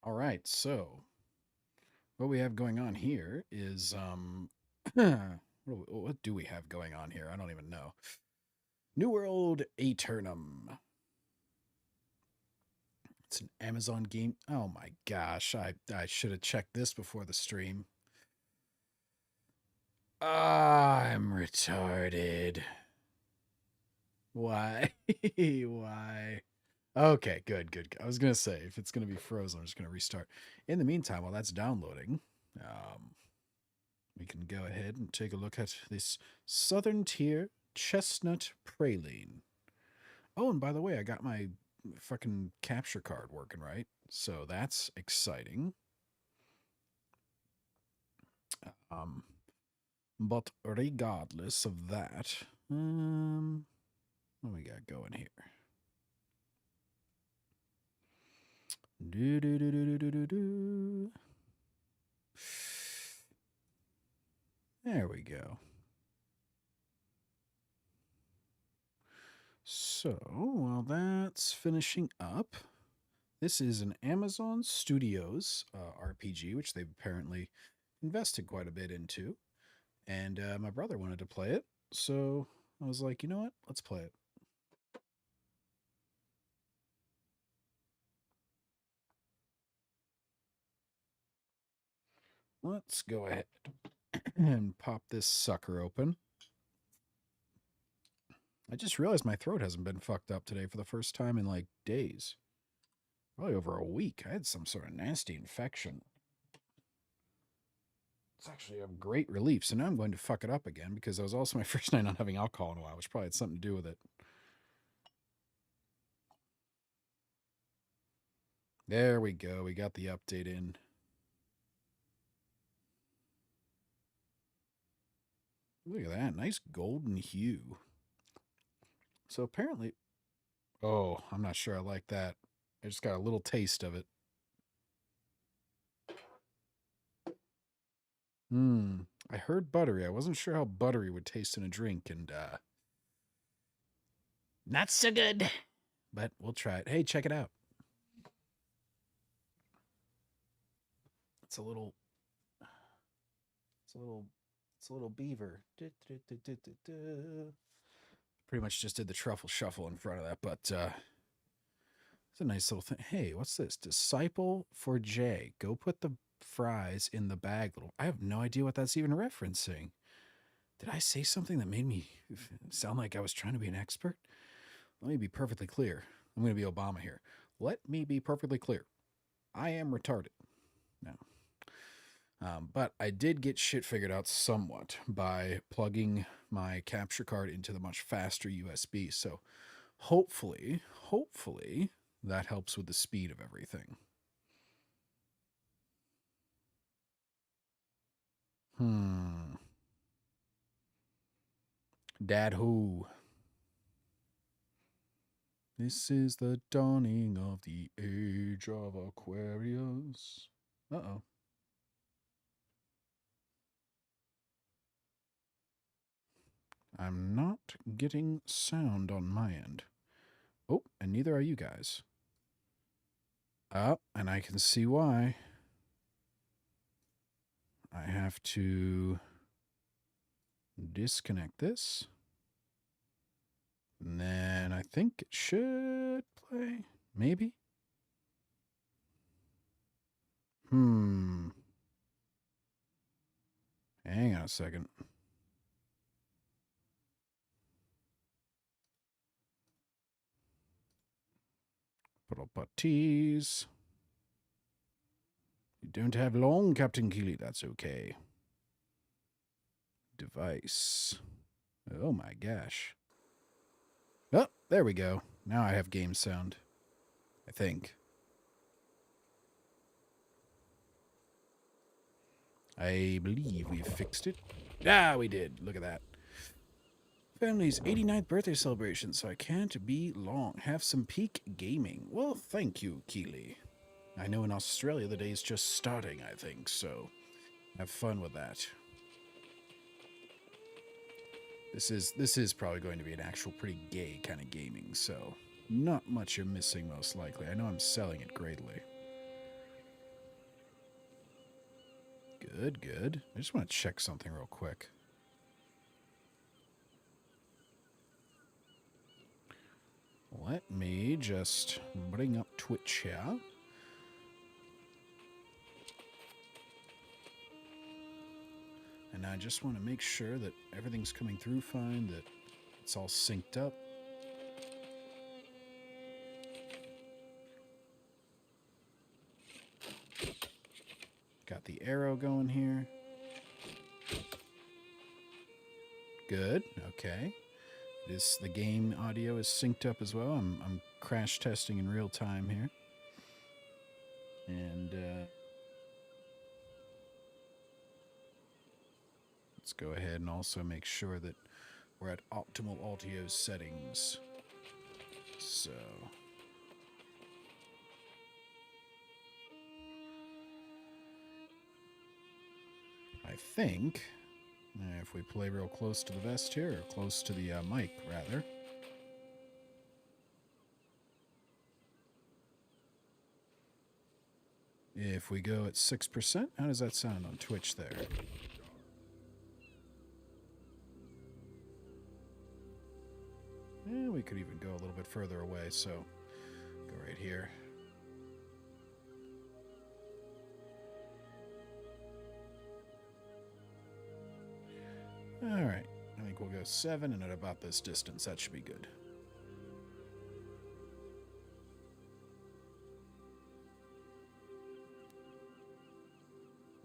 All right, so what we have going on here is what do we have going on here? I don't even know. New World Aeternum. It's an Amazon game. Oh my gosh, I should have checked this before the stream. I'm retarded. Why? Why? Okay, good. I was gonna say if it's gonna be frozen, I'm just gonna restart. In the meantime, while that's downloading, um, we can go ahead and take a look at this Southern Tier Chestnut Praline. Oh, and by the way, I got my fucking capture card working right, so that's exciting. Um, but regardless of that, what we got going here? Do do do do do do do. There we go. So, while that's finishing up, this is an Amazon Studios RPG, which they've apparently invested quite a bit into. And my brother wanted to play it. So I was like, you know what? Let's play it. Let's go ahead and pop this sucker open. I just realized my throat hasn't been fucked up today for the first time in like days. Probably over a week. I had some sort of nasty infection. It's actually a great relief. So now I'm going to fuck it up again because that was also my first night not having alcohol in a while, which probably had something to do with it. There we go. We got the update in. Look at that. Nice golden hue. So apparently, oh, I'm not sure I like that. I just got a little taste of it. Hmm. I heard buttery. I wasn't sure how buttery would taste in a drink, and not so good. But we'll try it. Hey, check it out. It's a little. It's a little. It's a little beaver. Pretty much just did the truffle shuffle in front of that, but it's a nice little thing. Hey, what's this? Disciple for Jay. Go put the fries in the bag. Little. I have no idea what that's even referencing. Did I say something that made me sound like I was trying to be an expert? Let me be perfectly clear. I'm going to be Obama here. Let me be perfectly clear. I am retarded. No. But I did get shit figured out somewhat by plugging my capture card into the much faster USB. So hopefully, that helps with the speed of everything. Hmm. Dad who? This is the dawning of the age of Aquarius. Uh-oh. I'm not getting sound on my end. Oh, and neither are you guys. Oh, and I can see why. I have to disconnect this. And then I think it should play. Maybe? Hmm. Hang on a second. Putties. You don't have long, Captain Keeley. That's okay. Device. Oh my gosh. Oh, there we go. Now I have game sound. I think. I believe we've fixed it. Ah, we did. Look at that. Family's 89th birthday celebration, so I can't be long. Have some peak gaming. Well, thank you, Keeley. I know in Australia the day's just starting, I think, so have fun with that. This is probably going to be an actual pretty gay kind of gaming, so not much you're missing most likely. I know I'm selling it greatly. Good, good. I just want to check something real quick. Let me just bring up Twitch here. And I just want to make sure that everything's coming through fine, that it's all synced up. Got the arrow going here. Good, okay. The game audio is synced up as well. I'm crash testing in real time here. And let's go ahead and also make sure that we're at optimal audio settings. So I think if we play real close to the vest here, or close to the mic, rather. If we go at 6%, how does that sound on Twitch there? We could even go a little bit further away, so go right here. All right, I think we'll go 7, and at about this distance, that should be good.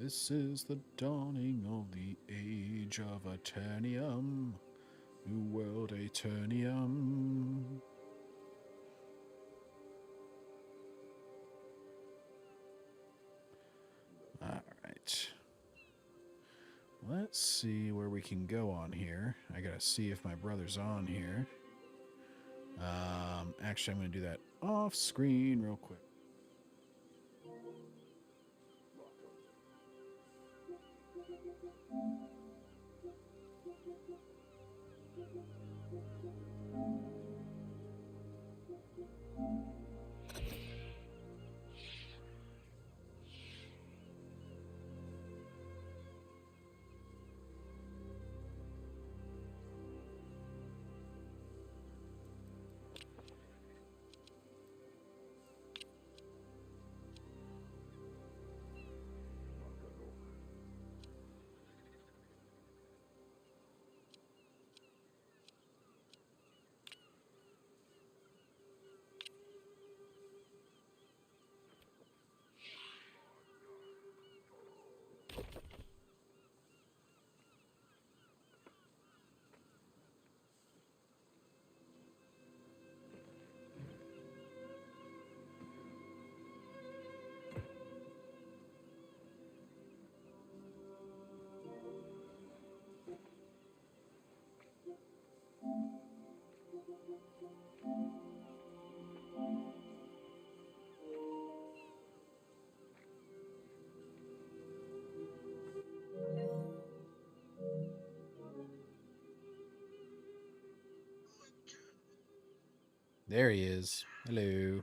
This is the dawning of the age of Aeternum. New world Aeternum. All right. Let's see where we can go on here. I gotta see if my brother's on here. Actually, I'm gonna do that off screen real quick. There he is. Hello.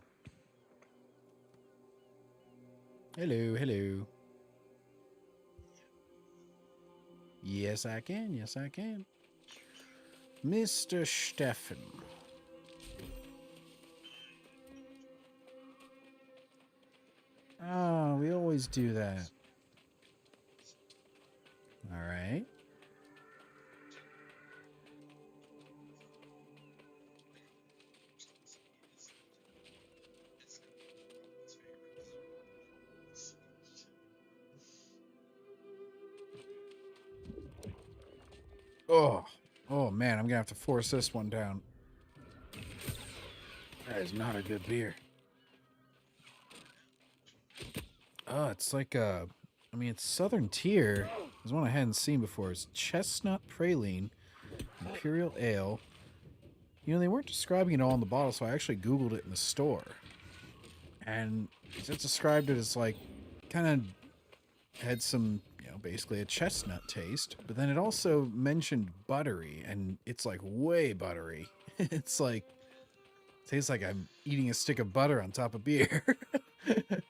Hello, hello. Yes, I can. Yes, I can. Mr. Steffen. Oh, we always do that. All right. Oh man, I'm gonna have to force this one down. That is not a good beer. Oh, it's like a, I mean, it's Southern Tier. There's one I hadn't seen before. It's Chestnut Praline Imperial Ale. You know, they weren't describing it all in the bottle, so I actually Googled it in the store. And it described it as like, kind of had some, you know, basically a chestnut taste. But then it also mentioned buttery, and it's like way buttery. It's like, tastes like I'm eating a stick of butter on top of beer. I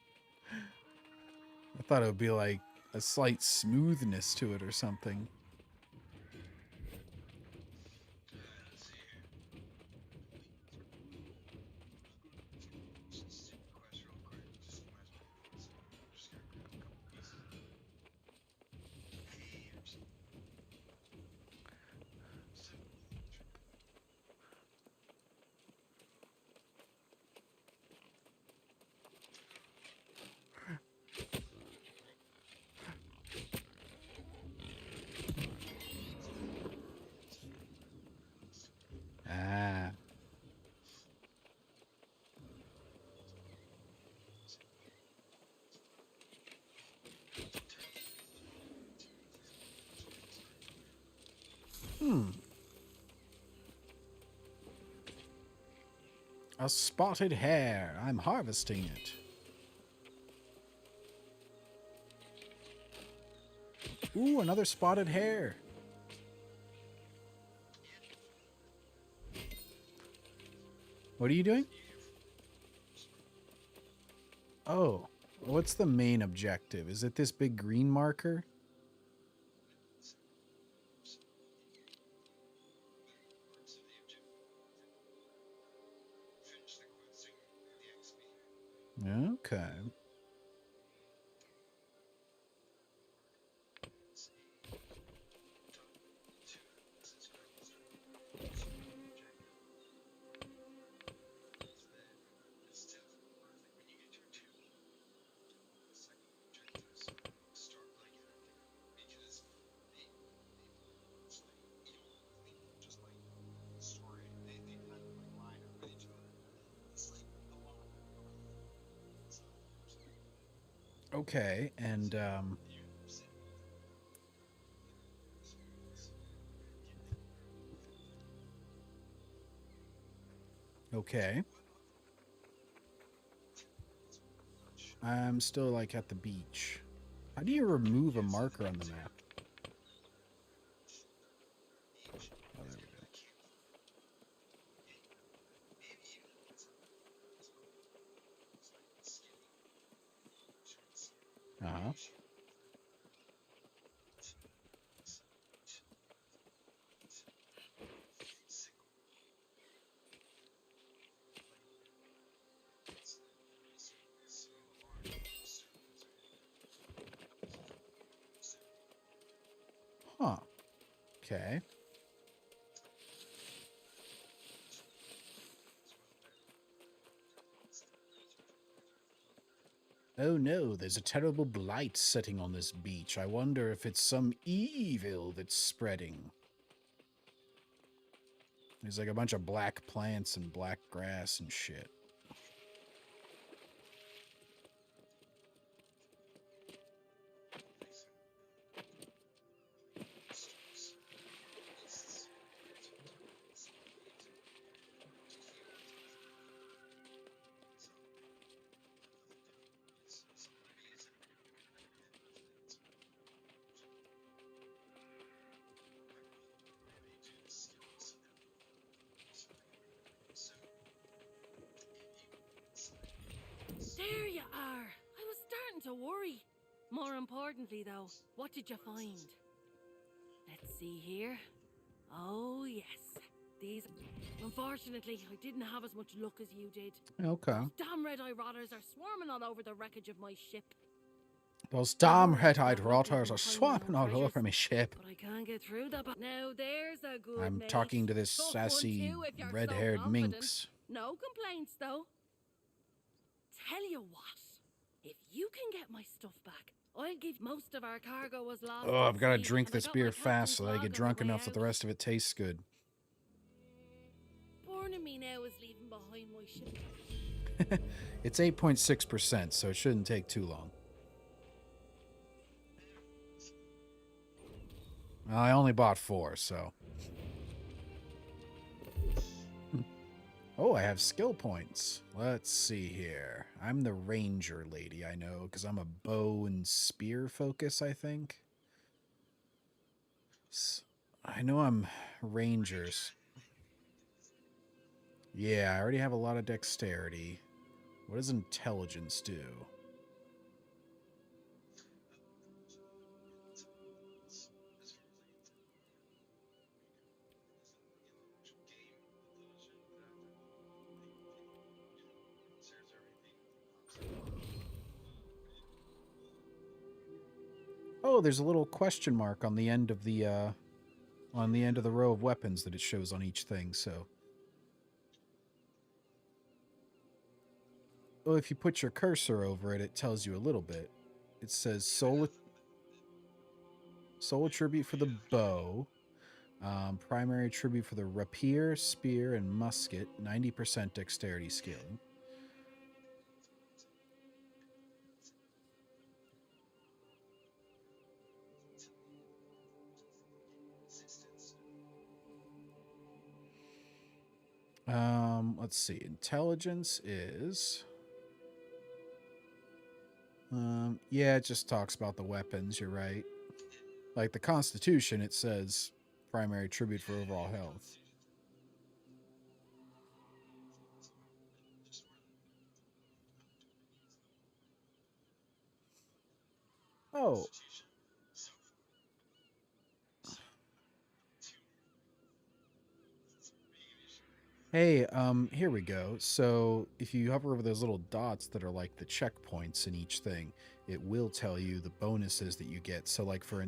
thought it would be like, a slight smoothness to it or something. Ah. A spotted hare. I'm harvesting it. Ooh, another spotted hare. What are you doing? Oh, what's the main objective? Is it this big green marker? Okay. Okay, and okay. I'm still like at the beach. How do you remove a marker on the map? Oh, there we go. Uh-huh. Huh. Okay. Oh no, there's a terrible blight setting on this beach. I wonder if it's some evil that's spreading. There's like a bunch of black plants and black grass and shit. There you are. I was starting to worry. More importantly, though, what did you find? Let's see here. Oh, yes. These... Unfortunately, I didn't have as much luck as you did. Okay. Those damn red-eye rotters are swarming all over the wreckage of my ship. Those I damn worried red-eyed that might rotters leave are behind swapping no all treasures, over my ship. but I can't get through that. Now there's a good I'm mate. talking to this Tough one sassy, too, if you're so red-haired confident. minx. No complaints, though. Tell you what, if you can get my stuff back, I'll give most of our cargo was lost. Oh, I've got to sea, drink and I this got my beer fast captain's so that I log get on the drunk way enough that out. the rest of it tastes good. Burning me now is leaving behind my ship. It's 8.6%, so it shouldn't take too long. Well, I only bought 4, so... Oh, I have skill points. Let's see here. I'm the ranger lady, I know, because I'm a bow and spear focus, I think. I know I'm rangers. Yeah, I already have a lot of dexterity. What does intelligence do? Oh, there's a little question mark on the end of the row of weapons that it shows on each thing. So, oh, if you put your cursor over it, it tells you a little bit. It says soul attribute for the bow, primary attribute for the rapier, spear, and musket, 90% dexterity scaling. Let's see. Intelligence is... yeah, it just talks about the weapons, you're right. Like the Constitution, it says primary attribute for overall health. Oh. Hey, here we go. So if you hover over those little dots that are like the checkpoints in each thing, it will tell you the bonuses that you get. So like for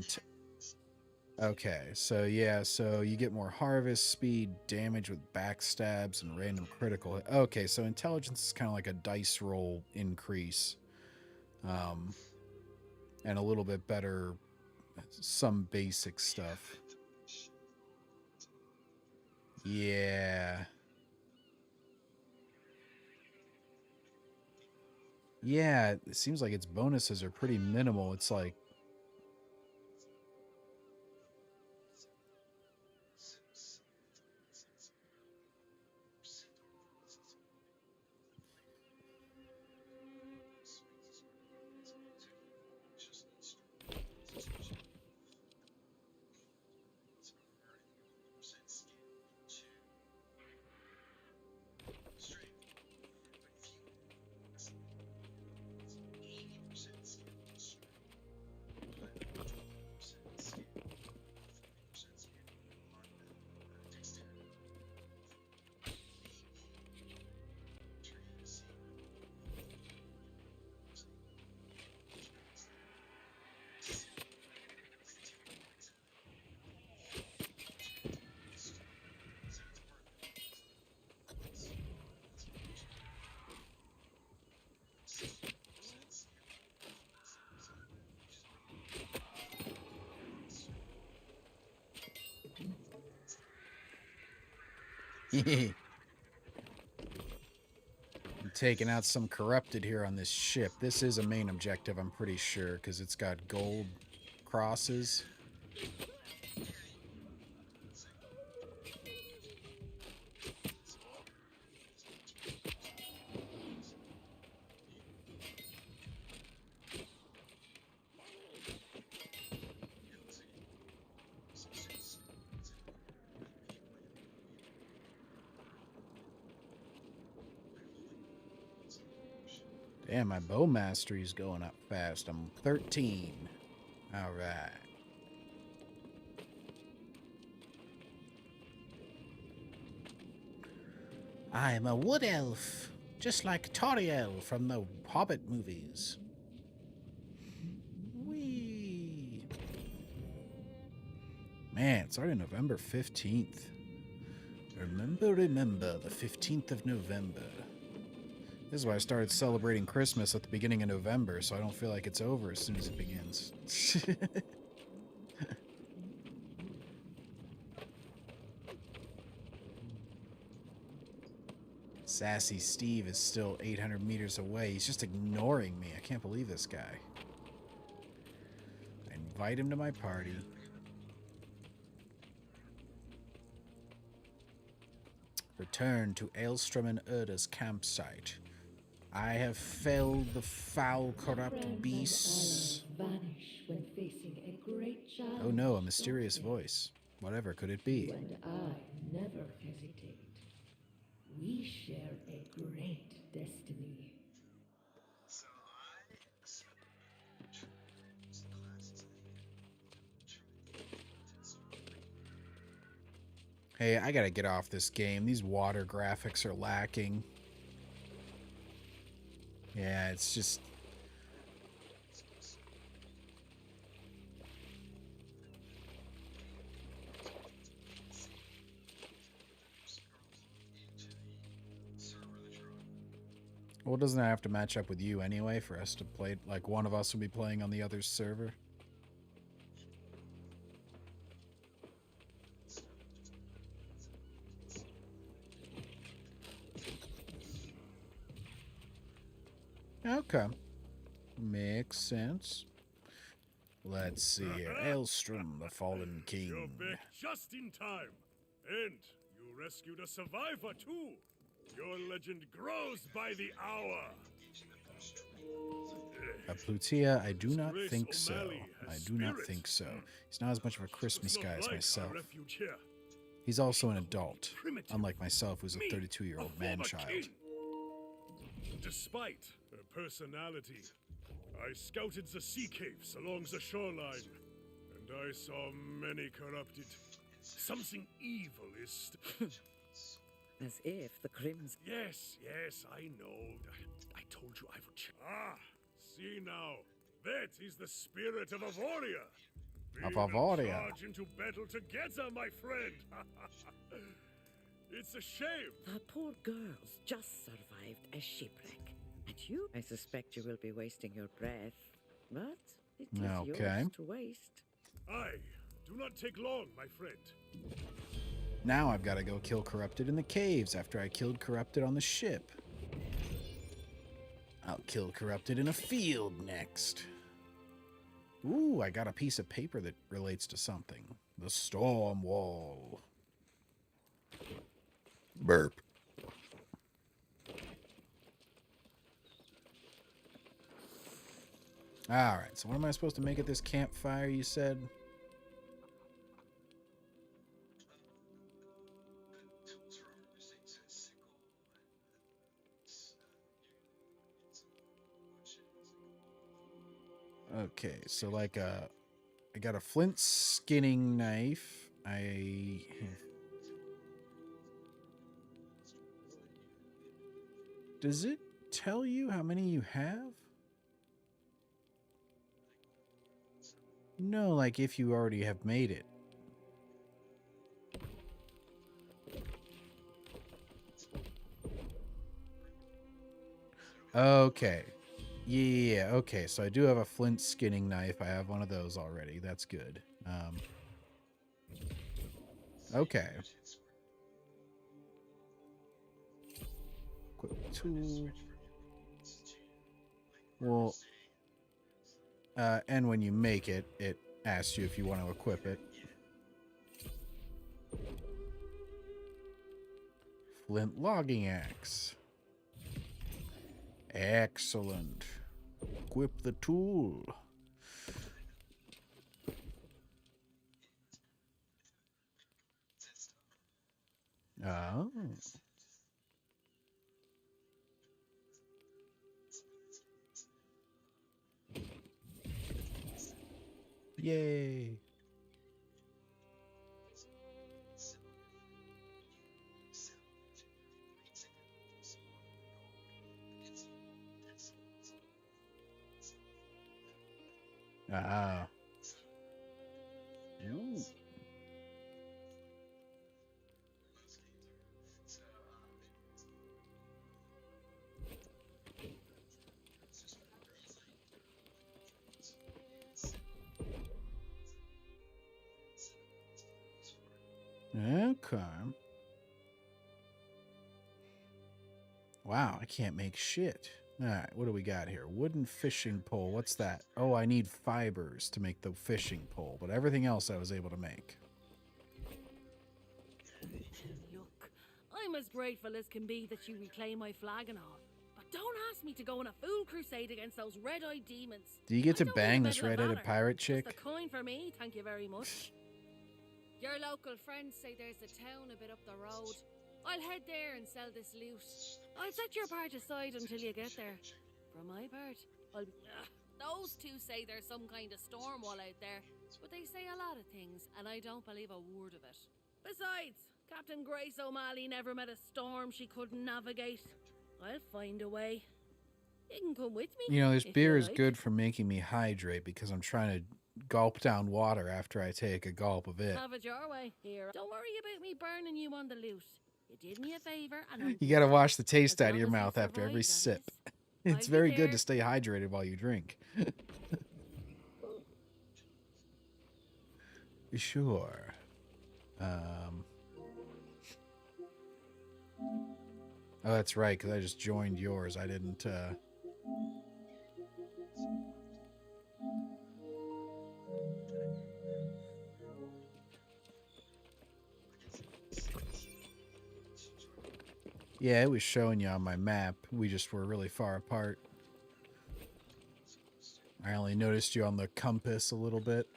okay, so yeah, so you get more harvest, speed, damage with backstabs, and random critical. Okay, so intelligence is kind of like a dice roll increase, and a little bit better, some basic stuff. Yeah. Yeah, it seems like its bonuses are pretty minimal. It's like... I'm taking out some corrupted here on this ship. This is a main objective, I'm pretty sure, because it's got gold crosses. Damn, my bow mastery is going up fast. I'm 13. All right. I'm a wood elf, just like Toriel from the Hobbit movies. Whee! Man, it's already November 15th. Remember the 15th of November. This is why I started celebrating Christmas at the beginning of November, so I don't feel like it's over as soon as it begins. Sassy Steve is still 800 meters away. He's just ignoring me. I can't believe this guy. I invite him to my party. Return to Aelstrom and Erda's campsite. I have felled the foul, corrupt beasts. Vanish when facing a great challenge. Oh no, a mysterious voice. Whatever could it be? You and I never hesitate. We share a great destiny. Hey, I gotta get off this game. These water graphics are lacking. Yeah, it's just... Well, doesn't that have to match up with you anyway for us to play? Like, one of us will be playing on the other's server? Okay. Makes sense. Let's see here. Aelstrom, the Fallen King. You're back just in time. And you rescued a survivor, too. Your legend grows by the hour. Plutia, I do not Grace think so. O'Malley I has do not spirit. think so. He's not as much of a Christmas Looks guy not as like myself. our refuge here. He's also an adult, Primitive. unlike myself, who's a Me, 32-year-old a former man-child. king. Despite her personality, I scouted the sea caves along the shoreline, and I saw many corrupted. Something evil is. As if the Crimson. Yes, I know. I told you I would. Ah, see now. That is the spirit of a warrior. Of We a will warrior. charge into battle together, my friend. It's a shame. The poor girls just survived a shipwreck. And you? I suspect you will be wasting your breath. But it is Okay. yours to waste. Aye, do not take long, my friend. Now I've got to go kill Corrupted in the caves after I killed Corrupted on the ship. I'll kill Corrupted in a field next. Ooh, I got a piece of paper that relates to something. The Storm Wall. Burp. Alright, so what am I supposed to make at this campfire, you said? Okay, so like I got a flint skinning knife. Does it tell you how many you have? No, like if you already have made it. Okay. Yeah, okay. So I do have a flint skinning knife. I have one of those already. That's good. Okay. Equip tool. Well, and when you make it, it asks you if you want to equip it. Flint logging axe. Excellent. Equip the tool. Oh. Yay. Ah. Ooh. Okay. Wow, I can't make shit. All right, what do we got here? Wooden fishing pole. What's that? Oh, I need fibers to make the fishing pole, but everything else I was able to make. Look, I'm as grateful as can be that you reclaim my flag and all. But don't ask me to go on a fool crusade against those red-eyed demons. Do you get to I don't bang need a this medal of red-headed valor. pirate Just chick? a coin for me, thank you very much. Your local friends say there's a town a bit up the road. I'll head there and sell this loot. I'll set your part aside until you get there. For my part, those two say there's some kind of storm wall out there, but they say a lot of things, and I don't believe a word of it. Besides, Captain Grace O'Malley never met a storm she couldn't navigate. I'll find a way. You can come with me. You know, this if beer you is like. good for making me hydrate because I'm trying to gulp down water after I take a gulp of it. Have it your way here. Don't worry about me burning you on the loot. You did me a favor, and You gotta wash the taste as out of long your as I mouth after every survive, that sip. is. It's I'll be very good there. to stay hydrated while you drink. Sure. Oh, that's right, because I just joined yours. I didn't, Yeah, it was showing you on my map. We just were really far apart. I only noticed you on the compass a little bit.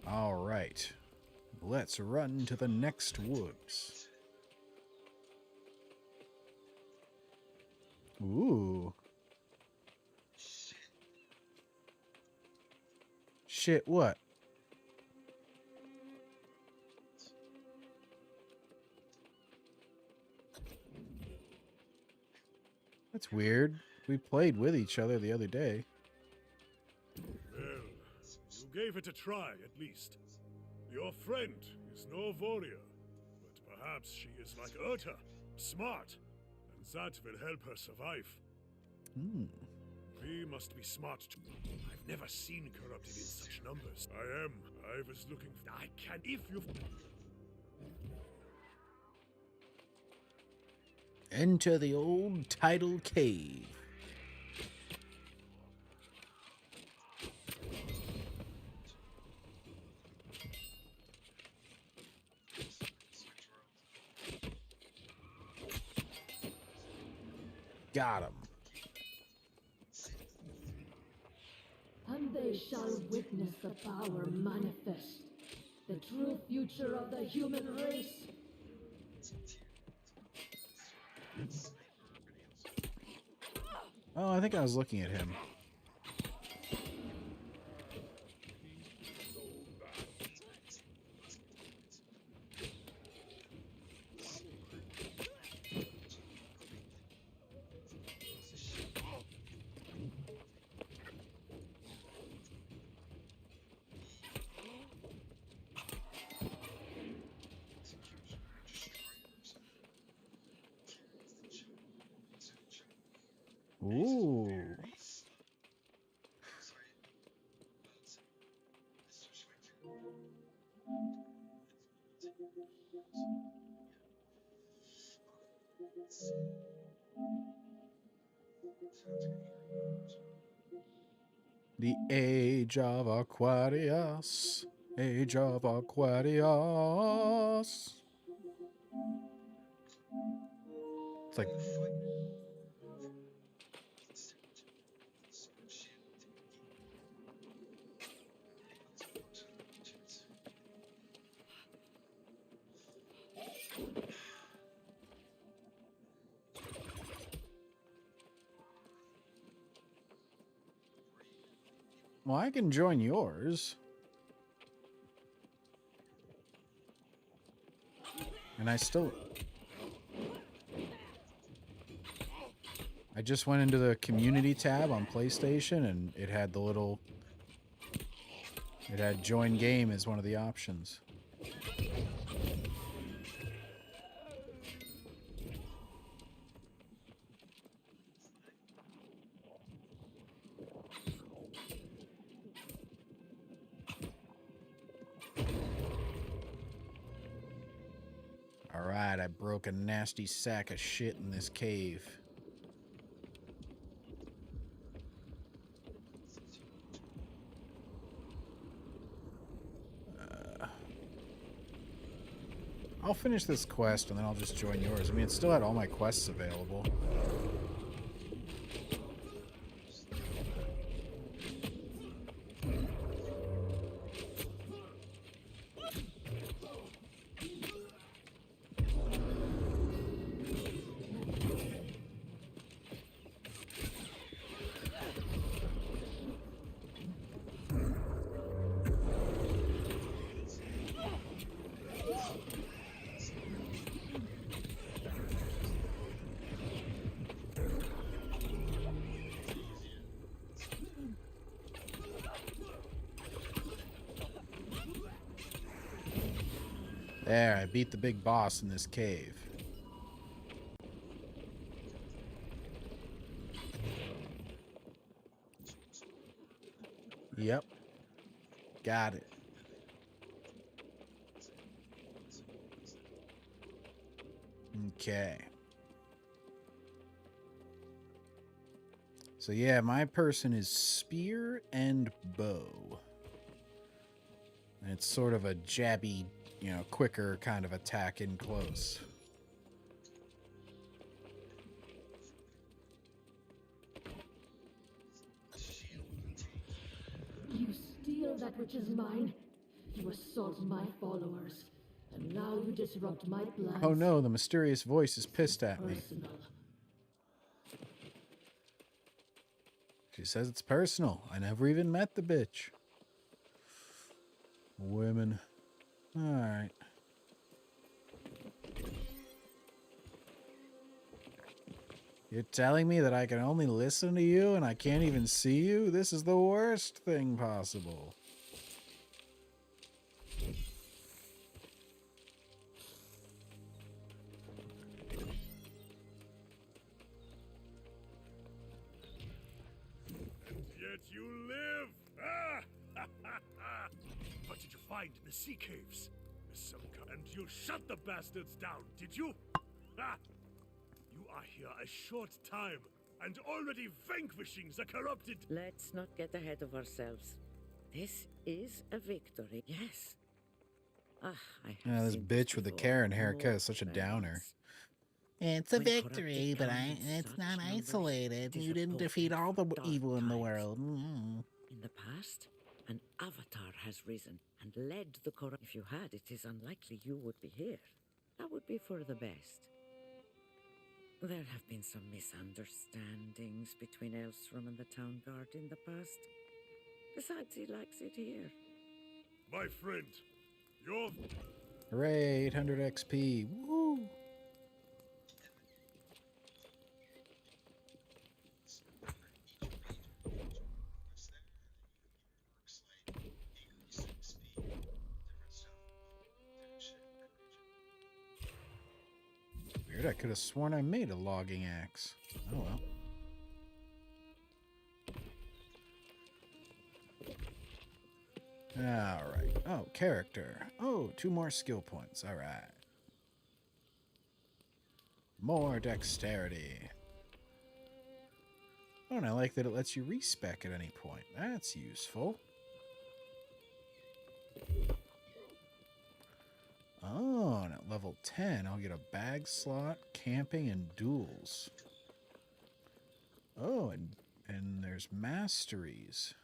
All right. Let's run to the next woods. Ooh. Shit, what? That's weird. We played with each other the other day. Well, you gave it a try, at least. Your friend is no warrior, but perhaps she is like Urta, smart, and that will help her survive. Hmm. We must be smart too. I've never seen corrupted in such numbers. I was looking. I can. If you. Enter the old tidal cave. Got him. And they shall witness the power manifest, the true future of the human race. Oh, I think I was looking at him. Ooh. The Age of Aquarius. Age of Aquarius. It's like... Well, I can join yours. And I just went into the community tab on PlayStation and it had the little... It had join game as one of the options. Alright, I broke a nasty sack of shit in this cave. I'll finish this quest and then I'll just join yours. I mean, it still had all my quests available. There, I beat the big boss in this cave. Yep. Got it. Okay. So yeah, my person is spear and bow. And it's sort of a jabby, quicker kind of attack in close. You steal that which is mine. You assault my followers. And now you disrupt my plans. Oh no, the mysterious voice is pissed at me. Personal. She says it's personal. I never even met the bitch. Women. Alright. You're telling me that I can only listen to you and I can't even see you? This is the worst thing possible. Yet you live! Ah! What did you find in the sea caves? And you shut the bastards down, did you? Ah! You are here a short time, and already vanquishing the corrupted. Let's not get ahead of ourselves. This is a victory, yes. Ah, I have This seen bitch with the before. Karen haircut More is such a than downer. once. It's a When victory, corrupted but come in it's such not numbers, isolated. 'tis You a didn't defeat portent all the for dark evil in the times. world. In the past, an avatar has risen and led the corrupt. If you had, it is unlikely you would be here. That would be for the best. There have been some misunderstandings between Elstrom and the town guard in the past. Besides, he likes it here. My friend, you're... Hooray, 800 XP. Woo! Weird, I could have sworn I made a logging axe. Oh well. Alright. Oh, character. Oh, 2 more skill points. Alright. More dexterity. Oh, and I like that it lets you respec at any point. That's useful. Oh, and at level 10, I'll get a bag slot, camping, and duels. Oh, and there's masteries.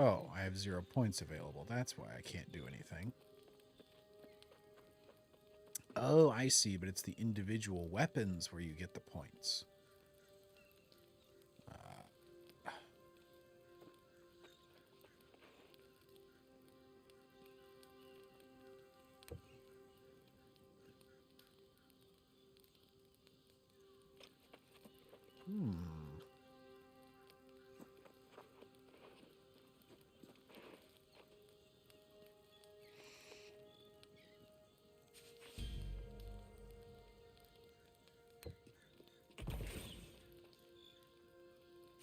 Oh, I have 0 points available. That's why I can't do anything. Oh, I see, but it's the individual weapons where you get the points.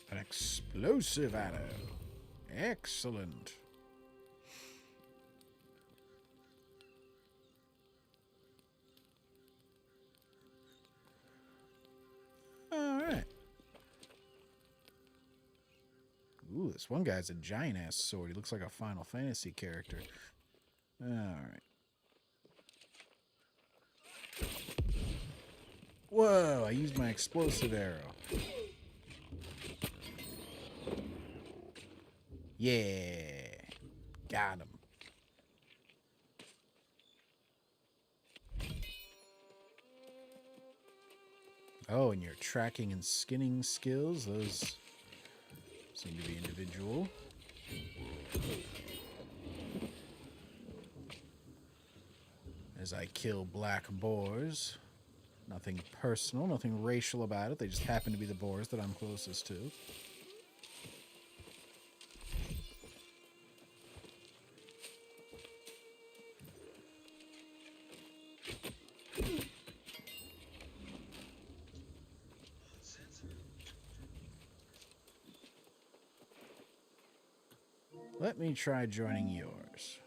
An explosive arrow. Excellent. All right. Ooh, this one guy's a giant-ass sword. He looks like a Final Fantasy character. All right. Whoa, I used my explosive arrow. Yeah. Got him. Oh, and your tracking and skinning skills, those seem to be individual. As I kill black boars. Nothing personal, nothing racial about it. They just happen to be the boars that I'm closest to. Let me try joining yours.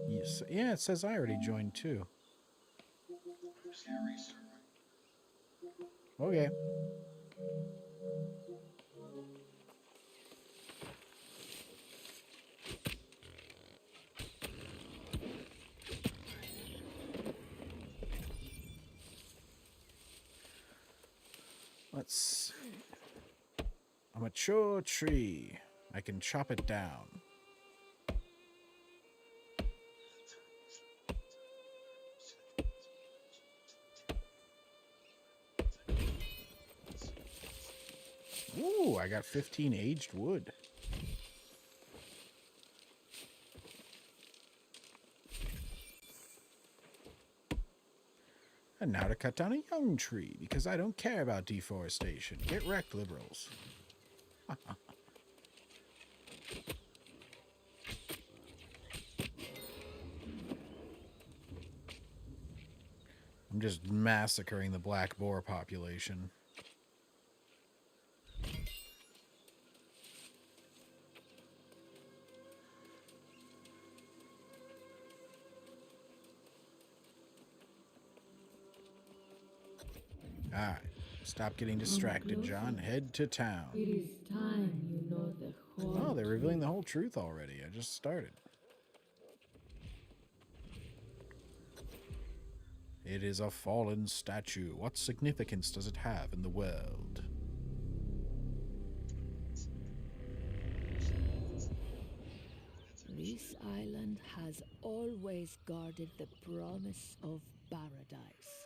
Yes, yeah, it says I already joined too. Okay. Let's see. A mature tree. I can chop it down. Ooh, I got 15 aged wood. And now to cut down a young tree, because I don't care about deforestation. Get wrecked, liberals. I'm just massacring the black boar population. Alright, stop getting distracted, John. Head to town. It is time you know the whole Oh, they're truth. revealing the whole truth already. I just started. It is a fallen statue. What significance does it have in the world? This island has always guarded the promise of paradise.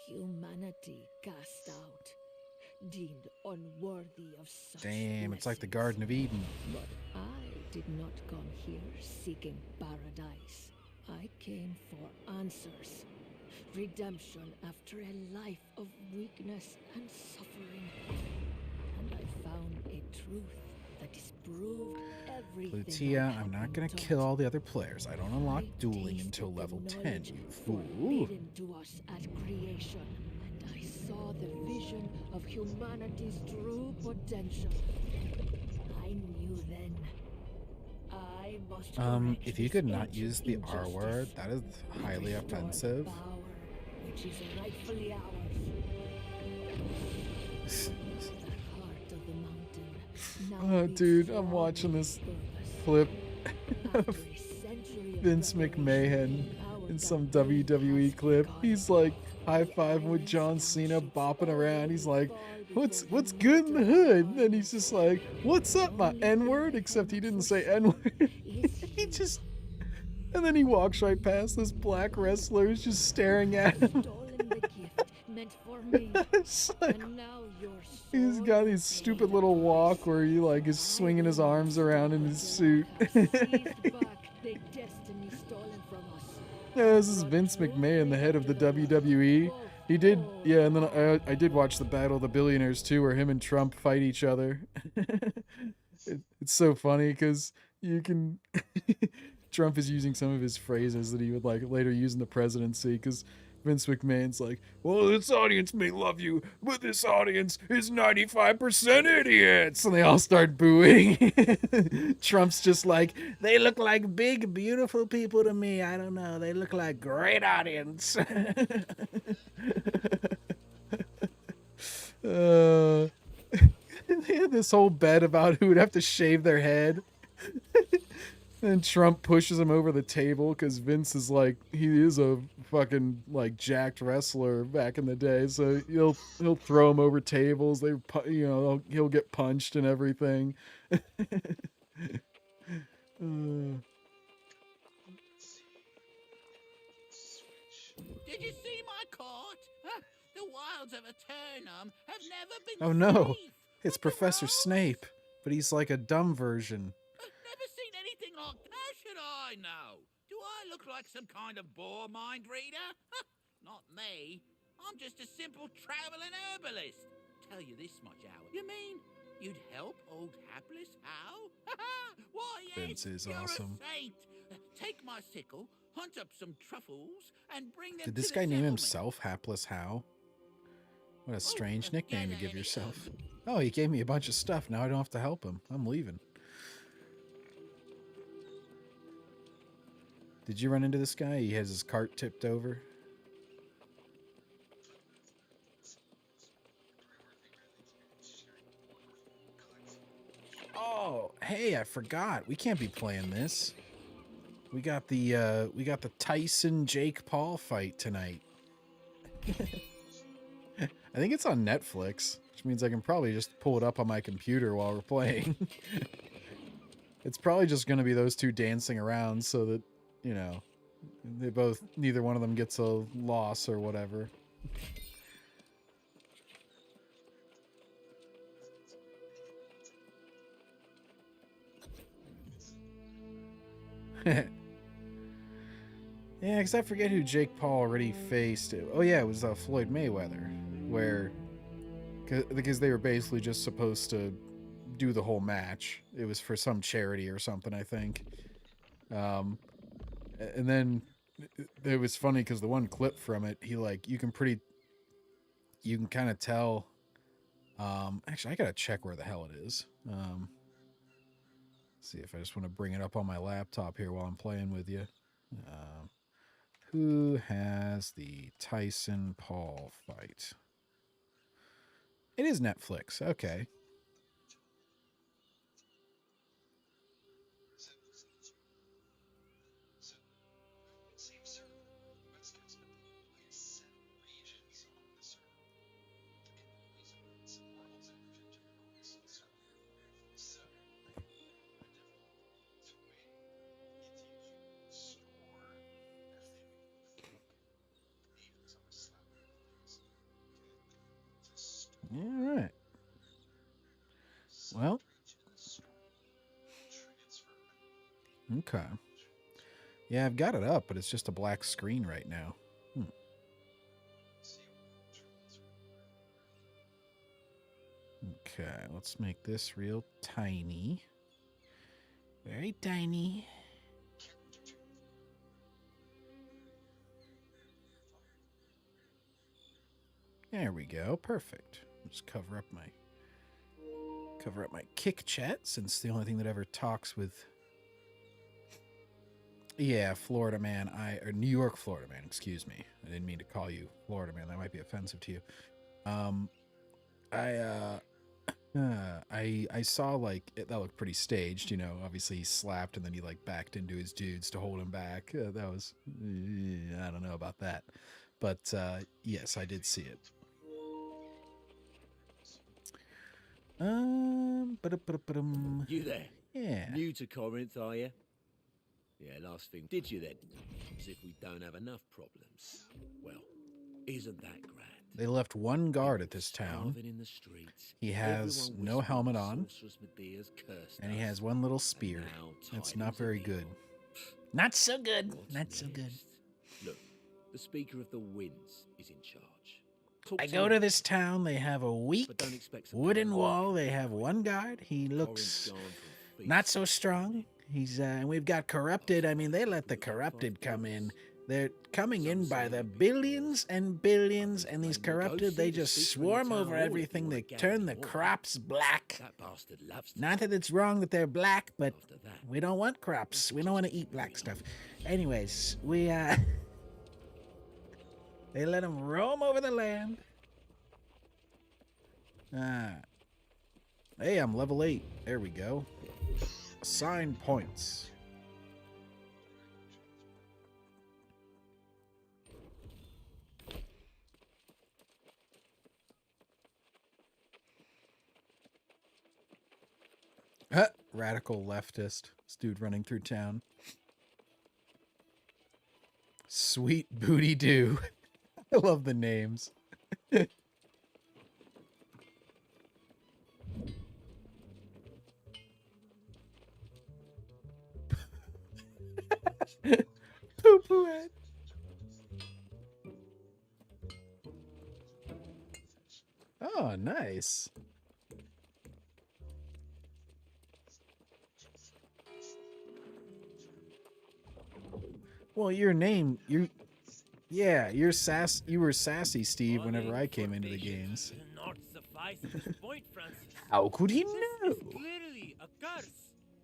Humanity cast out, deemed unworthy of such Damn, it's like the blessings. Garden of Eden. But I did not come here seeking paradise. I came for answers. Redemption after a life of weakness and suffering. And I found a truth that disproved everything. Lucia, I I'm had not been gonna taught. kill all the other players. I don't unlock I dueling tasted until the level 10, knowledge you fool. forbidden to us at creation, and I saw the vision of humanity's true potential. I knew then. I must correct If you this could not ancient use the R injustice word, that is and highly restore the offensive. power which is rightfully ours. The heart of the mountain now Oh, beats dude, I'm strong watching with this purpose. clip After of a century of Vince preparation, McMahon our in some campaign WWE has clip. begun. He's like high The fiving with island's John Cena, townships bopping around. He's already like, fall "What's before good in the hood?" And then he's armies. just like, "What's up, my Only N word?" life Except he not didn't for say sale N word. is He you. just, and then he walks right past this black wrestler who's just staring at him. Stolen the gift meant for me, It's like, and now your he's sword got will his pay stupid the little price. walk where he like is I swinging his will arms around in his suit. restore what you have seized back the destiny stolen from us. Yeah, this is Brought Vince true McMahon, the head freedom of to the world. WWE. Both He did, old yeah, and then and I did watch the Battle of the Billionaires too, where him and Trump fight each other. It's so funny because you can. Trump is using some of his phrases that he would like later use in the presidency because Vince McMahon's like, well, this audience may love you, but this audience is 95% idiots. And they all start booing. Trump's just like, they look like big, beautiful people to me. I don't know. They look like great audience. uh, they had this whole bet about who would have to shave their head. And Trump pushes him over the table because Vince is like, he is a fucking like jacked wrestler back in the day. So he'll throw him over tables. He'll get punched and everything. Did you see my court? The wilds of Aeternum have never been Oh no, safe. it's What the Professor world? Snape, but he's like a dumb version. Never seen anything like. How should I know? Do I look like some kind of bore mind reader? Not me. I'm just a simple traveling herbalist. Tell you this much, Howard. You mean you'd help old hapless Hal? Why, yes, Vince is you're awesome. a saint. Take my sickle, hunt up some truffles, and bring them Did to this the guy name settlement. himself Hapless How? What a strange nickname to give Gather any yourself. herbs. Oh, he gave me a bunch of stuff. Now I don't have to help him. I'm leaving. Did you run into this guy? He has his cart tipped over. Oh, hey, I forgot. We can't be playing this. We got the Tyson Jake Paul fight tonight. I think it's on Netflix, which means I can probably just pull it up on my computer while we're playing. It's probably just going to be those two dancing around so that, you know, neither one of them gets a loss or whatever. Yeah, because I forget who Jake Paul already faced. Oh yeah, it was Floyd Mayweather, because they were basically just supposed to do the whole match. It was for some charity or something, I think. And then it was funny because the one clip from it, you can kind of tell. Actually, I gotta check where the hell it is. See if I just want to bring it up on my laptop here while I'm playing with you. Who has the Tyson Paul fight? It is Netflix. Okay. All right. Well. Okay. Yeah, I've got it up, but it's just a black screen right now. Okay, let's make this real tiny. Very tiny. There we go. Perfect. Just cover up my kick chat since the only thing that ever talks with. Yeah, Florida man. Or New York, Florida man. Excuse me. I didn't mean to call you Florida man. That might be offensive to you. I saw that looked pretty staged. You know, obviously he slapped and then he backed into his dudes to hold him back. That was I don't know about that, but yes, I did see it. You there? Yeah. New to Corinth, are you? Yeah, last thing. Did you then? As if we don't have enough problems. Well, isn't that grand? They left one guard at this town. Starving in the streets. He has Everyone no whispering helmet on, Sorceress Medea's cursed and he us. has one little spear. And now That's tidings not very of good. evil. Not so good. What's Not so good. next? Look, the Speaker of the Winds is in charge. Talk I to go him. to this town. They have a But weak don't expect some wooden kind of wall. They have one guard. He Corinth's looks gone from not feast so to strong. He's and we've got corrupted. I mean, they let the corrupted come in. They're coming in by the billions and billions, and these corrupted, they just swarm over everything. They turn the crops black. That bastard loves to Not that it's wrong that they're black, but after that. we don't want crops. We don't want to eat black stuff. Anyways, they let them roam over the land. Hey, I'm level 8. There we go. Assign points. radical leftist. This dude running through town. Sweet Booty Doo. I love the names. Poo poo head. Oh, nice. Well, your name, yeah, you're you were sassy, Steve, whenever I came into the games. Not suffice at this point, Francis. How could he This know? is clearly a curse.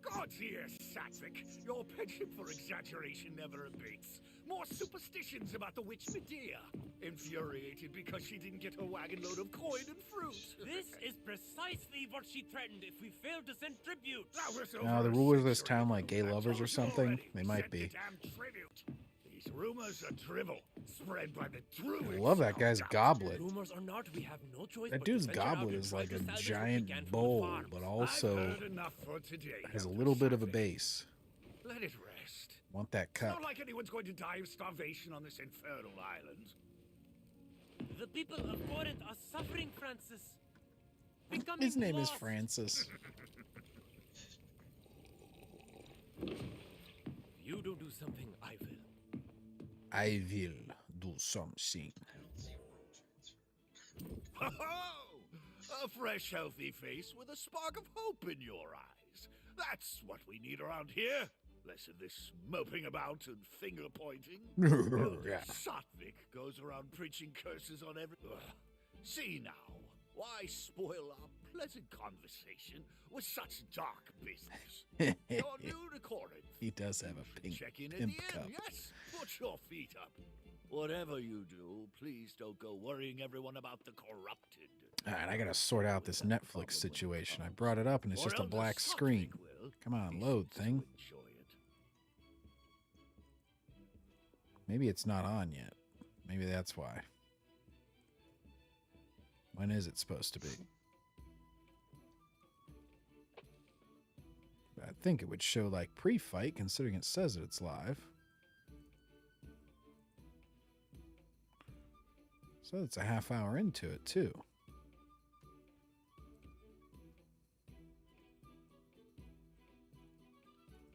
God, yes, Satvik. Your penchant for exaggeration never abates. More superstitions about the witch Medea. Infuriated because she didn't get her wagon load of coin and fruit. This is precisely what she threatened if we failed to send tribute. No, the rulers of this town like gay lovers or something. They might be. These rumors are drivel, spread by the druids. I love that guy's goblet. Rumors or not, we have no choice That but to dude's venture out goblet and is try like to a salvage what we giant can from the bowl, farms. but I've also heard enough for today, has a Elder little bit of a Satvik. base. Let it rest. Want that It's cup. not like anyone's going to die of starvation on this infernal island. The people of Corinth are suffering, Francis. Becoming His name is lost. Francis. If you don't do something, I will. I will do something. Ho ho! A fresh, healthy face with a spark of hope in your eyes. That's what we need around here. Less of this moping about and finger pointing. Yeah. Satvik goes around preaching curses on every. Ugh. See now, why spoil our pleasant conversation with such dark business? You're new to Corinth. He does have a pink Check in at pimp the cup. inn, yes? Put your feet up. Whatever you do, please don't go worrying everyone about the corrupted. Alright, I gotta sort out this Netflix situation. I brought it up and it's Or just a Elder black Satvik screen. will. Come on, He load seems to thing. enjoy it. Maybe it's not on yet. Maybe that's why. When is it supposed to be? I think it would show like pre-fight, considering it says that it's live. So it's a half hour into it too.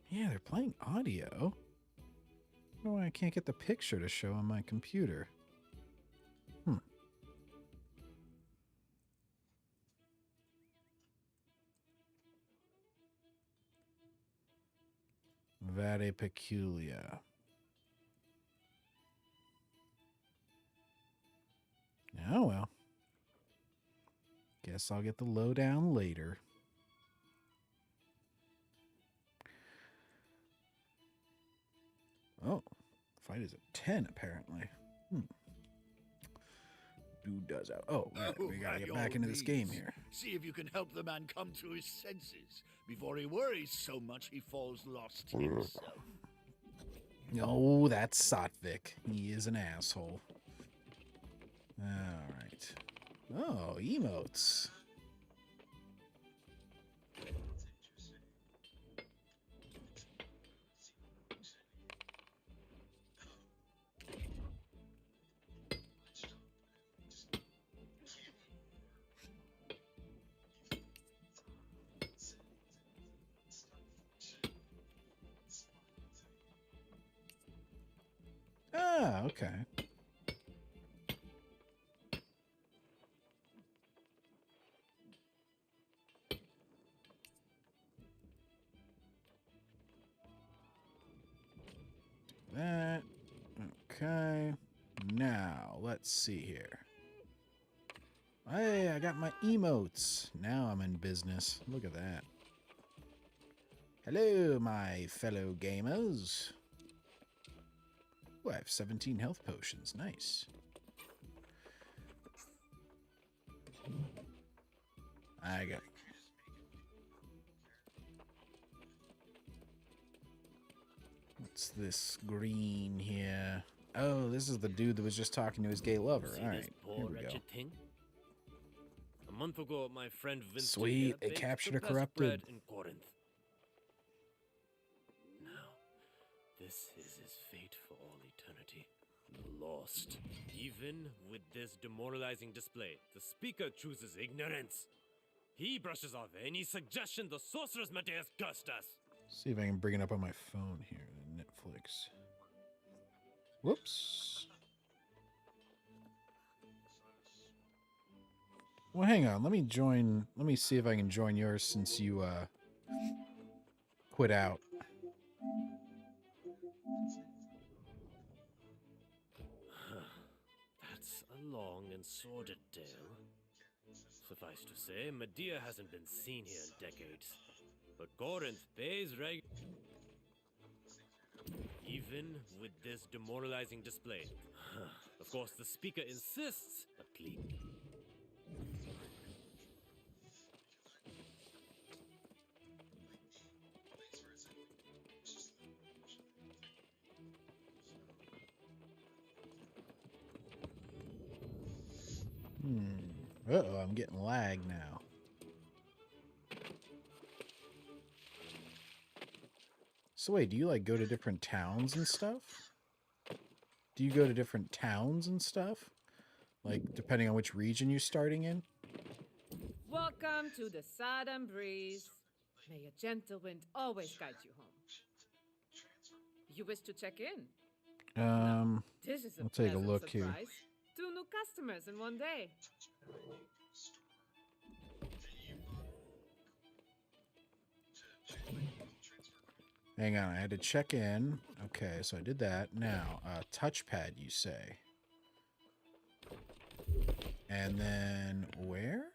Yeah, they're playing audio. I don't know why I can't get the picture to show on my computer. Very peculiar. Oh well. Guess I'll get the lowdown later. Oh, fight is at 10 apparently. Dude does out. Oh, we gotta get back into this game here. See if you can help the man come to his senses before he worries so much he falls lost himself. Oh, that's Satvik. He is an asshole. Alright. Oh, emotes. Ah, okay. That. Okay. Now, let's see here. Hey, I got my emotes. Now I'm in business. Look at that. Hello, my fellow gamers. Ooh, I have 17 health potions. Nice. I got... What's this green here? Oh, this is the dude that was just talking to his gay lover. See All this right, poor here we go. wretched thing? A month ago, my friend Vincent Sweet, here they baked captured the a best corrupted. bread in Corinth. This is his fate for all eternity. Lost. Even with this demoralizing display, the speaker chooses ignorance. He brushes off any suggestion the sorcerer's Mateus cursed us. See if I can bring it up on my phone here. Netflix. Whoops. Well, hang on. Let me see if I can join yours since you quit out. That's a long and sordid tale. Suffice to say, Medea hasn't been seen here in decades. But Corinth pays even with this demoralizing display. Of course, the speaker insists, but please. Uh-oh, I'm getting lag now. So wait, do you like go to different towns and stuff? Do you go to different towns and stuff? Like, depending on which region you're starting in? Welcome to the Southern Breeze. May a gentle wind always guide you home. You wish to check in? This is a I'll take a pleasant look here. surprise. 2 new customers in one day. Hang on, I had to check in. Okay, so I did that. Now, touchpad, you say. And then where?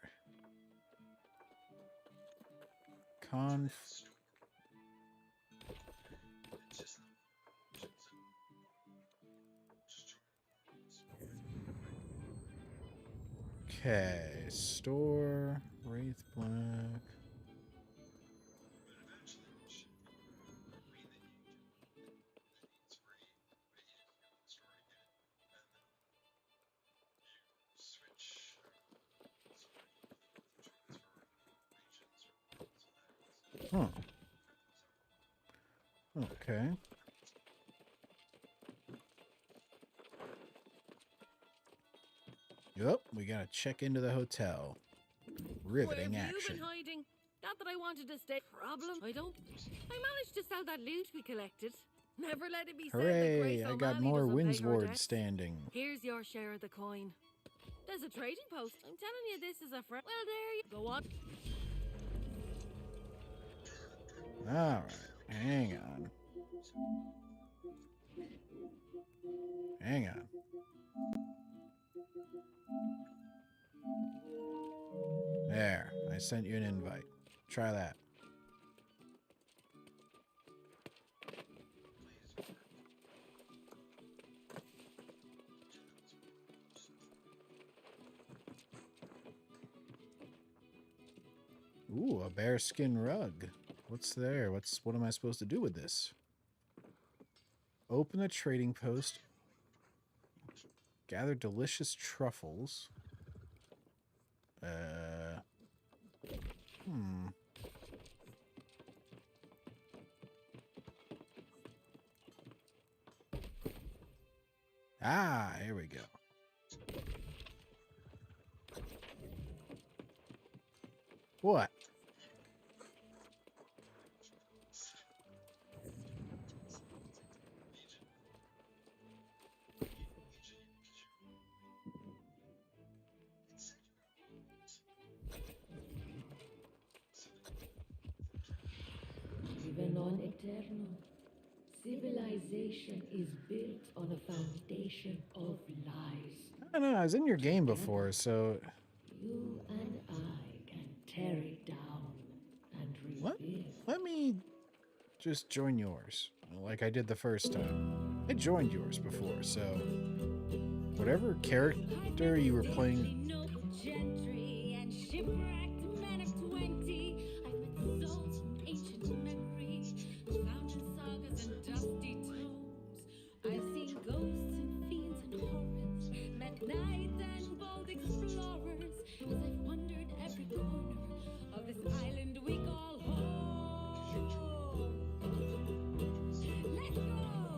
Okay, store, Wraith Black. Huh. Okay. Yep, we gotta check into the hotel. Riveting Where have you action. been hiding? Not that I wanted to stay. Problem? I managed to sell that loot we collected. Never let it be said that Hooray, Grace I got O'Malley more doesn't pay her Windsward debts. standing. Here's your share of the coin. There's a trading post. I'm telling you, this is a friend. Well, there you go on. Alright, hang on. Hang on. There, I sent you an invite. Try that. Ooh, a bearskin rug. What's there? What am I supposed to do with this? Open the trading post. Gather delicious truffles. Ah, here we go. What? Even on Aeternum, civilization is built on a foundation of lies. I don't know, I was in your game before, so You and I can tear it down and rebuild. let me just join yours, like I did the first time. I joined yours before, so whatever character you were playing. No gentry and shipwrecked men of 20. I've met souls from ancient memory, found in sagas and dusty tomes. I've seen ghosts and fiends and horrors, met knights and bold explorers, as I've wandered every corner of this island we call home. Let's go!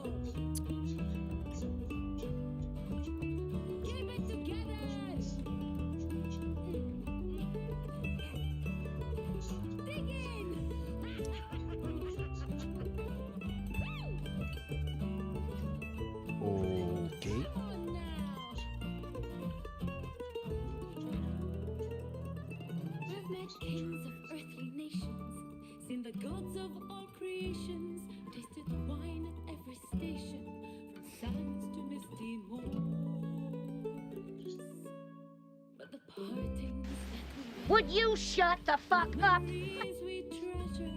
Would you shut the fuck up? Memories we treasure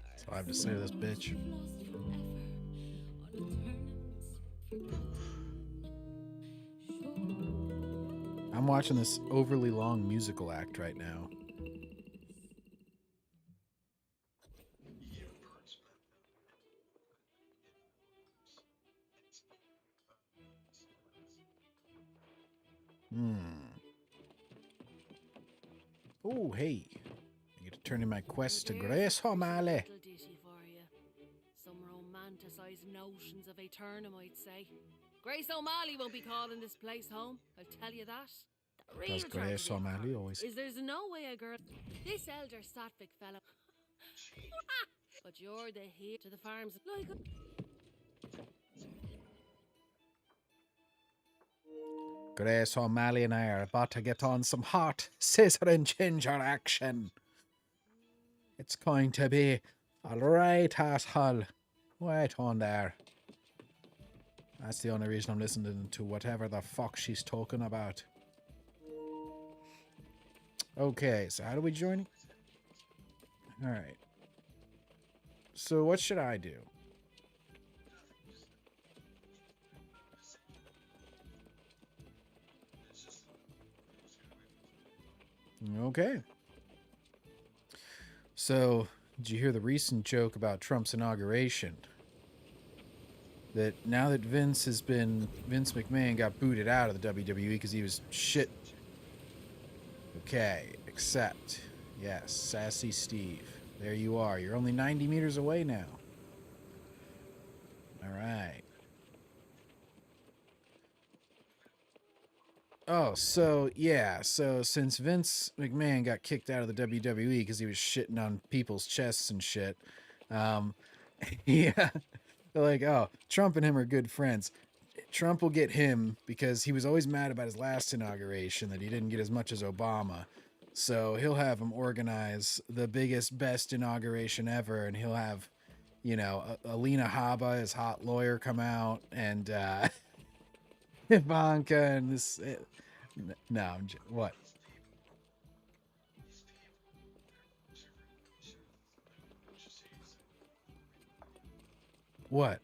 That's all I have to say to this bitch. we've lost forever on Aeternum's forgotten shore. I'm watching this overly long musical act right now. Oh, hey. I get to turn in my quest to There's a Grace pretty O'Malley. little ditty for you. Some romanticised notions of Aeternum, I'd say. Grace O'Malley won't be calling this place home, I'll tell you that. The real Does Grace tragedy of O'Malley her always... is there's no way a girl... This elder Sattvic fellow... but you're the heir to the farms... Like... Grace O'Malley and I are about to get on some hot scissor and ginger action. It's going to be a right asshole. Wait on there. That's the only reason I'm listening to whatever the fuck she's talking about. Okay, so how do we join? Alright. So what should I do? Okay. So, did you hear the recent joke about Trump's inauguration? That now that Vince McMahon got booted out of the WWE because he was shit. Okay, accept. Yes, Sassy Steve. There you are. You're only 90 meters away now. All right. Oh, so, yeah. So, since Vince McMahon got kicked out of the WWE because he was shitting on people's chests and shit, yeah, they're like, oh, Trump and him are good friends. Trump will get him because he was always mad about his last inauguration that he didn't get as much as Obama. So he'll have him organize the biggest, best inauguration ever, and he'll have, you know, Alina Habba, his hot lawyer, come out, and Ivanka, and this... No, what? What?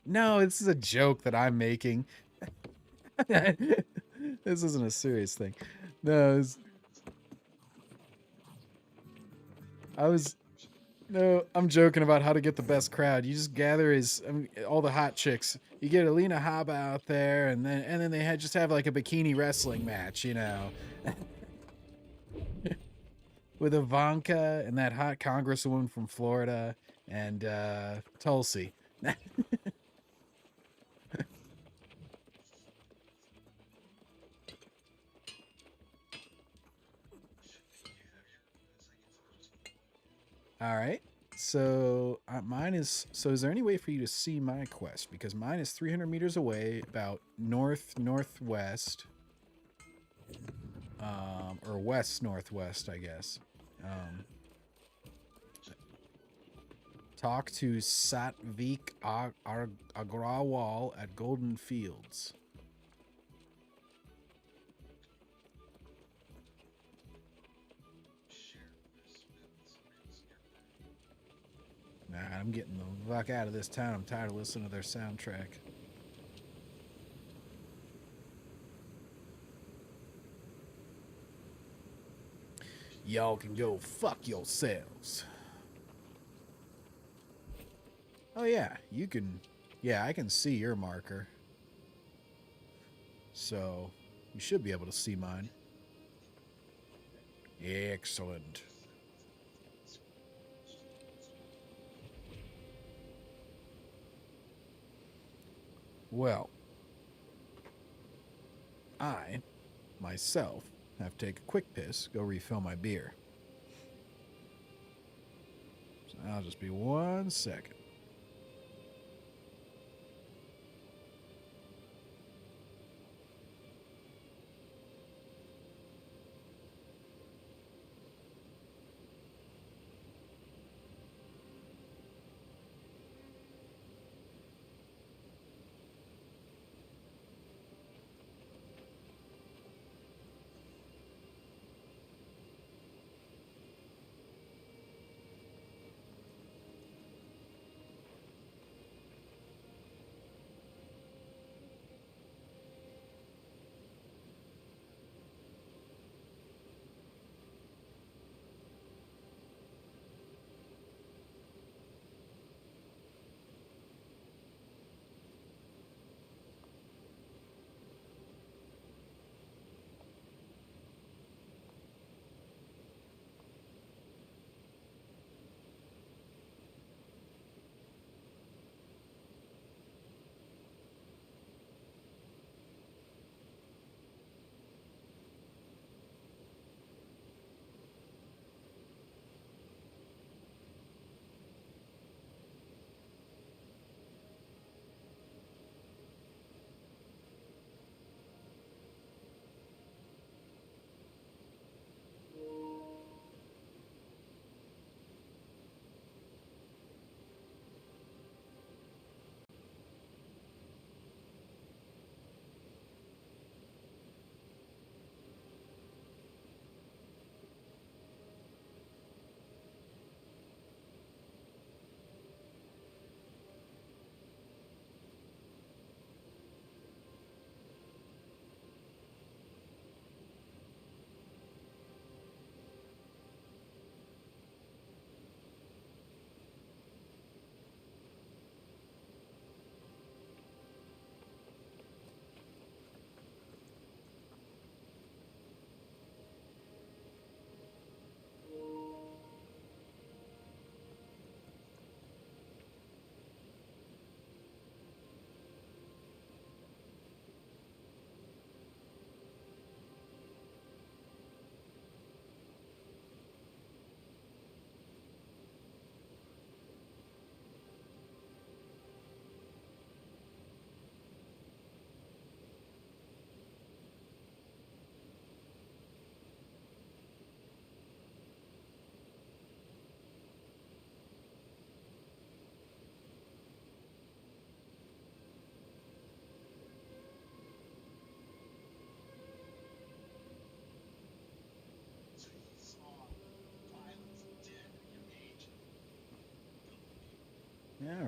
No, this is a joke that I'm making. This isn't a serious thing. No, I'm joking about how to get the best crowd. You just gather all the hot chicks. You get Alina Habba out there, and then they just have like a bikini wrestling match, you know, with Ivanka and that hot congresswoman from Florida and Tulsi. All right. So is there any way for you to see my quest? Because mine is 300 meters away, about northwest, or west-northwest, I guess. Talk to Satvik Agrawal at Golden Fields. Nah, I'm getting the fuck out of this town. I'm tired of listening to their soundtrack. Y'all can go fuck yourselves. Oh yeah, you can... Yeah, I can see your marker. So, you should be able to see mine. Excellent. Well, I, myself, have to take a quick piss, go refill my beer. So I'll just be 1 second.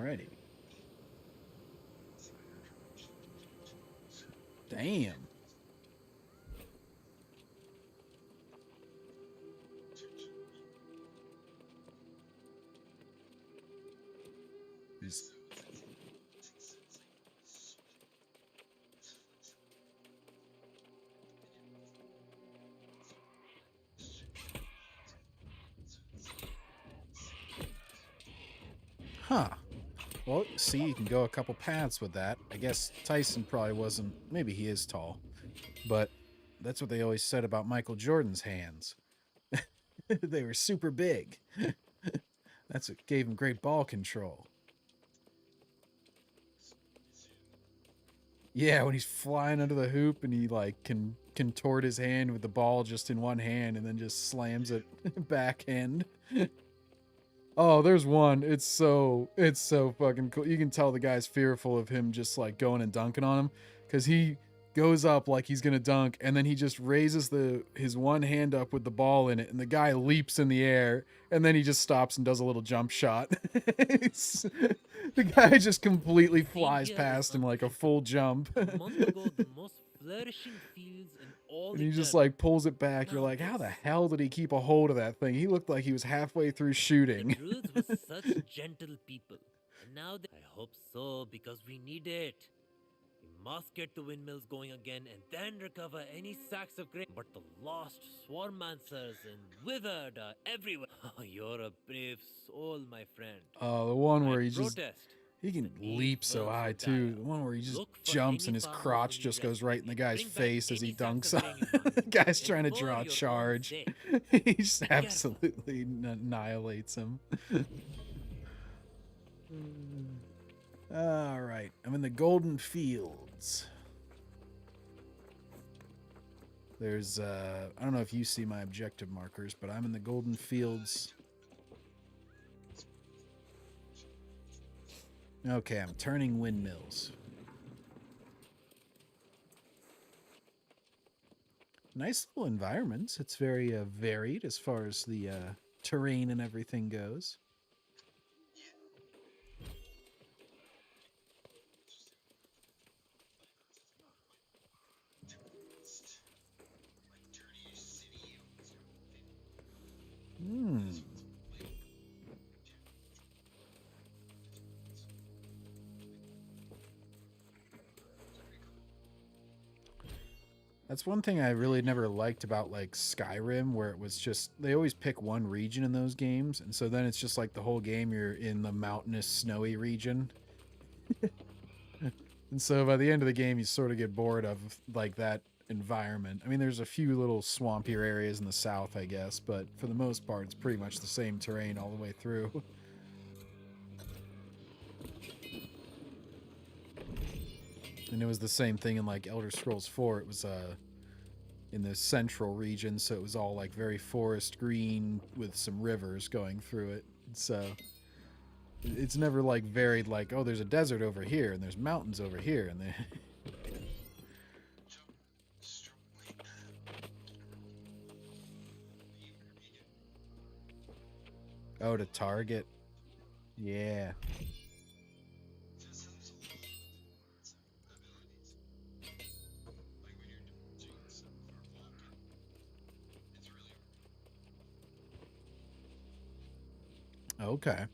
Alrighty. Damn. He's... Huh. Well, see, you can go a couple paths with that. I guess Tyson probably wasn't... Maybe he is tall. But that's what they always said about Michael Jordan's hands. They were super big. That's what gave him great ball control. Yeah, when he's flying under the hoop and he like can contort his hand with the ball just in one hand and then just slams it backhand. Oh, there's one. It's so fucking cool. You can tell the guy's fearful of him just like going and dunking on him because he goes up like he's gonna dunk and then he just raises his one hand up with the ball in it and the guy leaps in the air and then he just stops and does a little jump shot. The guy just completely flies past him like a full jump. And he just like pulls it back. You're like, how the hell did he keep a hold of that thing? He looked like he was halfway through shooting. The Druids were such gentle people. And now I hope so, because we need it. We must get the windmills going again and then recover any sacks of grain. But the lost swarmancers and withered are everywhere. Oh, you're a brave soul, my friend. Oh, the one where he just... Protest. He can leap so high, too. The one where he just jumps and his crotch just goes right in the guy's face as he dunks on. The guy's trying to draw a charge. He just absolutely annihilates him. All right. I'm in the Golden Fields. There's, I don't know if you see my objective markers, but I'm in the Golden Fields. Okay, I'm turning windmills. Nice little environments. It's very varied as far as the terrain and everything goes. That's one thing I really never liked about like Skyrim, where it was just they always pick one region in those games, and so then it's just like the whole game you're in the mountainous, snowy region. And so by the end of the game, you sort of get bored of like that environment. I mean, there's a few little swampier areas in the south, I guess, but for the most part, it's pretty much the same terrain all the way through. And it was the same thing in like Elder Scrolls 4. It was in the central region, so it was all like very forest green with some rivers going through it. So it's never like varied like, oh, there's a desert over here and there's mountains over here and oh, to target. Yeah. Okay.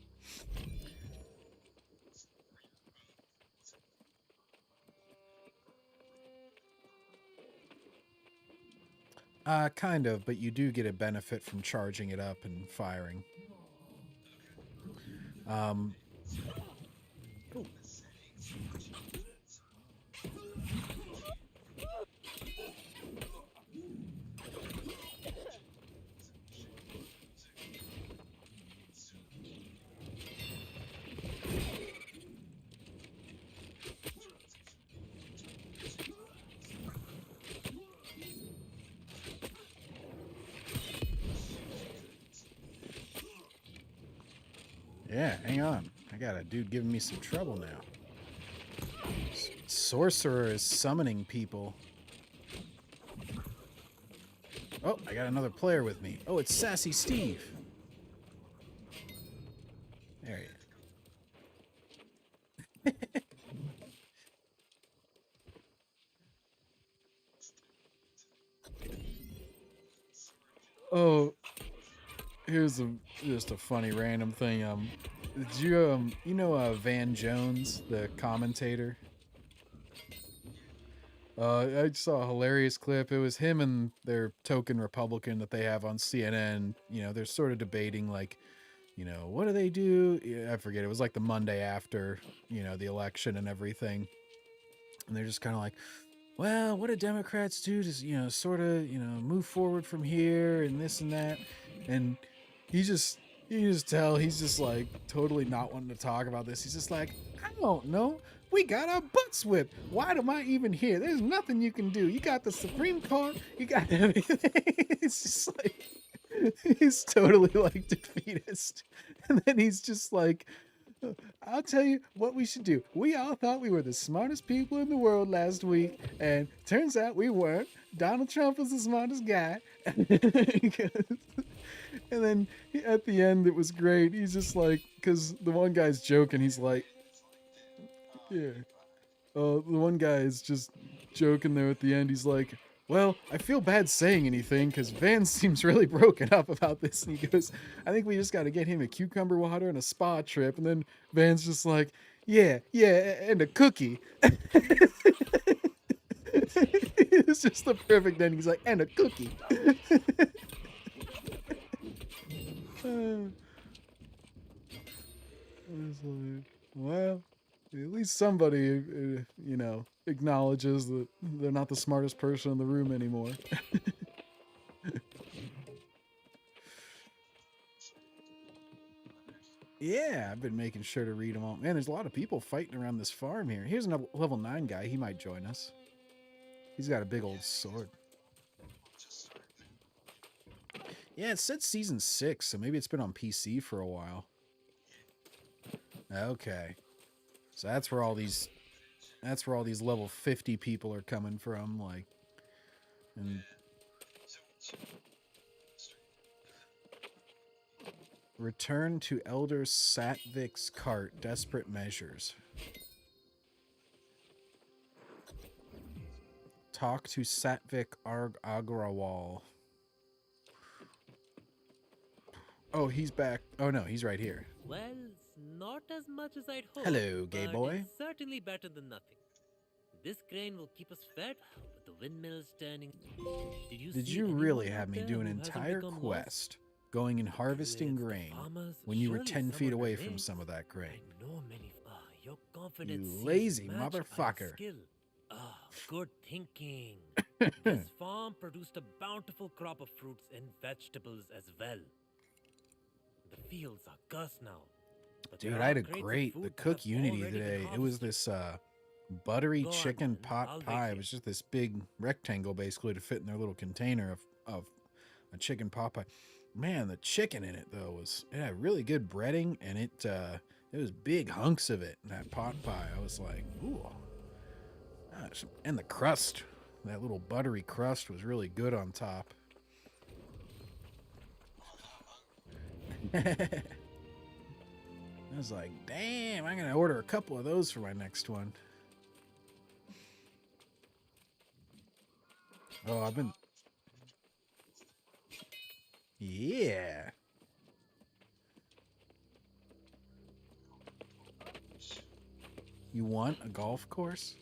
Kind of, but you do get a benefit from charging it up and firing. Ooh. Yeah, hang on. I got a dude giving me some trouble now. Sorcerer is summoning people. Oh, I got another player with me. Oh, it's Sassy Steve. There he is. Here's just a funny random thing. Did you you know Van Jones, the commentator? I saw a hilarious clip. It was him and their token Republican that they have on CNN. You know, they're sort of debating, like, you know, what do they do? Yeah, I forget. It was like the Monday after, you know, the election and everything. And they're just kind of like, well, what do Democrats do to, you know, sort of, you know, move forward from here and this and that? And he just, you just tell he's just like totally not wanting to talk about this. He's just like, I don't know. We got our butts whipped. Why am I even here? There's nothing you can do. You got the Supreme Court. You got everything. It's just like, he's totally like defeatist. And then he's just like, I'll tell you what we should do. We all thought we were the smartest people in the world last week, and turns out we weren't. Donald Trump was the smartest guy. And then at the end, it was great. He's just like, because the one guy's joking. He's like, yeah. The one guy is just joking there at the end. He's like, well, I feel bad saying anything because Van seems really broken up about this. And he goes, I think we just got to get him a cucumber water and a spa trip. And then Van's just like, yeah, and a cookie. It's just the perfect ending. He's like, and a cookie. It's like, well, at least somebody, you know, acknowledges that they're not the smartest person in the room anymore. Yeah, I've been making sure to read them all. Man, there's a lot of people fighting around this farm here. Here's a level 9 guy. He might join us. He's got a big old sword. Yeah, it said season 6, so maybe it's been on PC for a while. Okay. So that's where all these level 50 people are coming from, like, and return to Elder Satvik's cart, desperate measures. Talk to Satvik Agrawal. Oh, he's back. Oh no, he's right here. Well, it's not as much as I'd hoped. Hello, gay but boy. It's certainly better than nothing. This grain will keep us fed, but the windmill's turning. Did you really have me do an entire quest going and harvesting grain when you were 10 feet away from some of that grain? Your confidence You lazy motherfucker. Good thinking. This farm produced a bountiful crop of fruits and vegetables as well. The fields are cursed now. Dude, I had the Cook Unity today. It was this buttery chicken pot pie. It was just this big rectangle basically to fit in their little container of a chicken pot pie. Man, the chicken in it though it had really good breading, and it was big hunks of it in that pot pie. I was like, ooh. Gosh. And the crust, that little buttery crust was really good on top. I was like, damn, I'm going to order a couple of those for my next one. Oh, I've been... Yeah. You want a golf course?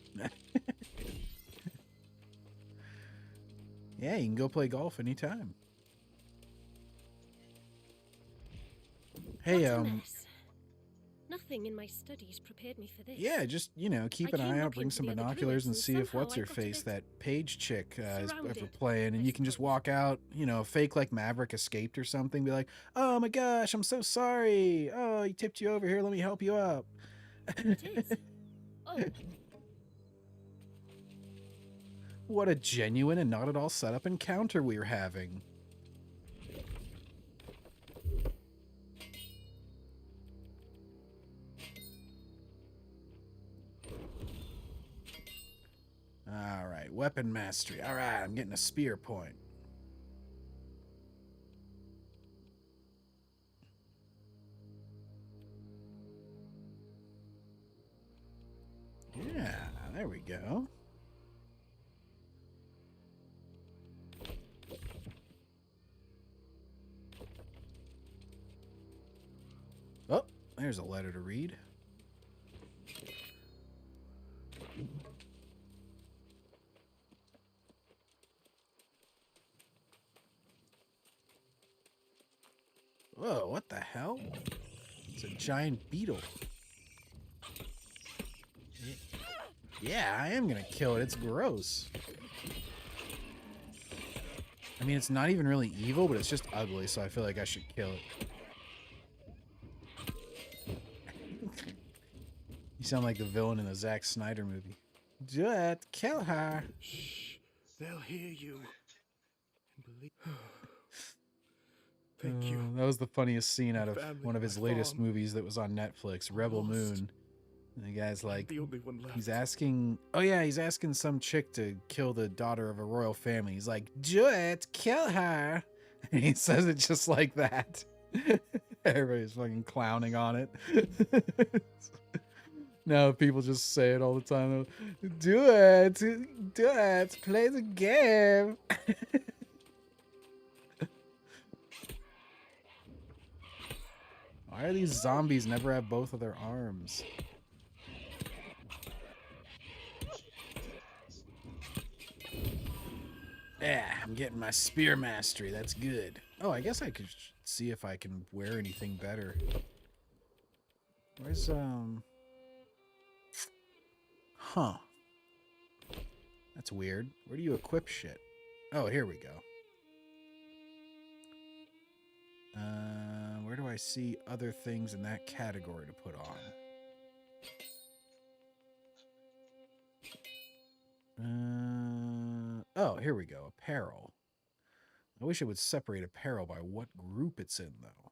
Yeah, you can go play golf anytime. Hey, What's a mess? Nothing in my studies prepared me for this. Yeah, just, you know, keep an eye out, bring some binoculars and see if what's-her-face, that Paige chick, is ever playing, and you can just walk out, you know, fake like Maverick escaped or something, be like, oh my gosh, I'm so sorry. Oh, he tipped you over here, let me help you up. It is. Oh. What a genuine and not at all set up encounter we're having. All right, weapon mastery. All right, I'm getting a spear point. Yeah, there we go. There's a letter to read. Whoa, what the hell? It's a giant beetle. Yeah, I am gonna kill it. It's gross. I mean, it's not even really evil, but it's just ugly, so I feel like I should kill it. You sound like the villain in a Zack Snyder movie. Do it. Kill her. Shh. They'll hear you. Thank you. That was the funniest scene out of Family, one of his my latest farm. movies that was on Netflix, Rebel Lost. Moon. And the guy's like, The only one left. he's asking, oh yeah, he's asking some chick to kill the daughter of a royal family. He's like, do it, kill her. And he says it just like that. Everybody's fucking clowning on it. No, people just say it all the time. Do it, play the game. Why are these zombies never have both of their arms? Yeah, I'm getting my spear mastery. That's good. Oh, I guess I could see if I can wear anything better. Where's, Huh. That's weird. Where do you equip shit? Oh, here we go. Where do I see other things in that category to put on? Oh, here we go. Apparel. I wish it would separate apparel by what group it's in, though.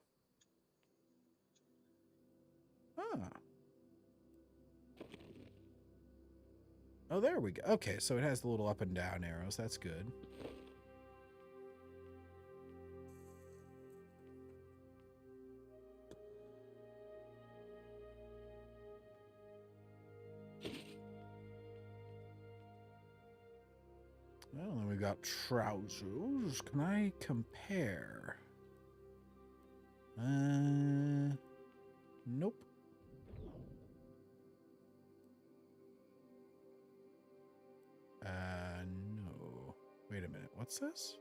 Ah. Oh, there we go. Okay, so it has the little up and down arrows. That's good. Well, then we got trousers. Can I compare? Nope. No. Wait a minute. What's this?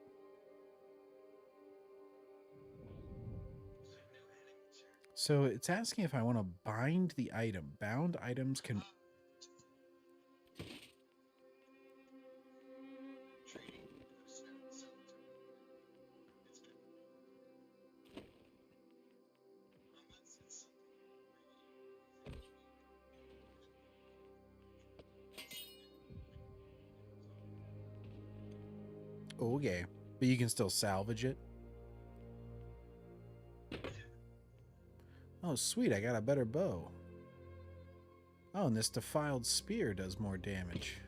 So it's asking if I want to bind the item. Bound items can... Okay. But you can still salvage it? Oh, sweet. I got a better bow. Oh, and this defiled spear does more damage.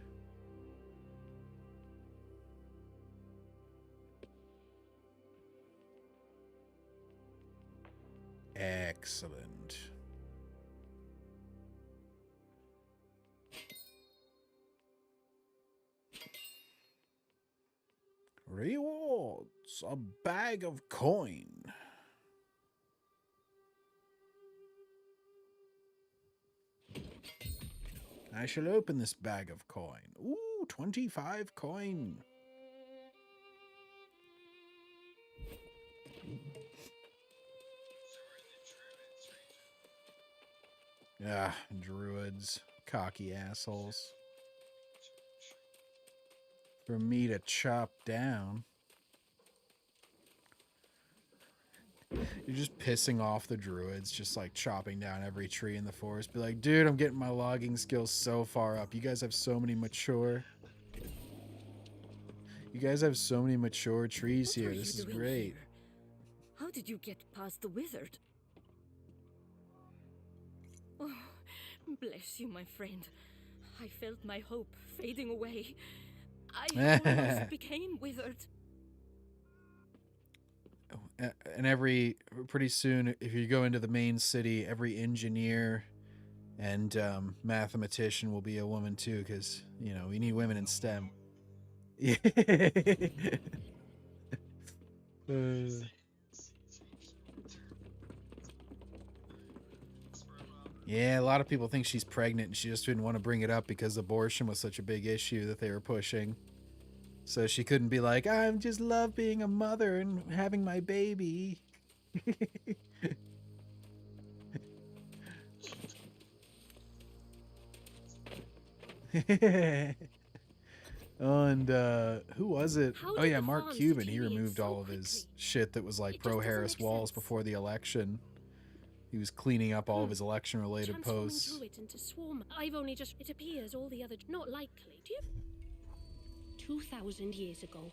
Excellent. Rewards. A bag of coin. I shall open this bag of coin. Ooh, 25 coin. Ah, druids. Cocky assholes. For me to chop down. You're just pissing off the druids, just like chopping down every tree in the forest. Be like, dude, I'm getting my logging skills so far up. You guys have so many mature... You guys have so many mature trees here. This is great. How did you get past the wizard? Oh, bless you, my friend. I felt my hope fading away. I almost became withered. And pretty soon, if you go into the main city, every engineer and mathematician will be a woman too, because, you know, we need women in STEM. Yeah. Yeah, a lot of people think she's pregnant and she just didn't want to bring it up because abortion was such a big issue that they were pushing. So she couldn't be like, I just love being a mother and having my baby. And who was it? How Oh did yeah, the Mark farms Cuban. He deteriorate removed so all of quickly? his shit that was like It just pro doesn't Harris make Walls sense. before the election. He was cleaning up all of his election related Transforming posts. druids into swarm. I've only just. It appears all the other. Not likely. Do you? 2,000 years ago,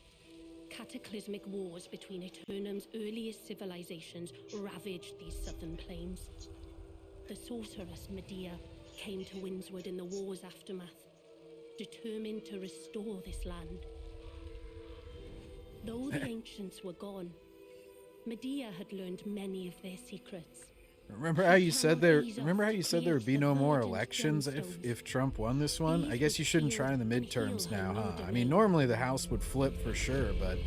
cataclysmic wars between Aeternum's earliest civilizations ravaged these southern plains. The sorceress Medea came to Windswood in the war's aftermath, determined to restore this land. Though the ancients were gone, Medea had learned many of their secrets. Remember how you said there? Remember how you said there would be no more elections if Trump won this one? I guess you shouldn't try in the midterms now, huh? I mean, normally the House would flip for sure, but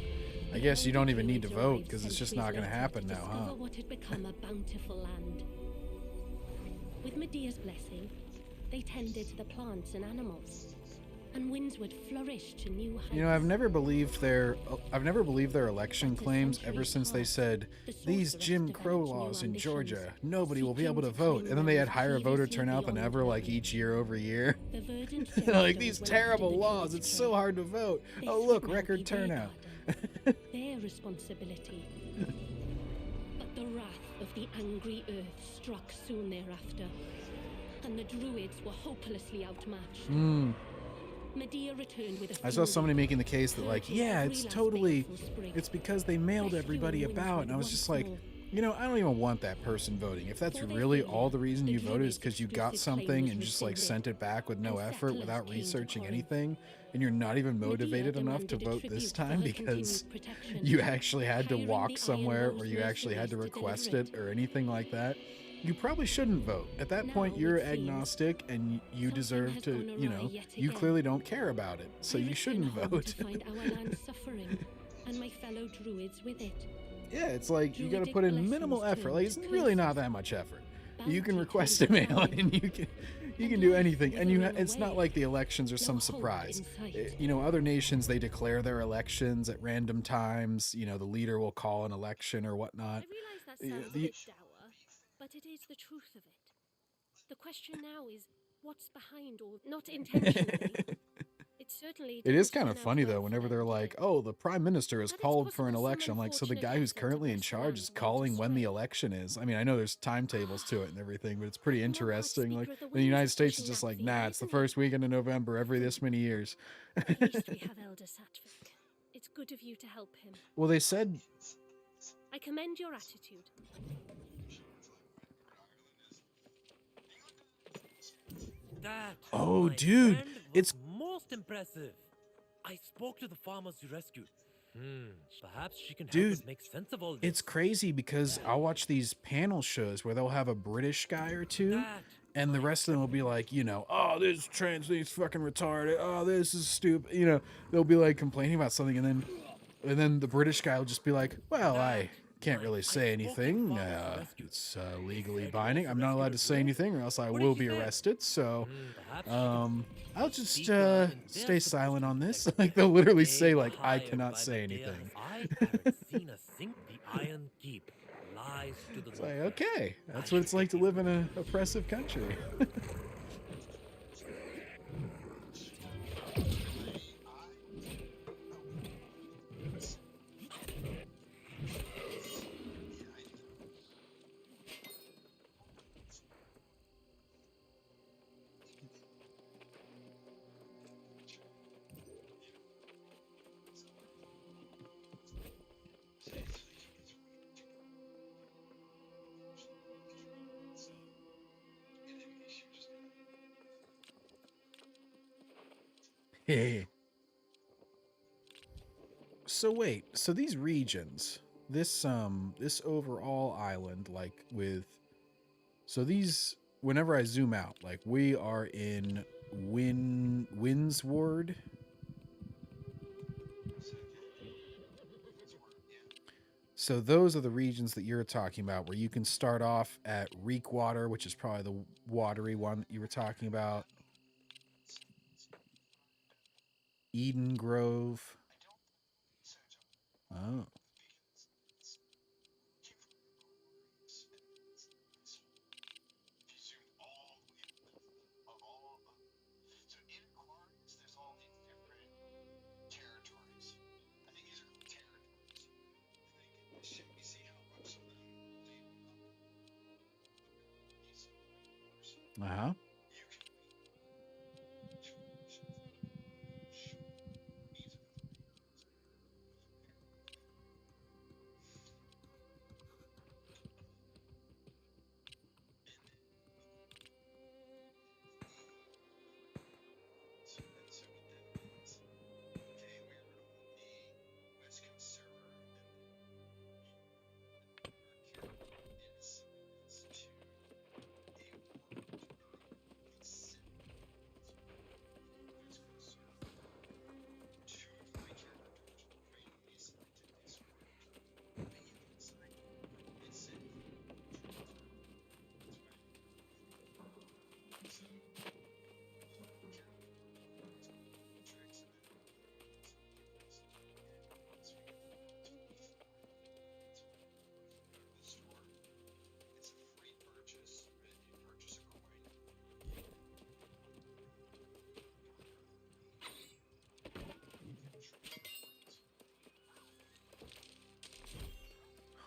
I guess you don't even need to vote because it's just not going to happen now, huh? What had become a bountiful land. With Medea's blessing, they tended to the plants and animals, and Windswood flourished to new heights. You know, I've never believed their election claims ever since they said these Jim Crow laws in Georgia, nobody will be able to vote, and then they had higher voter turnout than ever, like each year over year. Like these terrible laws, it's so hard to vote. Oh look, record turnout. Their responsibility. But the wrath of the angry earth struck soon thereafter, and the druids were hopelessly outmatched. Medea returned with a I saw somebody making the case that like, yeah, it's because they mailed everybody about, and I was just like, you know, I don't even want that person voting. If that's really all the reason you voted is because you got something and just like sent it back with no effort without researching anything, and you're not even motivated enough to vote this time because you actually had to walk somewhere or you actually had to request it or anything like that, you probably shouldn't vote. At that point, you're agnostic and you deserve to, you know, you clearly don't care about it, so you shouldn't vote. To find our land suffering, and my fellow druids with it. Yeah, it's like you gotta put in minimal effort. Like, it's really not that much effort. You can request a mail and you can do anything, and it's not like the elections are some surprise. You know, other nations, they declare their elections at random times. You know, the leader will call an election or whatnot. I realize that sounds a bit dour, but it is the truth of it. The question now is, what's behind all? Not intentionally. It is kind of funny though whenever they're like, oh, the prime minister has called for an election. I'm like, so the guy who's currently in charge is calling when the election is. I mean, I know there's timetables to it and everything, but it's pretty interesting. Like the United States is just like, nah, it's the first weekend in November every this many years. At least we have Elder Satvik. It's good of you to help him. Well, they said I commend your attitude. That, oh, my dude, friend, was it's most impressive. I spoke to the farmers you rescued. Perhaps she can help Dude, us make sense of all this. it's crazy because I'll watch these panel shows where they'll have a British guy or two, and the rest of them will be like, you know, oh, this trans thing's fucking retarded. Oh, this is stupid. You know, they'll be like complaining about something, and then the British guy will just be like, well, I can't really say anything. It's legally binding. I'm not allowed to say anything, or else I will be arrested. So, I'll just stay silent on this. Like they'll literally say, like, I cannot say anything. I haven't seen a sink the Iron Keep lies to the It's like, okay, that's what it's like to live in an oppressive country. So wait, so these regions, this overall island, like so these, whenever I zoom out, like we are in Windsward. So those are the regions that you're talking about, where you can start off at Reekwater, which is probably the watery one that you were talking about. Eden Grove. Oh. Uh-huh.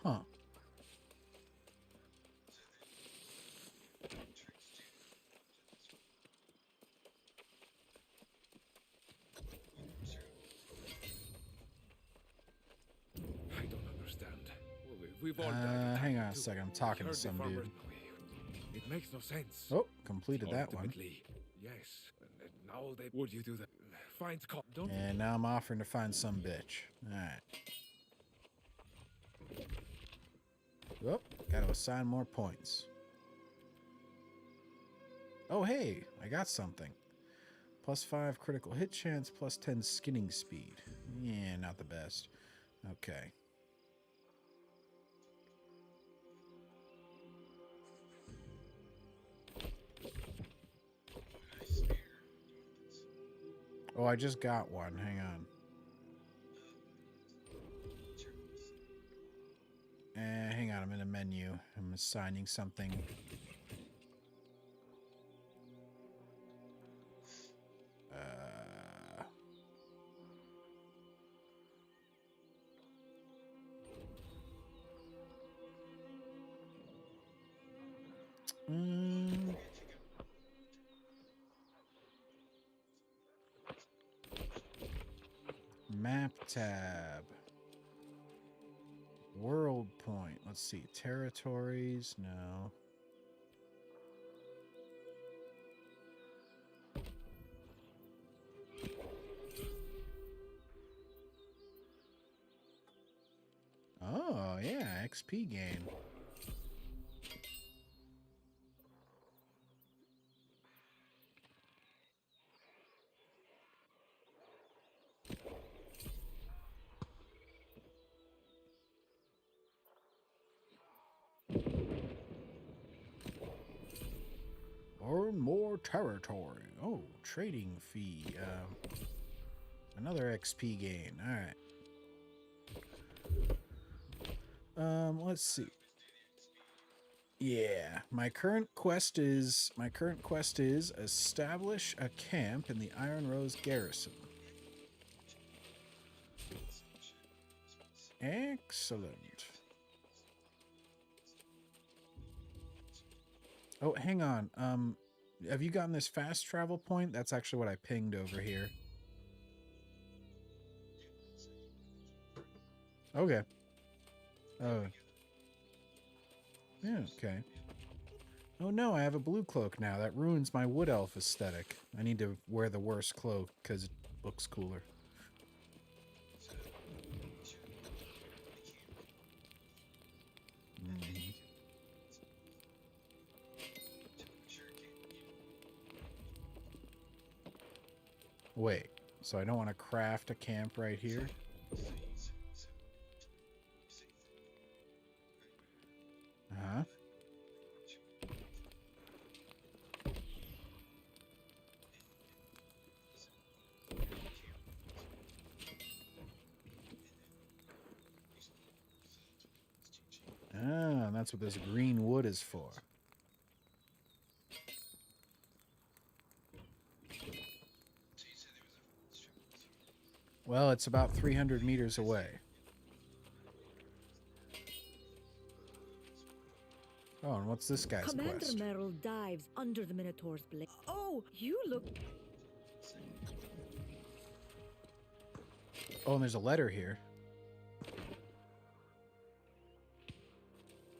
Huh. I don't understand. We've all died a Hang time on a too. second. I'm talking to Heard the some farmers- dude. It makes no sense. Oh, completed that one. Ultimately, yes. And now they would you do that? Find don't. And now I'm offering to find some bitch. Alright. Oh, gotta assign more points. Oh, hey, I got something. +5 critical hit chance, +10 skinning speed. Yeah, not the best. Okay. Oh, I just got one. Hang on. Hang on, I'm in a menu. I'm assigning something. Map tab. World point. Let's see. Territories. No. Oh, yeah. XP gain. Earn more territory. Oh, trading fee. Another XP gain. All right. Let's see. Yeah, my current quest is establish a camp in the Iron Rose garrison. Excellent. Oh, hang on. Have you gotten this fast travel point? That's actually what I pinged over here. Okay. Oh. Yeah, okay. Oh no, I have a blue cloak now. That ruins my wood elf aesthetic. I need to wear the worst cloak because it looks cooler. Wait, so I don't want to craft a camp right here? that's what this green wood is for. Well, it's about 300 meters away. Oh, and what's this guy's Commander quest? Merrill dives under the Minotaur's blade. Oh, you look... Oh, and there's a letter here.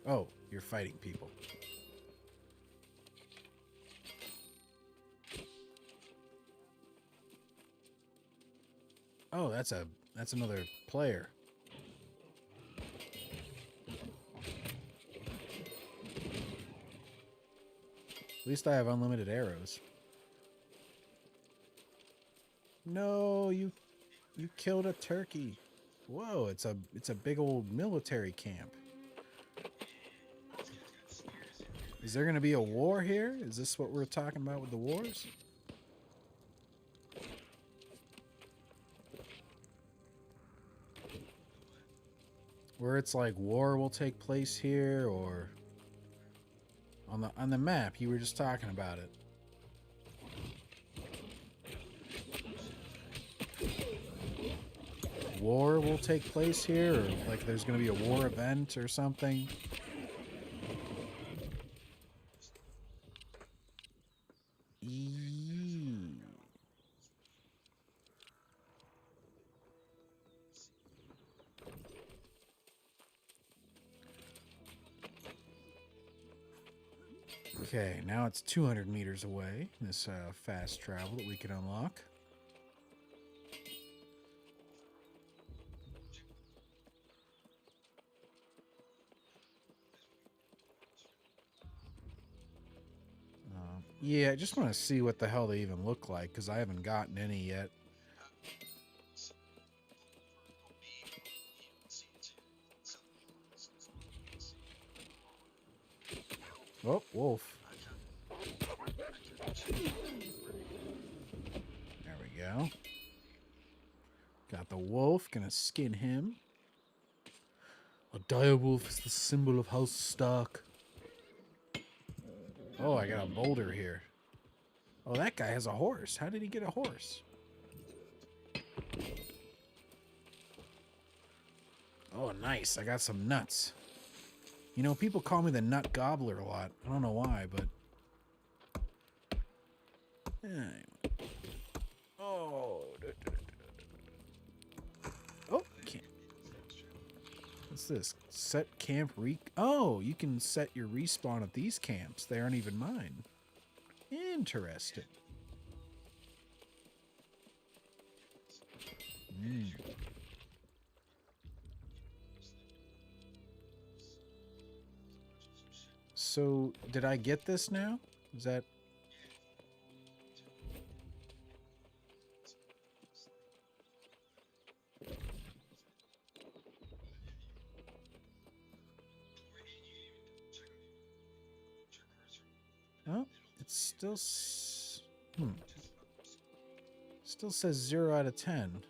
Oh, you're fighting people. Oh, that's another player. At least I have unlimited arrows. No, you killed a turkey. Whoa, it's a big old military camp. Is there going to be a war here? Is this what we're talking about with the wars? Where it's like war will take place here, or on the map you were just talking about it. War will take place here, or like there's going to be a war event or something. Okay, now it's 200 meters away, this fast travel that we can unlock. Yeah, I just want to see what the hell they even look like, because I haven't gotten any yet. Oh, wolf. There we go. Got the wolf, gonna skin him. A direwolf is the symbol of House Stark. Oh, I got a boulder here. Oh, that guy has a horse. How did he get a horse? Oh, nice. I got some nuts. You know, people call me the nut gobbler a lot. I don't know why, but... Anyway. Oh. Oh, can't. What's this? Set camp Oh, you can set your respawn at these camps. They aren't even mine. Interesting. So, did I get this now? Is that... Oh, it still... Still says 0 out of 10.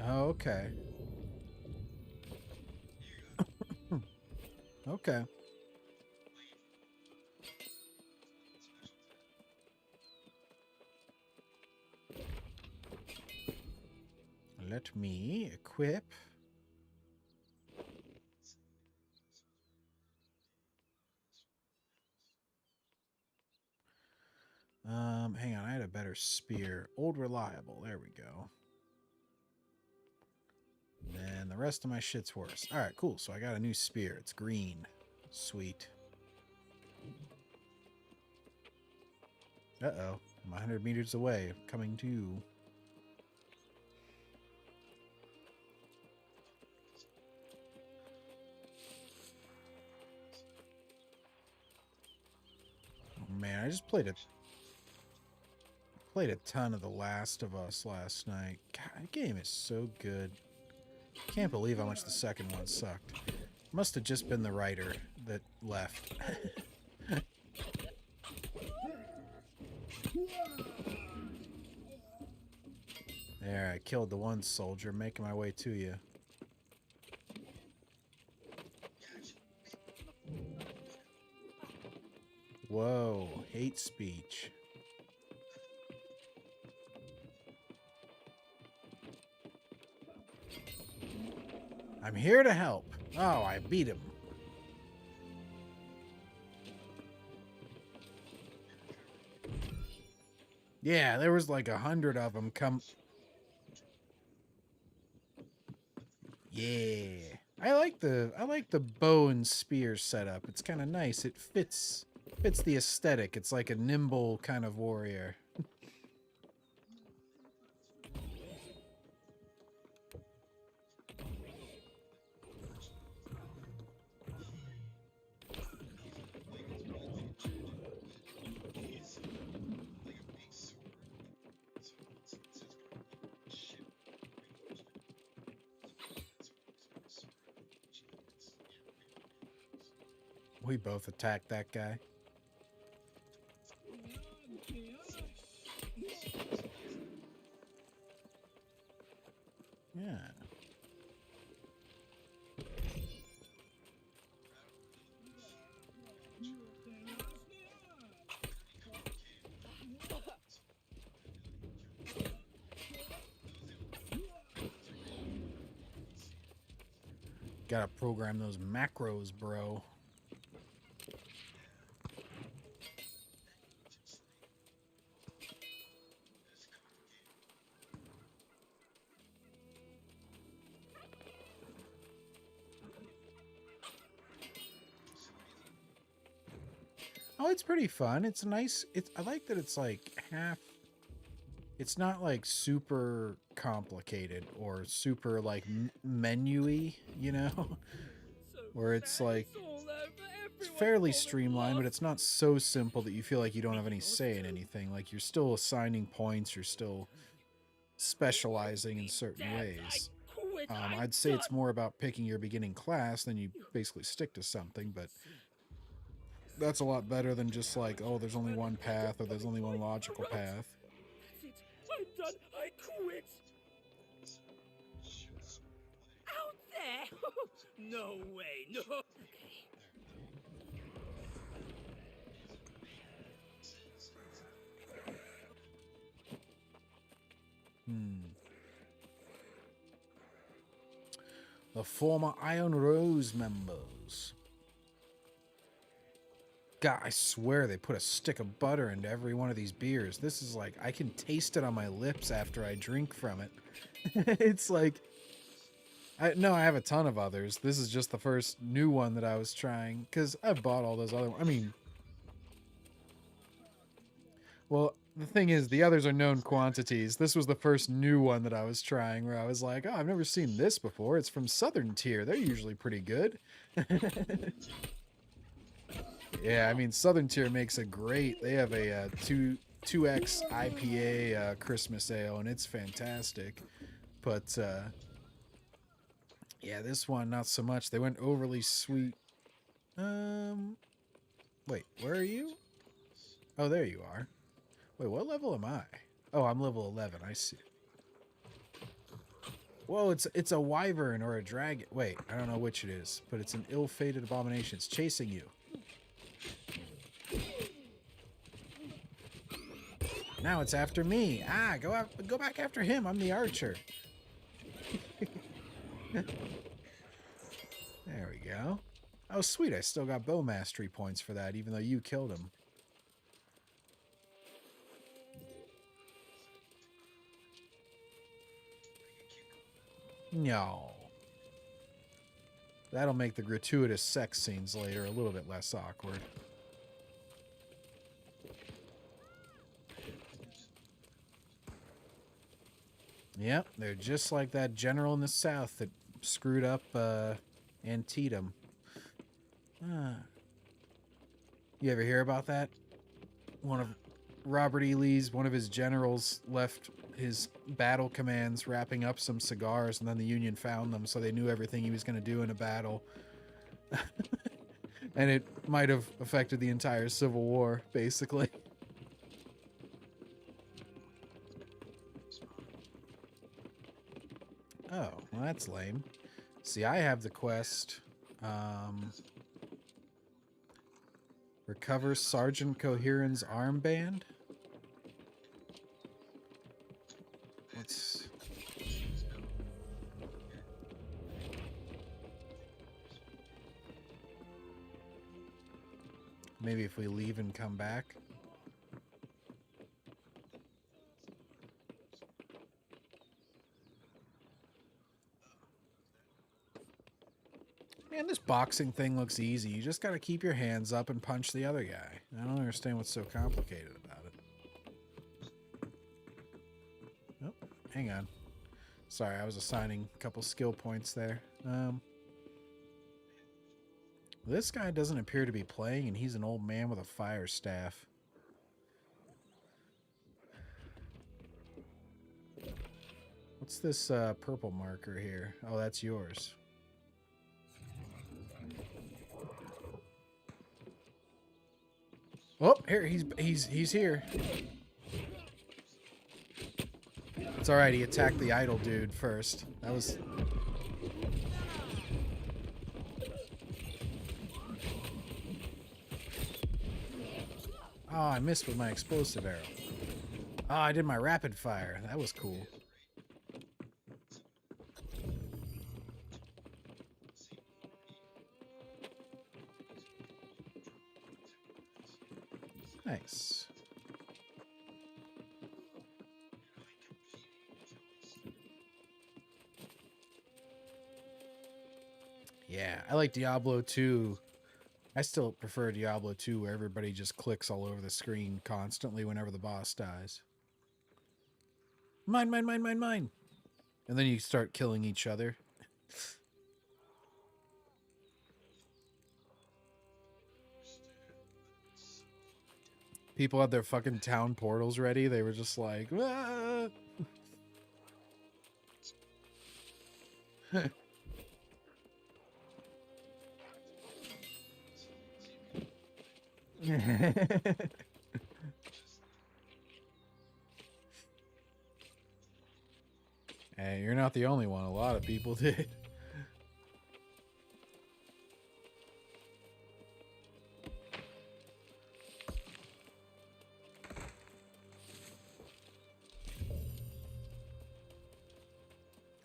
Oh, okay. Okay. Let me equip. Hang on, I had a better spear. Old reliable, there we go. And the rest of my shit's worse. Alright, cool. So I got a new spear. It's green. Sweet. Uh-oh. I'm 100 meters away. Coming to you. Oh, man, I just played a ton of The Last of Us last night. God, that game is so good. Can't believe how much the second one sucked. Must have just been the writer that left. There, I killed the one soldier, making my way to you. Whoa, hate speech. I'm here to help. Oh, I beat him. Yeah, there was like 100 of them come. Yeah. I like the bow and spear setup. It's kind of nice. It fits the aesthetic. It's like a nimble kind of warrior. We both attacked that guy. Yeah. Gotta program those macros, bro. Oh, it's pretty fun. It's nice. I like that it's like half. It's not like super complicated or super like menu-y, you know? Where it's like it's fairly streamlined, but it's not so simple that you feel like you don't have any say in anything. Like you're still assigning points, you're still specializing in certain ways. I'd say it's more about picking your beginning class, then you basically stick to something, but that's a lot better than just like, oh, there's only one path or there's only one logical path. I'm done. I quit. Out there? No way. No. The former Iron Rose members. God, I swear they put a stick of butter into every one of these beers. This is like, I can taste it on my lips after I drink from it. It's like, I have a ton of others. This is just the first new one that I was trying, because I've bought all those other ones. I mean, well, the thing is, the others are known quantities. This was the first new one that I was trying, where I was like, oh, I've never seen this before. It's from Southern Tier. They're usually pretty good. Yeah, I mean, Southern Tier makes a great. They have a 2X IPA Christmas ale, and it's fantastic. But yeah, this one not so much. They went overly sweet. Wait, where are you? Oh, there you are. Wait, what level am I? Oh, I'm level 11. I see. Whoa, it's a wyvern or a dragon. Wait, I don't know which it is, but it's an ill-fated abomination. It's chasing you. Now it's after me. Ah, go back after him. I'm the archer. There we go. Oh, sweet. I still got bow mastery points for that, even though you killed him. No. That'll make the gratuitous sex scenes later a little bit less awkward. Yep, they're just like that general in the South that screwed up Antietam. You ever hear about that? One of Robert E. Lee's, one of his generals left his battle commands wrapping up some cigars, and then the Union found them, so they knew everything he was going to do in a battle. And it might have affected the entire Civil War, basically. That's lame. See, I have the quest. Recover Sergeant Coheren's armband. Let's... Maybe if we leave and come back. Man, this boxing thing looks easy. You just gotta keep your hands up and punch the other guy. I don't understand what's so complicated about it. Oh, hang on. Sorry, I was assigning a couple skill points there. This guy doesn't appear to be playing, and he's an old man with a fire staff. What's this purple marker here? Oh, that's yours. Oh, here he's here. It's all right. He attacked the idol dude first. That was. Oh, I missed with my explosive arrow. Oh, I did my rapid fire. That was cool. Nice. Yeah, I like Diablo 2. I still prefer Diablo 2 where everybody just clicks all over the screen constantly whenever the boss dies. Mine, mine, mine, mine, mine. And then you start killing each other. People had their fucking town portals ready. They were just like, ah! Hey, you're not the only one. A lot of people did.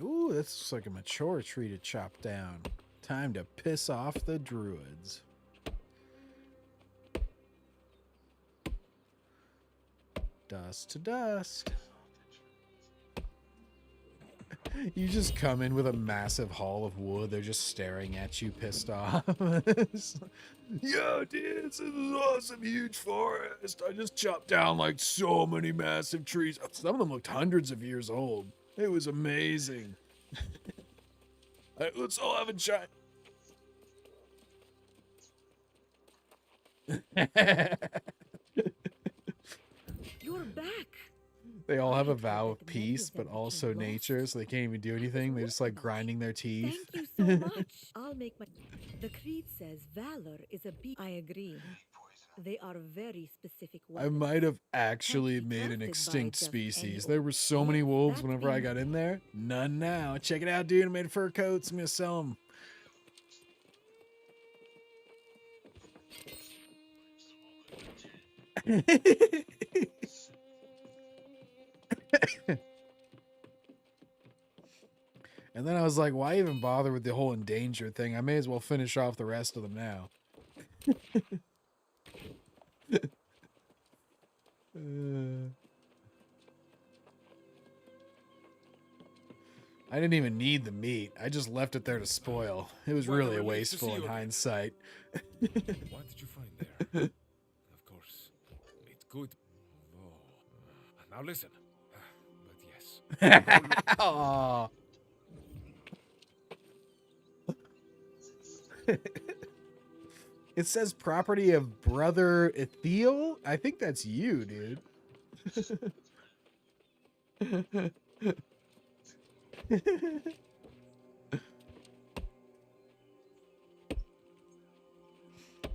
Ooh, this looks like a mature tree to chop down. Time to piss off the druids. Dust to dust. You just come in with a massive haul of wood. They're just staring at you, pissed off. Yo, dude, this is an awesome, huge forest. I just chopped down like so many massive trees. Some of them looked hundreds of years old. It was amazing. Let's all have a giant. You're back. They all have a vow of peace, but also nature, so they can't even do anything. They just like grinding their teeth. Thank you so much. I'll make my. The creed says valor is a beast. I agree. They are very specific. I might have actually made an extinct species. There were so many wolves whenever I got in there. None now. Check it out, dude. I made fur coats. I'm gonna sell them. And then I was like, why even bother with the whole endangered thing? I may as well finish off the rest of them now. I didn't even need the meat. I just left it there to spoil. It was really wasteful in hindsight. What did you find there? Of course, it's good. Oh. Now listen. But yes. Aww. It says property of Brother Ethiel. I think that's you, dude.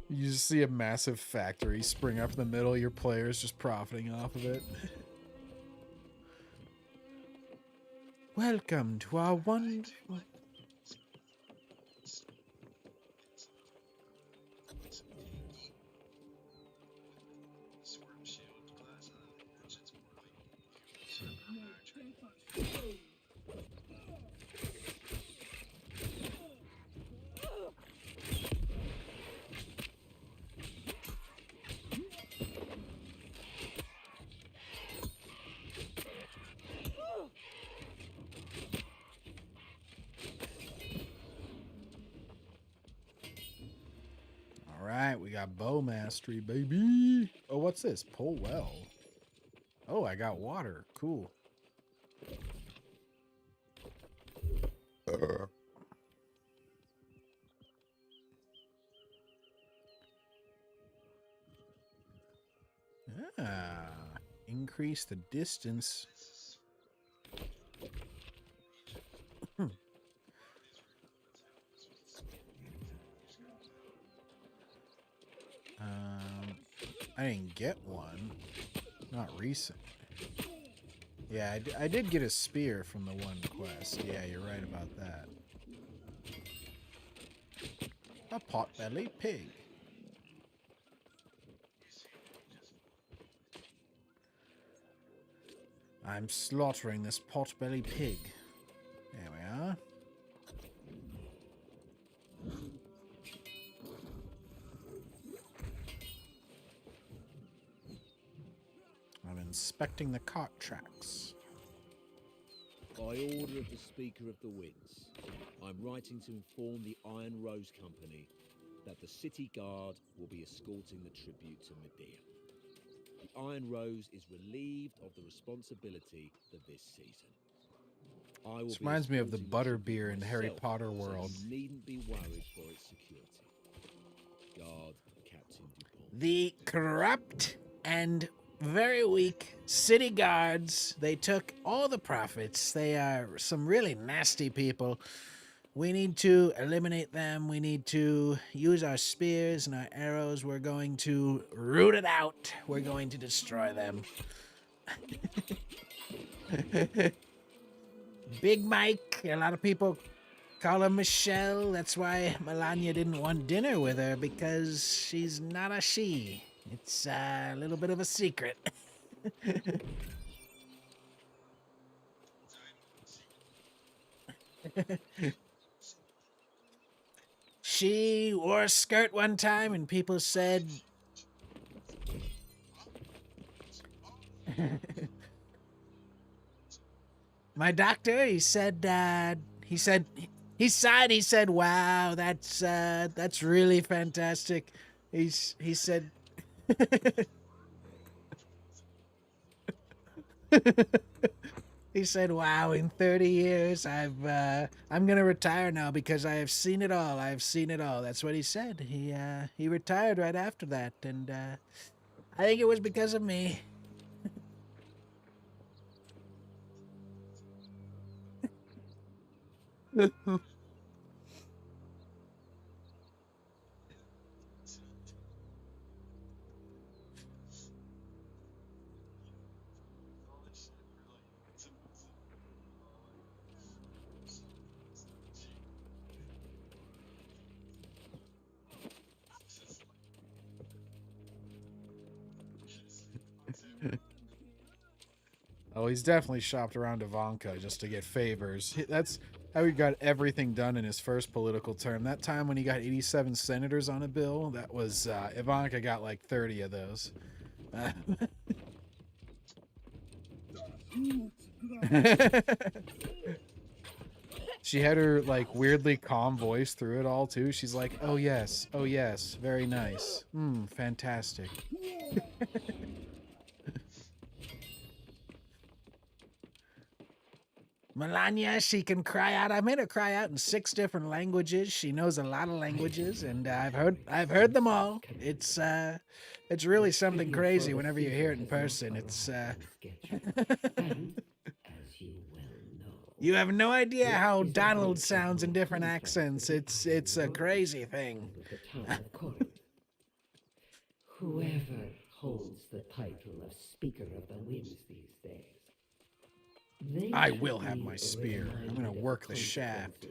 You just see a massive factory spring up in the middle. Your players just profiting off of it. Welcome to our wonderful... All right, we got bow mastery, baby. Oh, what's this? Pull well. Oh, I got water. Cool. Increase the distance. I didn't get one. Not recent. Yeah, I did get a spear from the one quest. Yeah, you're right about that. A pot-bellied pig. I'm slaughtering this pot-bellied pig. There we are. I'm inspecting the cart tracks. By order of the Speaker of the Winds, I'm writing to inform the Iron Rose Company that the City Guard will be escorting the tribute to Medea. The Iron Rose is relieved of the responsibility for this season. This reminds me of the butterbeer in Harry Potter world. So you needn't be worried for its security. Guard, Captain Dupont. The corrupt and very weak city guards, they took all the profits. They are some really nasty people. We need to eliminate them. We need to use our spears and our arrows. We're going to root it out. We're going to destroy them. Big Mike, a lot of people call her Michelle. That's why Melania didn't want dinner with her, because she's not a she. It's a little bit of a secret. She wore a skirt one time and people said... My doctor, he said, he said, wow, that's really fantastic. He said... He said, wow, in 30 years, I'm going to retire now because I have seen it all. I've seen it all. That's what he said. He retired right after that, and I think it was because of me. Oh, he's definitely shopped around Ivanka just to get favors. That's how he got everything done in his first political term. That time when he got 87 senators on a bill, that was Ivanka got like 30 of those. She had her like weirdly calm voice through it all too. She's like, oh yes, very nice. Fantastic. Melania, she can cry out. I made her cry out in 6 different languages. She knows a lot of languages, and I've heard them all. It's really something crazy whenever you hear it in person. It's you have no idea how Donald sounds in different accents. It's a crazy thing. Whoever holds the title of Speaker of the Winds these days, I will have my spear. I'm gonna work the shaft. That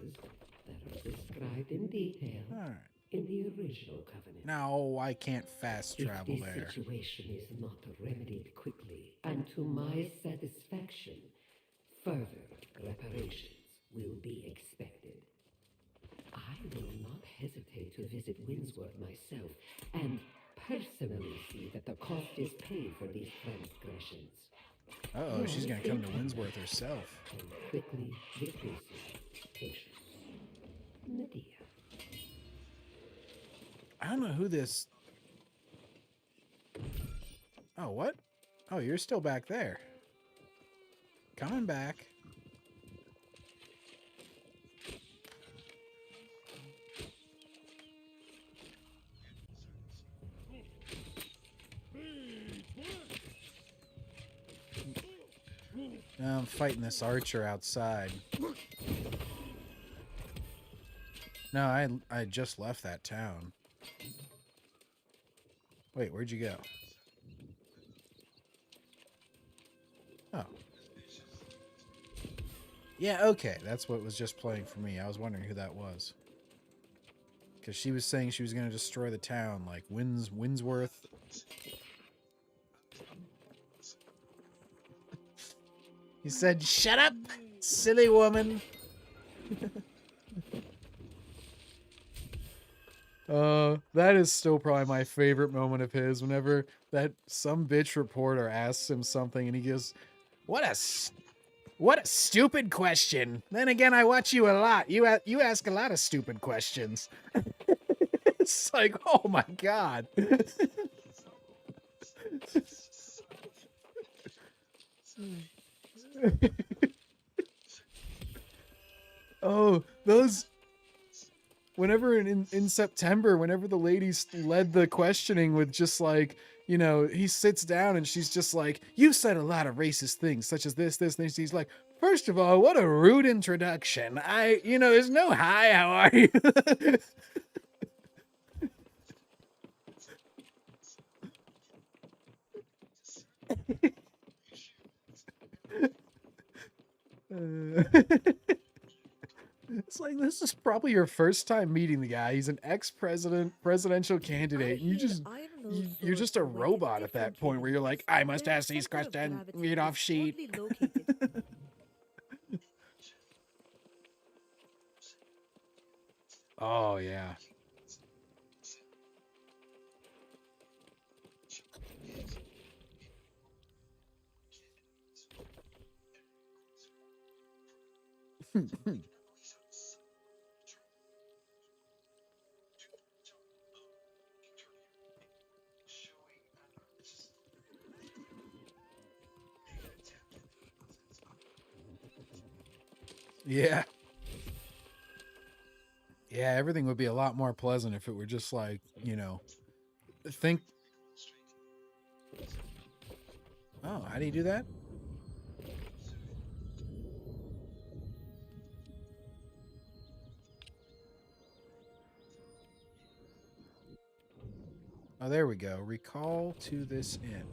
are described in detail Alright. in the original covenant. No, I can't fast travel If there. this situation is not remedied quickly, and to my satisfaction, further reparations will be expected. I will not hesitate to visit Windsworth myself and personally see that the cost is paid for these transgressions. Uh-oh, she's gonna come to Windsworth herself. Quickly decreasing patience. Medea. I don't know who this... Oh, what? Oh, you're still back there. Coming back. Now I'm fighting this archer outside. No, I just left that town. Wait, where'd you go? Oh. Yeah, okay. That's what was just playing for me. I was wondering who that was. Because she was saying she was going to destroy the town, like Windsworth. He said, "Shut up, silly woman." That is still probably my favorite moment of his. Whenever that some bitch reporter asks him something, and he goes, "What a stupid question." Then again, I watch you a lot. You ask a lot of stupid questions. It's like, oh my god. Oh, those. Whenever in September, whenever the ladies led the questioning with just like, you know, he sits down and she's just like, "You said a lot of racist things, such as this, and this." He's like, "First of all, what a rude introduction. There's no hi, how are you?" It's like, this is probably your first time meeting the guy. He's an presidential candidate, and you're just a robot at that point where you're like, "I must ask these questions, read off sheet." Oh yeah. Yeah. Yeah, everything would be a lot more pleasant if it were just like, think. Oh, how do you do that? Oh, there we go. Recall to this inn.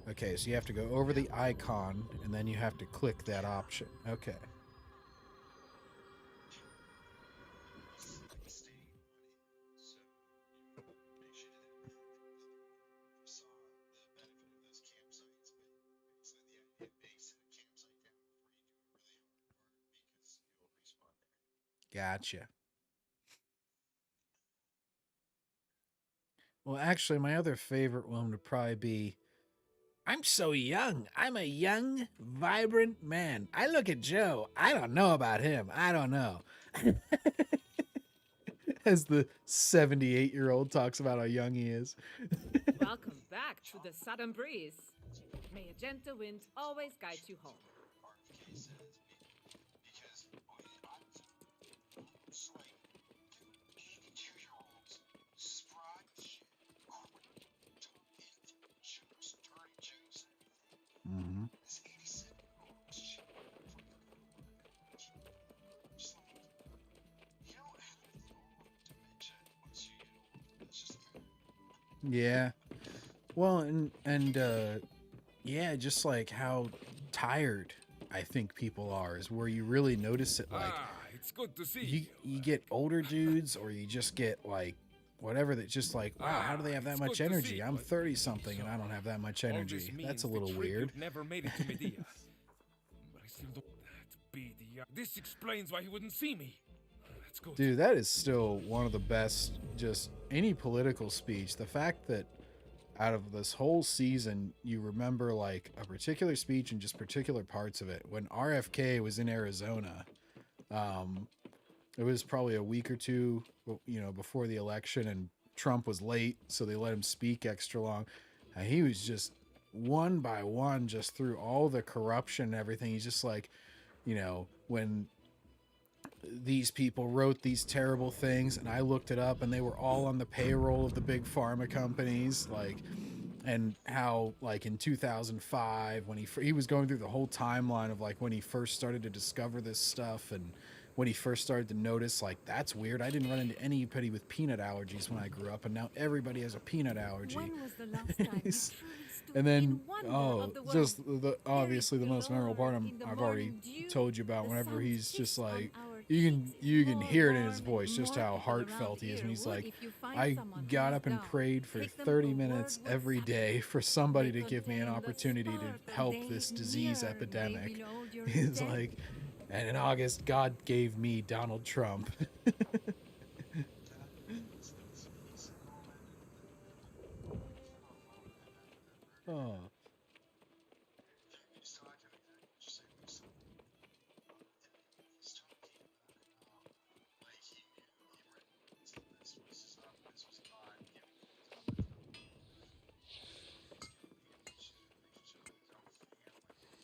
Okay, so you have to go over the icon, and then you have to click that option. Okay. Gotcha. Well, actually, my other favorite one would probably be, "I'm so young. I'm a young, vibrant man. I look at Joe. I don't know about him. I don't know." As the 78-year-old talks about how young he is. Welcome back to the Southern Breeze. May a gentle wind always guide you home. Mm-hmm. Yeah. Well, and yeah, just like how tired I think people are, is where you really notice it. Like, it's good to see you get older dudes, or you just get like whatever that just like, wow, how do they have that much energy? I'm 30 something and I don't have that much energy. That's a little weird. Never made it to Medea. But I still don't. That be the. This explains why he wouldn't see me. That's good. Dude, that is still one of the best. Just any political speech. The fact that out of this whole season, you remember like a particular speech and just particular parts of it. When RFK was in Arizona, it was probably a week or two, before the election, and Trump was late, so they let him speak extra long. And he was just one by one, just through all the corruption and everything. He's just like, when these people wrote these terrible things, and I looked it up, and they were all on the payroll of the big pharma companies, like, and how like in 2005 when he was going through the whole timeline of like when he first started to discover this stuff, and when he first started to notice like, that's weird, I didn't run into anybody with peanut allergies when I grew up, and now everybody has a peanut allergy. When was the last time you truly stood And then, in wonder of the just world? obviously the most memorable part I've already told you about, whenever he's just like, you can hear it in his voice just how heartfelt he is when he's like, I got up and prayed for 30 minutes every day for somebody to give me an opportunity to help this disease epidemic. He's like, and in August, God gave me Donald Trump. Oh.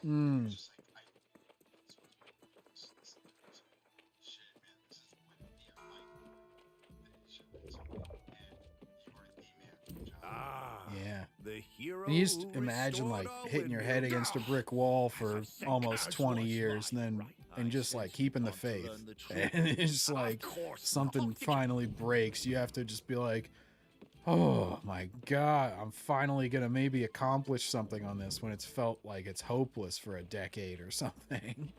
Mm. Yeah. The hero And you just imagine like hitting your head against a brick wall for almost 20 years, and just like keeping the faith. And it's like something finally breaks. You have to just be like, oh my God, I'm finally going to maybe accomplish something on this, when it's felt like it's hopeless for a decade or something.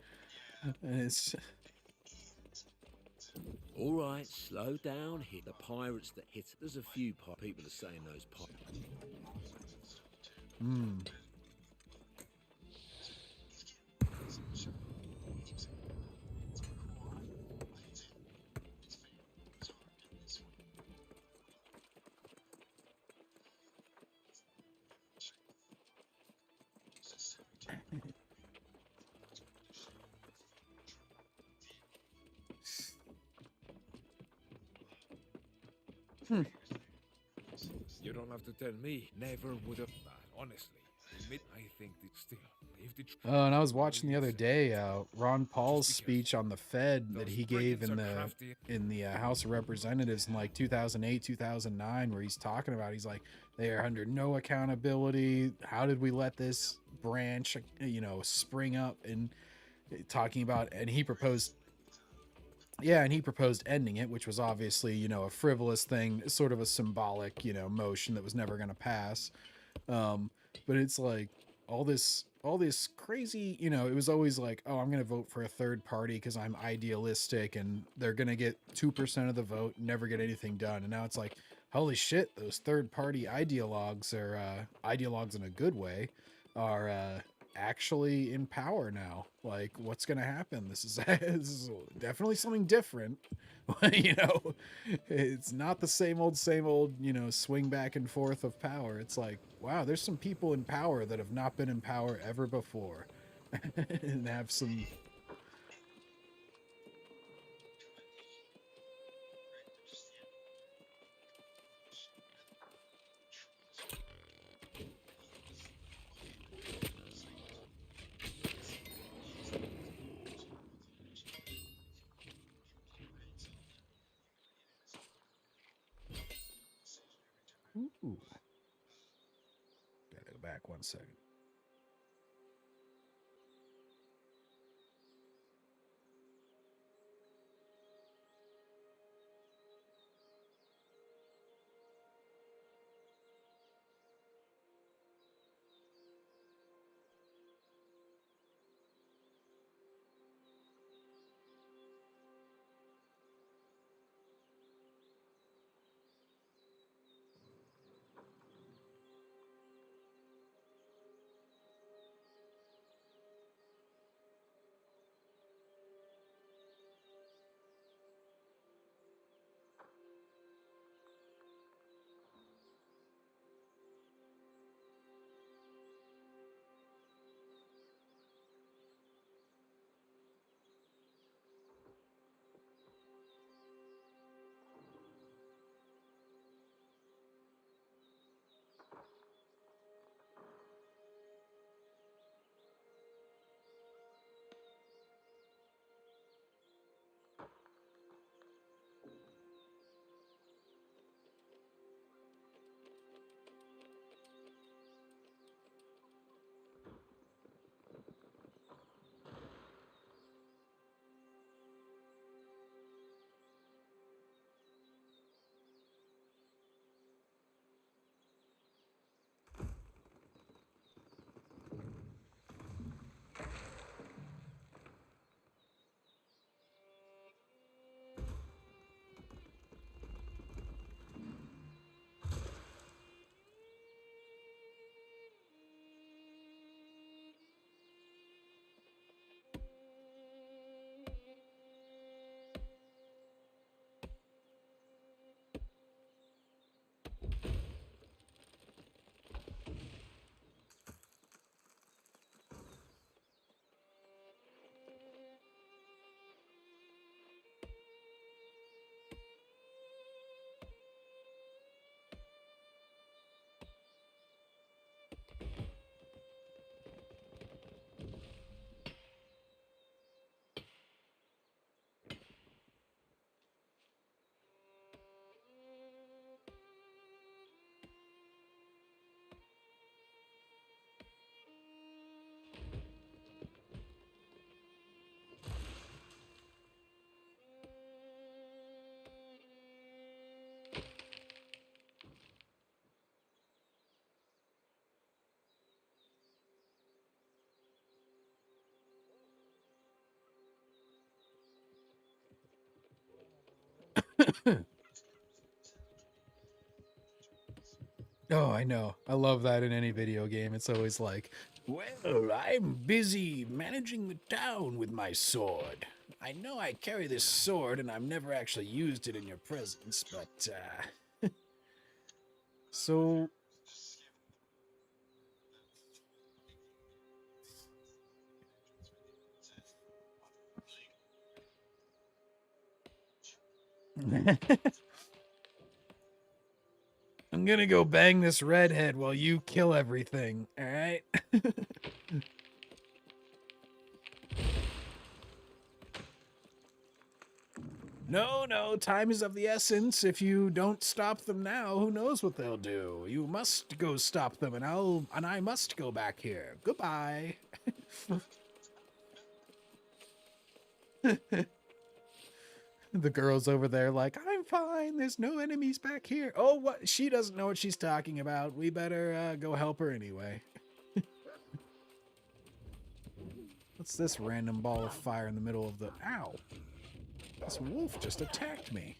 And it's... All right, slow down. Hit the pirates that hit. There's a few people are saying those pirates. Hmm. You don't have to tell me. Never would have. Honestly, I think that still. If the And I was watching the other day Ron Paul's speech on the Fed that he gave in the House of Representatives in like 2008, 2009, where he's talking about, he's like, they are under no accountability. How did we let this branch, spring up? And talking about, and he proposed ending it, which was obviously, a frivolous thing, sort of a symbolic, motion that was never going to pass. But it's like all this crazy, it was always like, oh, I'm going to vote for a third party because I'm idealistic and they're going to get 2% of the vote and never get anything done. And now it's like, holy shit, those third party ideologues are ideologues in a good way, are actually in power now. Like, what's going to happen? This is definitely something different. It's not the same old, swing back and forth of power. It's like, wow, there's some people in power that have not been in power ever before and have some... Ooh. Gotta go back 1 second. Oh, I know. I love that in any video game. It's always like, well, I'm busy managing the town with my sword. I know I carry this sword and I've never actually used it in your presence, but, so... I'm gonna go bang this redhead while you kill everything, alright? No, time is of the essence. If you don't stop them now, who knows what they'll do? You must go stop them, and I must go back here. Goodbye. The girl's over there like, I'm fine. There's no enemies back here. Oh, what? She doesn't know what she's talking about. We better go help her anyway. What's this random ball of fire in the middle of the... Ow. This wolf just attacked me.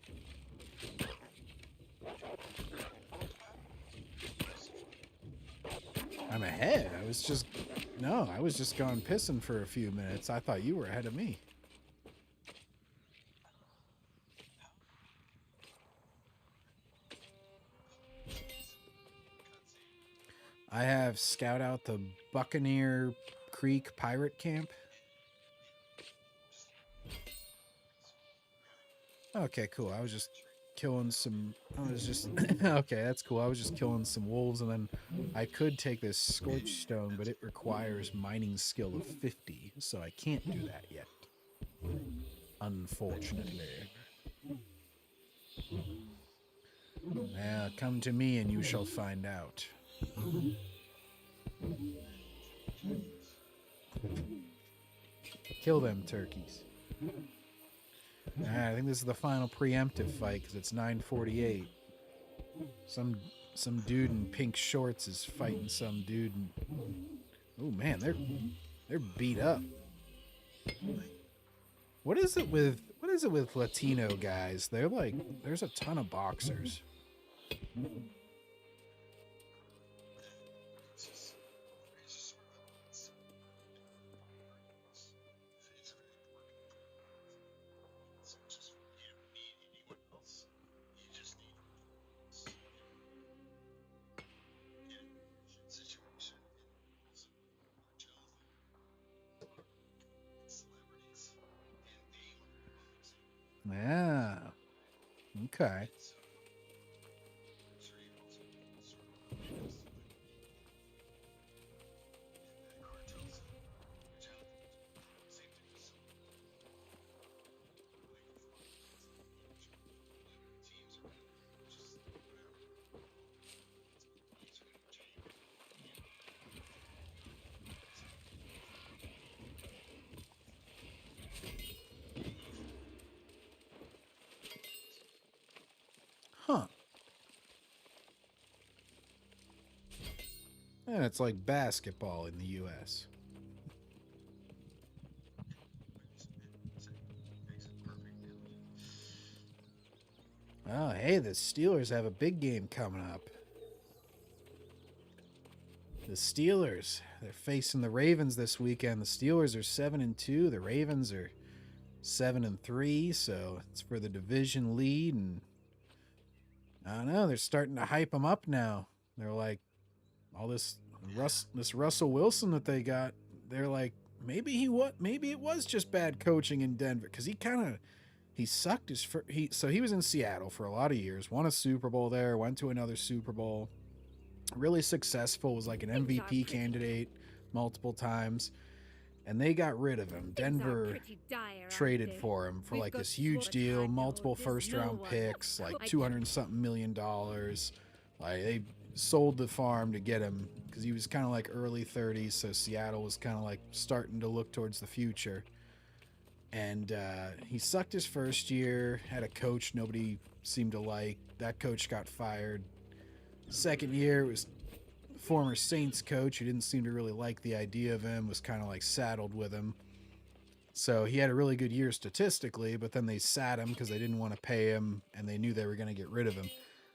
I'm ahead. I was just gone pissing for a few minutes. I thought you were ahead of me. I have scout out the Buccaneer Creek pirate camp. Okay, cool. I was just killing some... okay, that's cool. I was just killing some wolves, and then I could take this Scorch Stone, but it requires mining skill of 50, so I can't do that yet. Unfortunately. Now, come to me and you shall find out. Kill them turkeys. I think this is the final preemptive fight because it's 9:48. Some dude in pink shorts is fighting some dude. Oh man, they're beat up. What is it with Latino guys? They're like, there's a ton of boxers. Yeah. Okay. Huh. Yeah, it's like basketball in the U.S. Oh, hey, the Steelers have a big game coming up. The Steelers, they're facing the Ravens this weekend. The Steelers are 7-2. The Ravens are 7-3, so it's for the division lead, and I don't know, they're starting to hype them up now. They're like, all this Russell Wilson that they got, they're like, maybe it was just bad coaching in Denver, because he sucked so he was in Seattle for a lot of years, won a Super Bowl there, went to another Super Bowl, really successful, was like an MVP candidate multiple times. And they got rid of him. Denver traded for him for like this huge deal, multiple first-round picks, like $200-something million. Like they sold the farm to get him because he was kind of like early 30s, so Seattle was kind of like starting to look towards the future. And he sucked his first year, had a coach nobody seemed to like. That coach got fired. Second year, it was former Saints coach who didn't seem to really like the idea of him, was kind of like saddled with him. So he had a really good year statistically, but then they sat him because they didn't want to pay him and they knew they were going to get rid of him.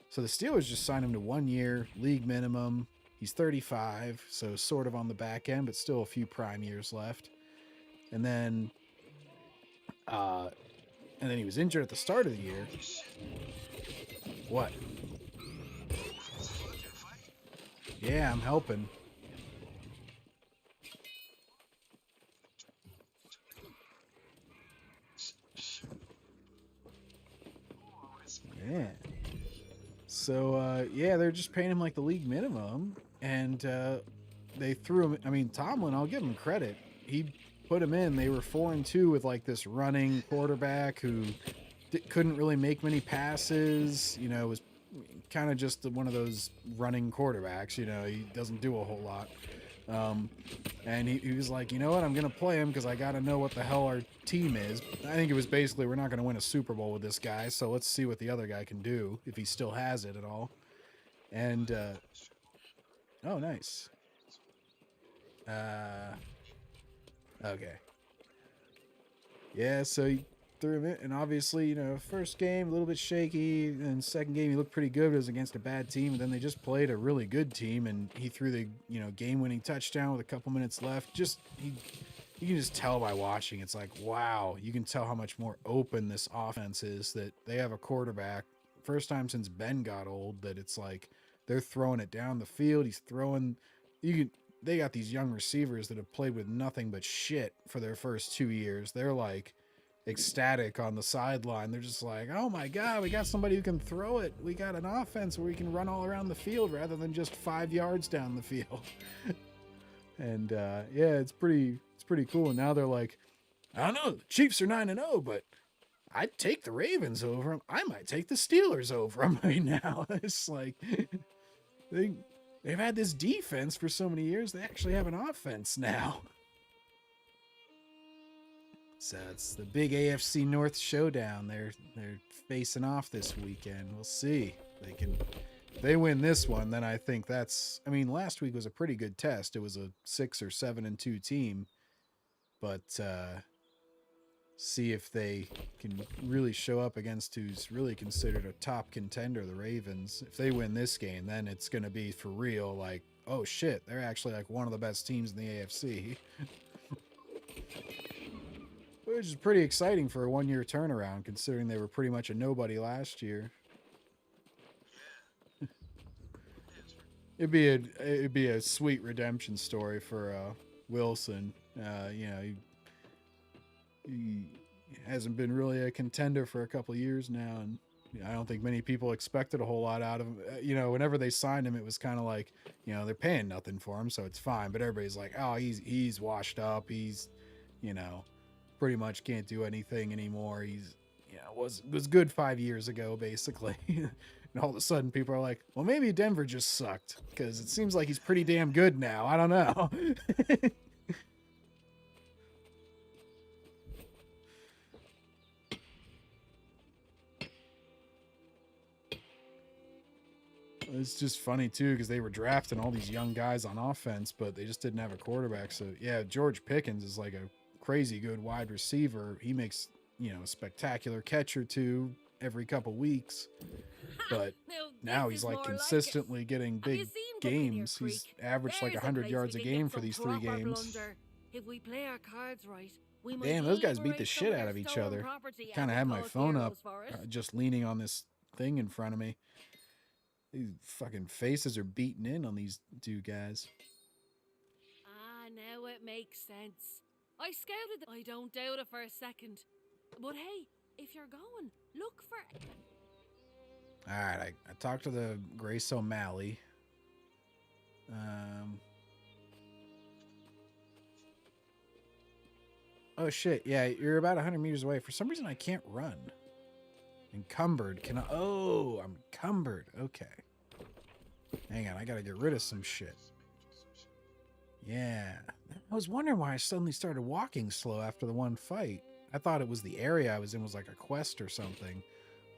So the Steelers just signed him to 1 year, league minimum. He's 35, so sort of on the back end, but still a few prime years left. And then he was injured at the start of the year. What? Yeah, I'm helping. Yeah. So, yeah, they're just paying him like the league minimum. And they threw him. I mean, Tomlin, I'll give him credit. He put him in. They were 4-2 with like this running quarterback who couldn't really make many passes. You know, was kind of just one of those running quarterbacks. You know, he doesn't do a whole lot. And he was like, you know what, I'm going to play him because I got to know what the hell our team is. I think it was basically, we're not going to win a Super Bowl with this guy, so let's see what the other guy can do, if he still has it at all. And, oh, nice. Okay. Yeah, so he threw him in, and obviously, you know, first game, a little bit shaky, and second game, he looked pretty good. It was against a bad team, and then they just played a really good team, and he threw the, you know, game-winning touchdown with a couple minutes left. Just, you can just tell by watching. It's like, wow, you can tell how much more open this offense is, that they have a quarterback, first time since Ben got old, that it's like they're throwing it down the field. He's throwing, they got these young receivers that have played with nothing but shit for their first 2 years. They're like ecstatic on the sideline. They're just like, oh my God, we got somebody who can throw it. We got an offense where we can run all around the field rather than just 5 yards down the field. And yeah, it's pretty cool. And now they're like, I don't know, the Chiefs are 9-0, but I'd take the Ravens over them. I might take the Steelers over them right now. It's like they've had this defense for so many years. They actually have an offense now. So it's the big AFC North showdown. They're facing off this weekend. We'll see. If they win this one, then I think last week was a pretty good test. It was a 6 or 7-2 team, but see if they can really show up against who's really considered a top contender, the Ravens. If they win this game, then it's going to be for real. Like, oh shit, they're actually like one of the best teams in the AFC. Which is pretty exciting for a 1-year turnaround, considering they were pretty much a nobody last year. It'd be a sweet redemption story for Wilson. You know, he hasn't been really a contender for a couple of years now, and I don't think many people expected a whole lot out of him. You know, whenever they signed him, it was kind of like, you know, they're paying nothing for him, so it's fine. But everybody's like, oh, he's washed up. He's, you know, pretty much can't do anything anymore. He's, you know, was good 5 years ago, basically. And all of a sudden people are like, well, maybe Denver just sucked, because it seems like he's pretty damn good now. I don't know. It's just funny too, because they were drafting all these young guys on offense, but they just didn't have a quarterback. So yeah, George Pickens is like a crazy good wide receiver. He makes, you know, a spectacular catch or two every couple weeks, but now he's like consistently getting big games. He's averaged like 100 yards a game for these 3 games. If we play our cards right, we might Damn, those guys beat the liberate shit some of out their of each stolen other. property Kind of and have my cause phone heroes up, for it. just leaning on this thing in front of me. These fucking faces are beating in on these 2 guys. Ah, now it makes sense. I scouted it. I don't doubt it for a second. But hey, if you're going, look for... All right, I talked to the Grace O'Malley. Oh shit, yeah, you're about 100 meters away. For some reason, I can't run. Encumbered. Can I? Oh, I'm encumbered. Okay. Hang on, I gotta get rid of some shit. Yeah. I was wondering why I suddenly started walking slow after the one fight. I thought it was the area I was in was like a quest or something,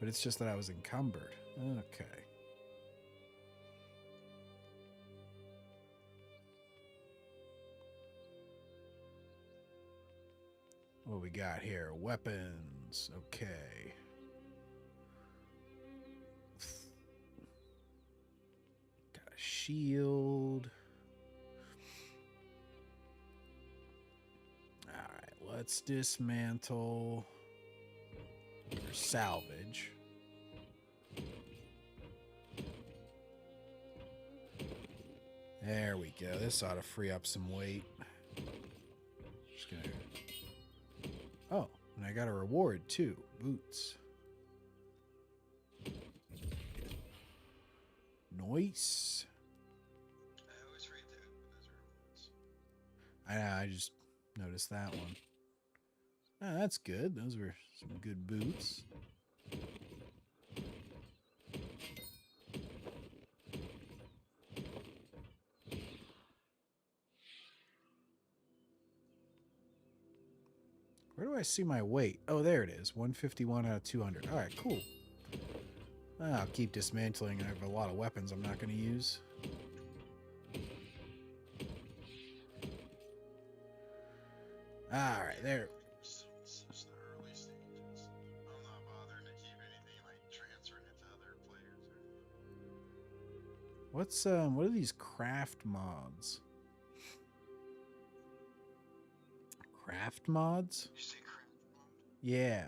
but it's just that I was encumbered. Okay. What we got here? Weapons. Okay. Got a shield. Alright, let's dismantle or salvage. There we go. This ought to free up some weight. Just gonna... Oh, and I got a reward too. Boots. Nice. I always read that. Those are rewards. I know, I just noticed that one. Oh, that's good. Those were some good boots. Where do I see my weight? Oh, there it is. 151 out of 200. All right, cool. I'll keep dismantling. I have a lot of weapons I'm not going to use. All right, there. Such the early stages. I'm not bothering to keep anything like transferring it to other players. What are these craft mods? Craft mods? You say craft mode? Yeah.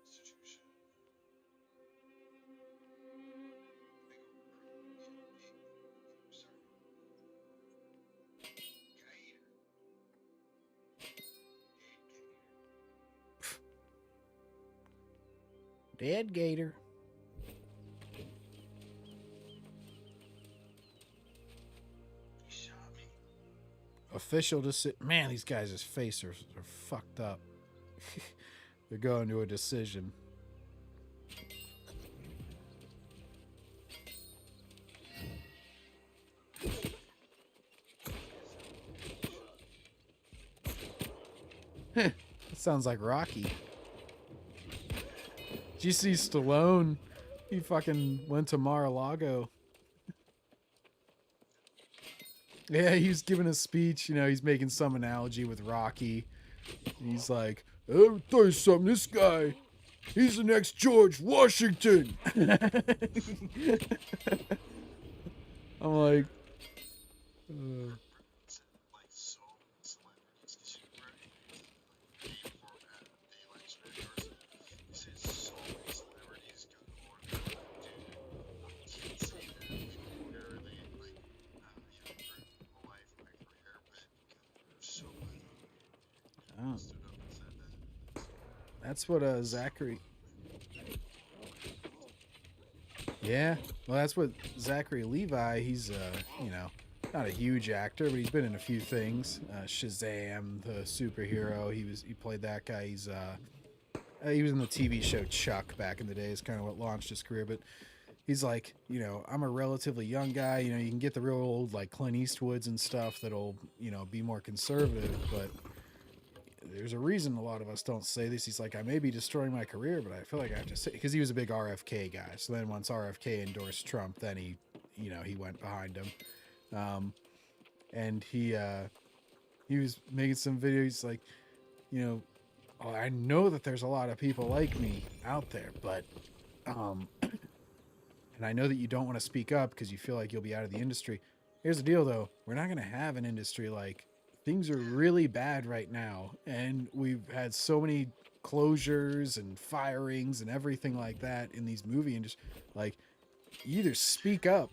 Constitution. Dead gator. He shot me. Official decision. Man, these guys' faces are fucked up. They're going to a decision. That sounds like Rocky. Did you see Stallone? He fucking went to Mar-a-Lago. Yeah, he was giving a speech. You know, he's making some analogy with Rocky. He's like, let me tell you something. This guy, he's the next George Washington. I'm like, Like so celebrities, because you ready like for the election of yours. You said so many celebrities go on there, like, dude, I can't say that before they like my life, my career, but there's so many. oh, Stood up and said that. that's what Zachary. Yeah, well, that's what Zachary Levi. He's you know, not a huge actor, but he's been in a few things. Shazam, the superhero. He played that guy. He was in the TV show Chuck back in the day. Is kind of what launched his career. But he's like, you know, I'm a relatively young guy. You know, you can get the real old like Clint Eastwoods and stuff that'll, you know, be more conservative. But there's a reason a lot of us don't say this. He's like, I may be destroying my career, but I feel like I have to say, because he was a big RFK guy. So then once RFK endorsed Trump, then he, you know, he went behind him. And he was making some videos like, you know, oh, I know that there's a lot of people like me out there, but, and I know that you don't want to speak up because you feel like you'll be out of the industry. Here's the deal though. We're not going to have an industry. Like, things are really bad right now. And we've had so many closures and firings and everything like that in these movie industries. Like, you either speak up.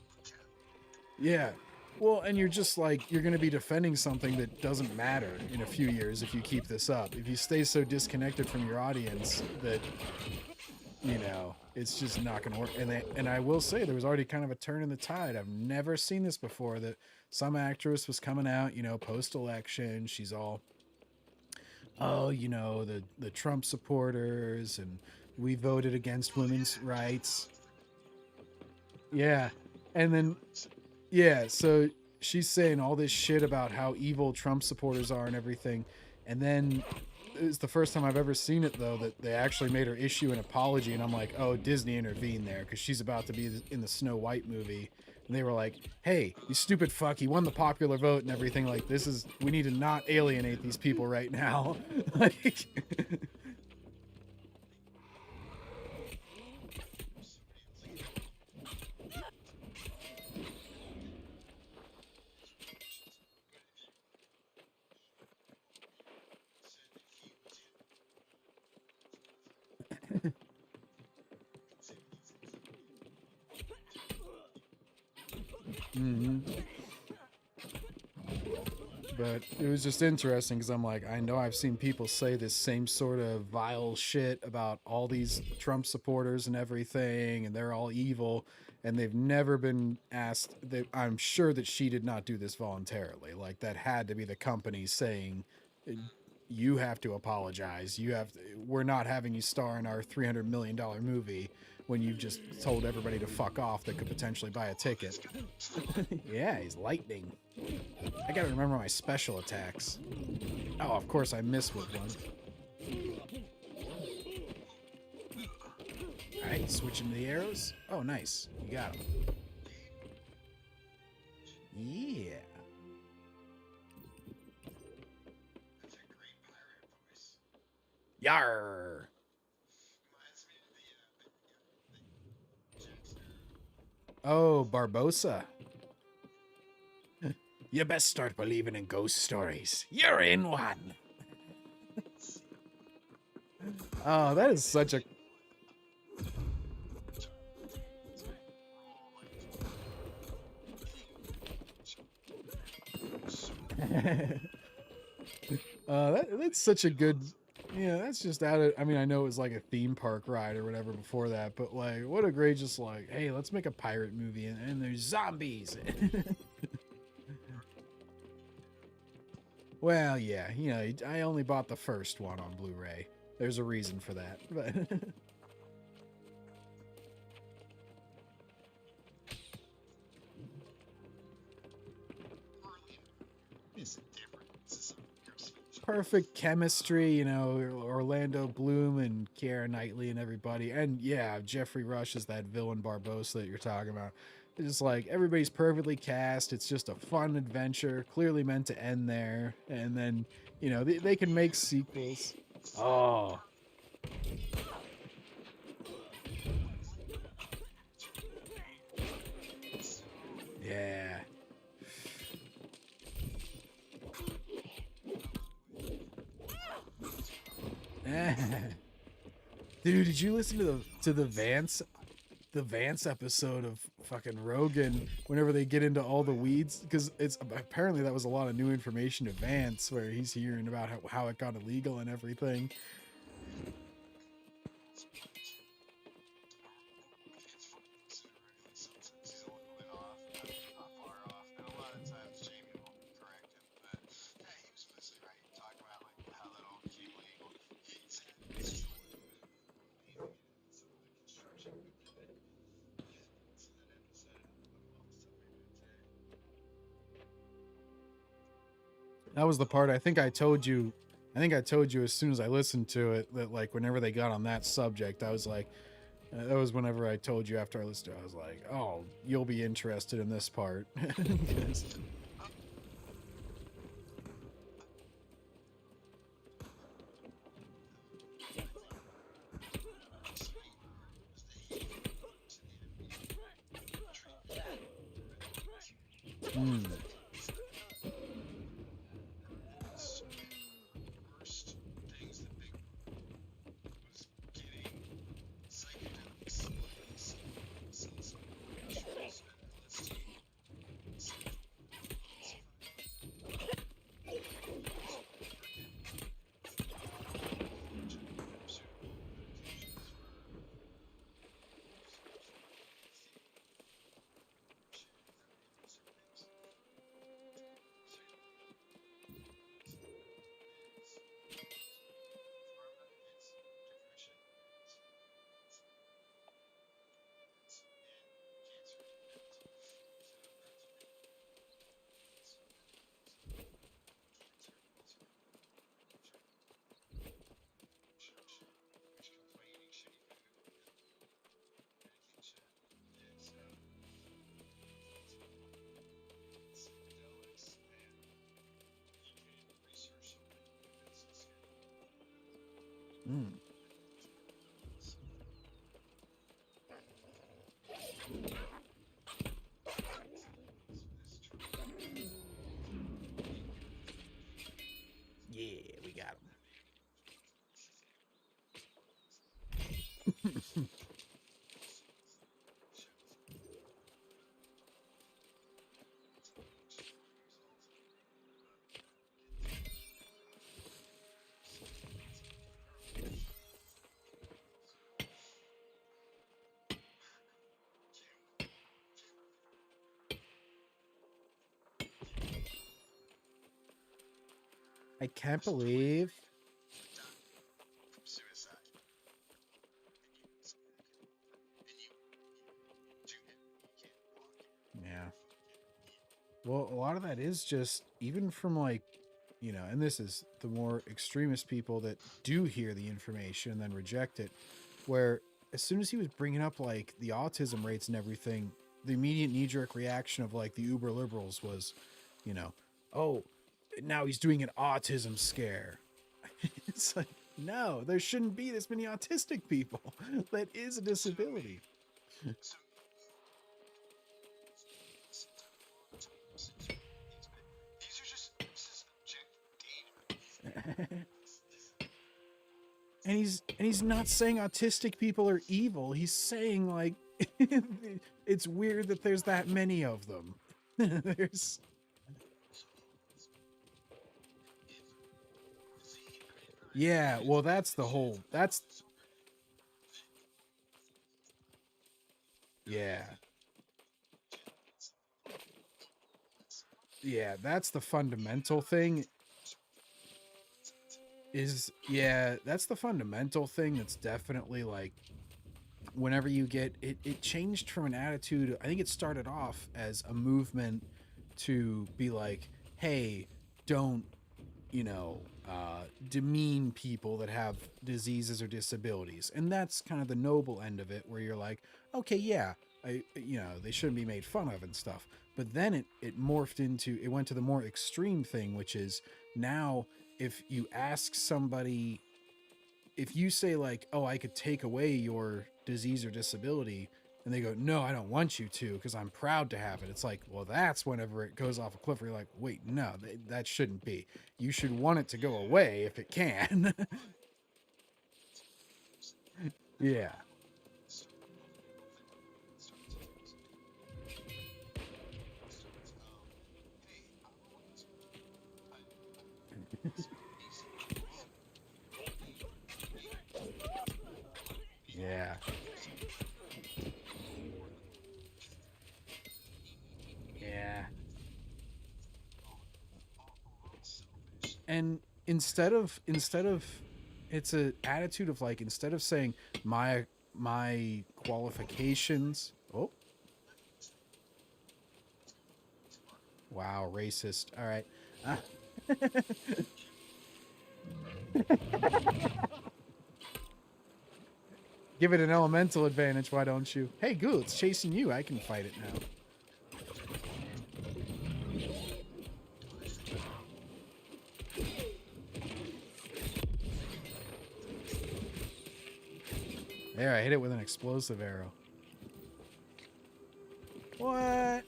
Yeah. Well, and you're just like, you're going to be defending something that doesn't matter in a few years if you keep this up. If you stay so disconnected from your audience that, you know, it's just not going to work. And I will say there was already kind of a turn in the tide. I've never seen this before, that some actress was coming out, you know, post-election. She's all, oh, you know, the Trump supporters, and we voted against women's rights. Yeah. And then, yeah, so she's saying all this shit about how evil Trump supporters are and everything. And then is the first time I've ever seen it, though, that they actually made her issue an apology, and I'm like, oh, Disney intervened there because she's about to be in the Snow White movie, and they were like, hey, you stupid fuck, he won the popular vote and everything. Like, we need to not alienate these people right now. Like, But it was just interesting because I'm like, I know I've seen people say this same sort of vile shit about all these Trump supporters and everything, and they're all evil, and they've never been asked. I'm sure that she did not do this voluntarily. Like, that had to be the company saying, you have to apologize. We're not having you star in our $300 million movie when you've just told everybody to fuck off that could potentially buy a ticket. Yeah, he's lightning. I gotta remember my special attacks. Oh, of course I missed with one. Alright, switching to the arrows. Oh, nice. You got him. Yeah. Yar. Oh, Barbosa. You best start believing in ghost stories. You're in one. Oh, that is such a... that's such a good... Yeah, that's just out of... I mean, I know it was like a theme park ride or whatever before that, but like, what a great just like, hey, let's make a pirate movie and there's zombies. Well, yeah, you know, I only bought the first one on Blu-ray. There's a reason for that, but... Perfect chemistry, you know, Orlando Bloom and Keira Knightley and everybody. And yeah, Jeffrey Rush is that villain Barbosa that you're talking about. It's just like, everybody's perfectly cast. It's just a fun adventure, clearly meant to end there. And then, you know, they can make sequels. Oh. Yeah. Dude, did you listen to the Vance episode of fucking Rogan whenever they get into all the weeds? Because it's apparently that was a lot of new information to Vance, where he's hearing about how it got illegal and everything. That was the part I think I told you as soon as I listened to it, that like whenever they got on that subject, I was like, that was whenever I told you after I listened to it, I was like, oh, you'll be interested in this part. Mm. Yeah, we got him. I can't believe. From suicide. And you shoot him. You can't block it. Yeah. Well, a lot of that is just even from like, you know, and this is the more extremist people that do hear the information and then reject it, where as soon as he was bringing up like the autism rates and everything, the immediate knee jerk reaction of like the uber liberals was, you know, oh, now he's doing an autism scare. It's like, no, there shouldn't be this many autistic people. That is a disability. So these are just objective data. And he's not saying autistic people are evil. He's saying like it's weird that there's that many of them. There's Yeah, well that's the whole yeah. Yeah, that's the fundamental thing. That's the fundamental thing that's definitely like whenever you get it changed from an attitude. I think it started off as a movement to be like, hey, don't, you know, demean people that have diseases or disabilities. And that's kind of the noble end of it where you're like, okay, yeah, you know, they shouldn't be made fun of and stuff. But then it morphed into, it went to the more extreme thing, which is now if you ask somebody, if you say like, oh, I could take away your disease or disability, and they go, no, I don't want you to because I'm proud to have it. It's like, well, that's whenever it goes off a cliff where you're like, wait, no, that shouldn't be. You should want it to go away if it can. Yeah. Yeah. Yeah. And instead of it's an attitude of like, instead of saying my qualifications. Oh. Wow, racist. All right. Give it an elemental advantage, why don't you? Hey, Ghoul, it's chasing you. I can fight it now. There, I hit it with an explosive arrow. What?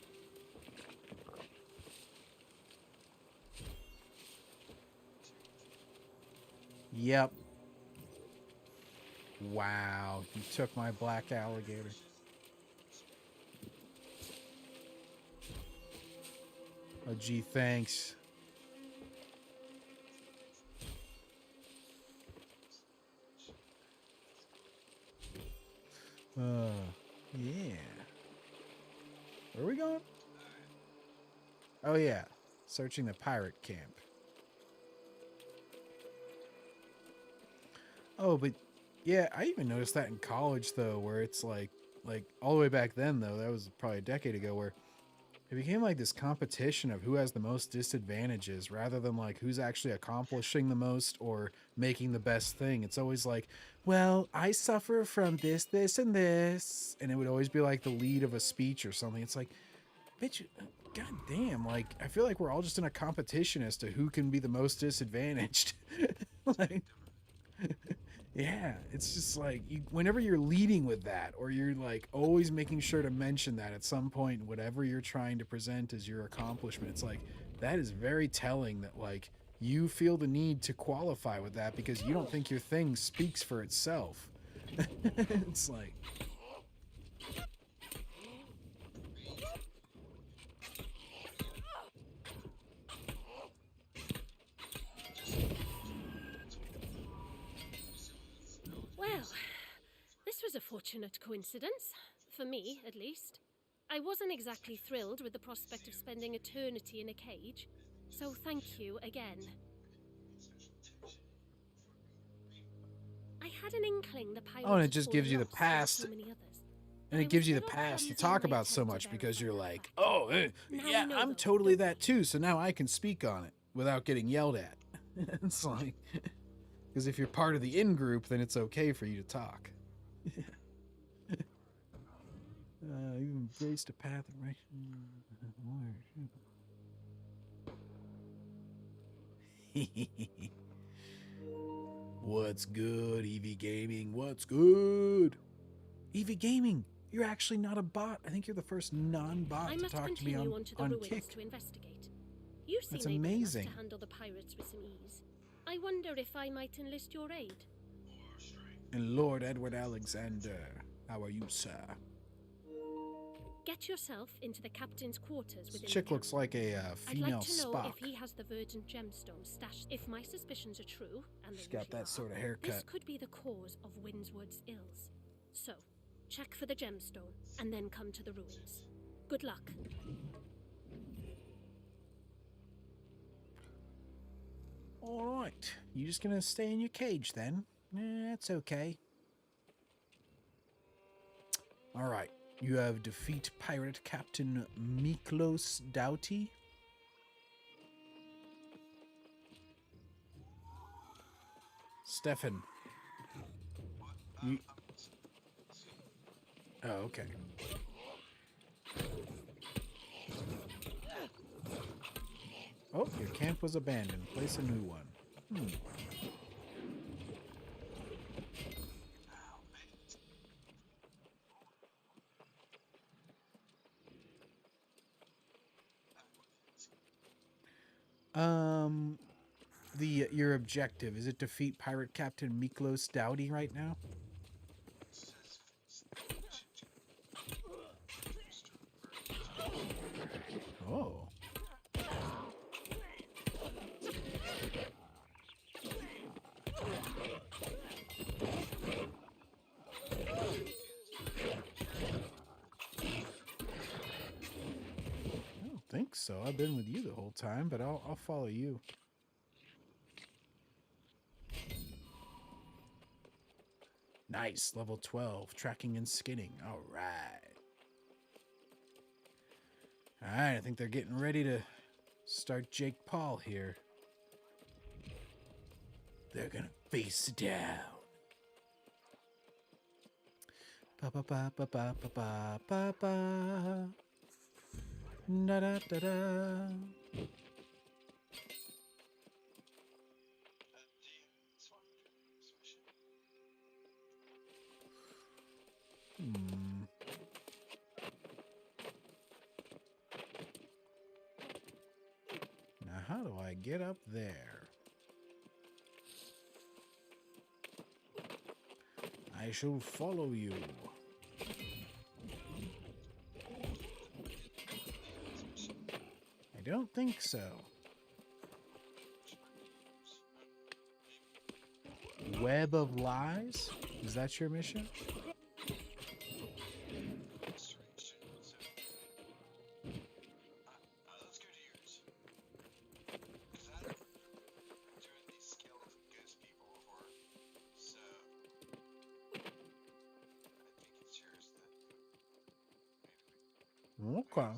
Yep. Wow, you took my black alligator. Oh, gee, thanks. Yeah. Where are we going? Oh, yeah. Searching the pirate camp. Oh, but yeah, I even noticed that in college, though, where it's like all the way back then, though, that was probably a decade ago, where it became like this competition of who has the most disadvantages rather than like who's actually accomplishing the most or making the best thing. It's always like, well, I suffer from this, this, and this. And it would always be like the lead of a speech or something. It's like, bitch, god damn. Like, I feel like we're all just in a competition as to who can be the most disadvantaged. Like, Yeah, it's just like whenever you're leading with that, or you're like always making sure to mention that at some point, whatever you're trying to present as your accomplishment, it's like that is very telling that like you feel the need to qualify with that because you don't think your thing speaks for itself. It's like, Well, this was a fortunate coincidence. For me, at least. I wasn't exactly thrilled with the prospect of spending eternity in a cage, so thank you again. I had an inkling the pirates oh, and it had just fallen gives you the lost, like past. so many others. And I it gives was you a the little past to clumsy in talk my about so attempt to much because verify you're that like, fact. oh, Now yeah, we know, I'm though, totally don't that too. So now I can speak on it without getting yelled at. It's like, because if you're part of the in group, then it's okay for you to talk. You embraced a path of right. What's good, EV Gaming? What's good? EV Gaming, you're actually not a bot. I think you're the first non-bot I to must talk to me continue on to the on ruins Kick. to investigate. You seem That's able enough amazing. to handle the pirates with some ease. I wonder if I might enlist your aid. And Lord Edward Alexander, how are you, sir? Get yourself into the captain's quarters This within chick the looks like a I'd female like to know Spock. if he has the virgin gemstone stashed. If my suspicions are true, and they She's got usually that sort of are, haircut. this could be the cause of Windswood's ills. So, check for the gemstone, and then come to the ruins. Good luck. All right, you just gonna stay in your cage then? That's okay. All right, you have defeat pirate captain Miklos Doughty. Stefan. You... Oh, okay. Oh, your camp was abandoned. Place a new one. Your objective, is it defeat pirate captain Miklos Doughty right now? Oh. I don't think so. I've been with you the whole time, but I'll follow you. Nice, level 12, tracking and skinning. All right. All right, I think they're getting ready to start Jake Paul here. They're gonna face down. Ba ba ba ba ba ba ba ba ba. Da da da da. Now, how do I get up there? I shall follow you. I don't think so. Web of Lies? Is that your mission? Okay.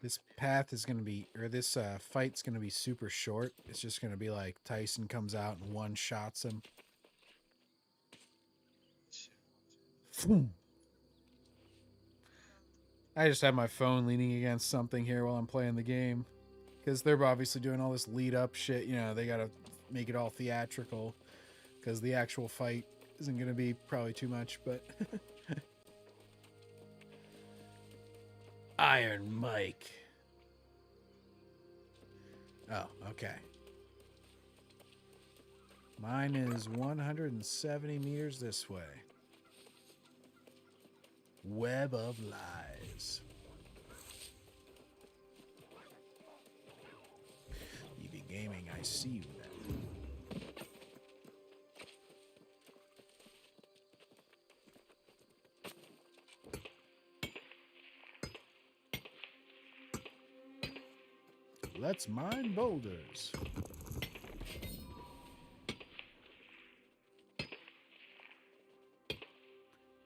This path is going to be, or this fight's going to be super short. It's just going to be like Tyson comes out and one shots him. Boom. I just have my phone leaning against something here while I'm playing the game. Because they're obviously doing all this lead up shit. You know, they got to make it all theatrical. Because the actual fight isn't going to be probably too much, but... Iron Mike. Oh, okay. Mine is 170 meters this way. Web of Lies. EV Gaming, I see you then. Let's mine boulders.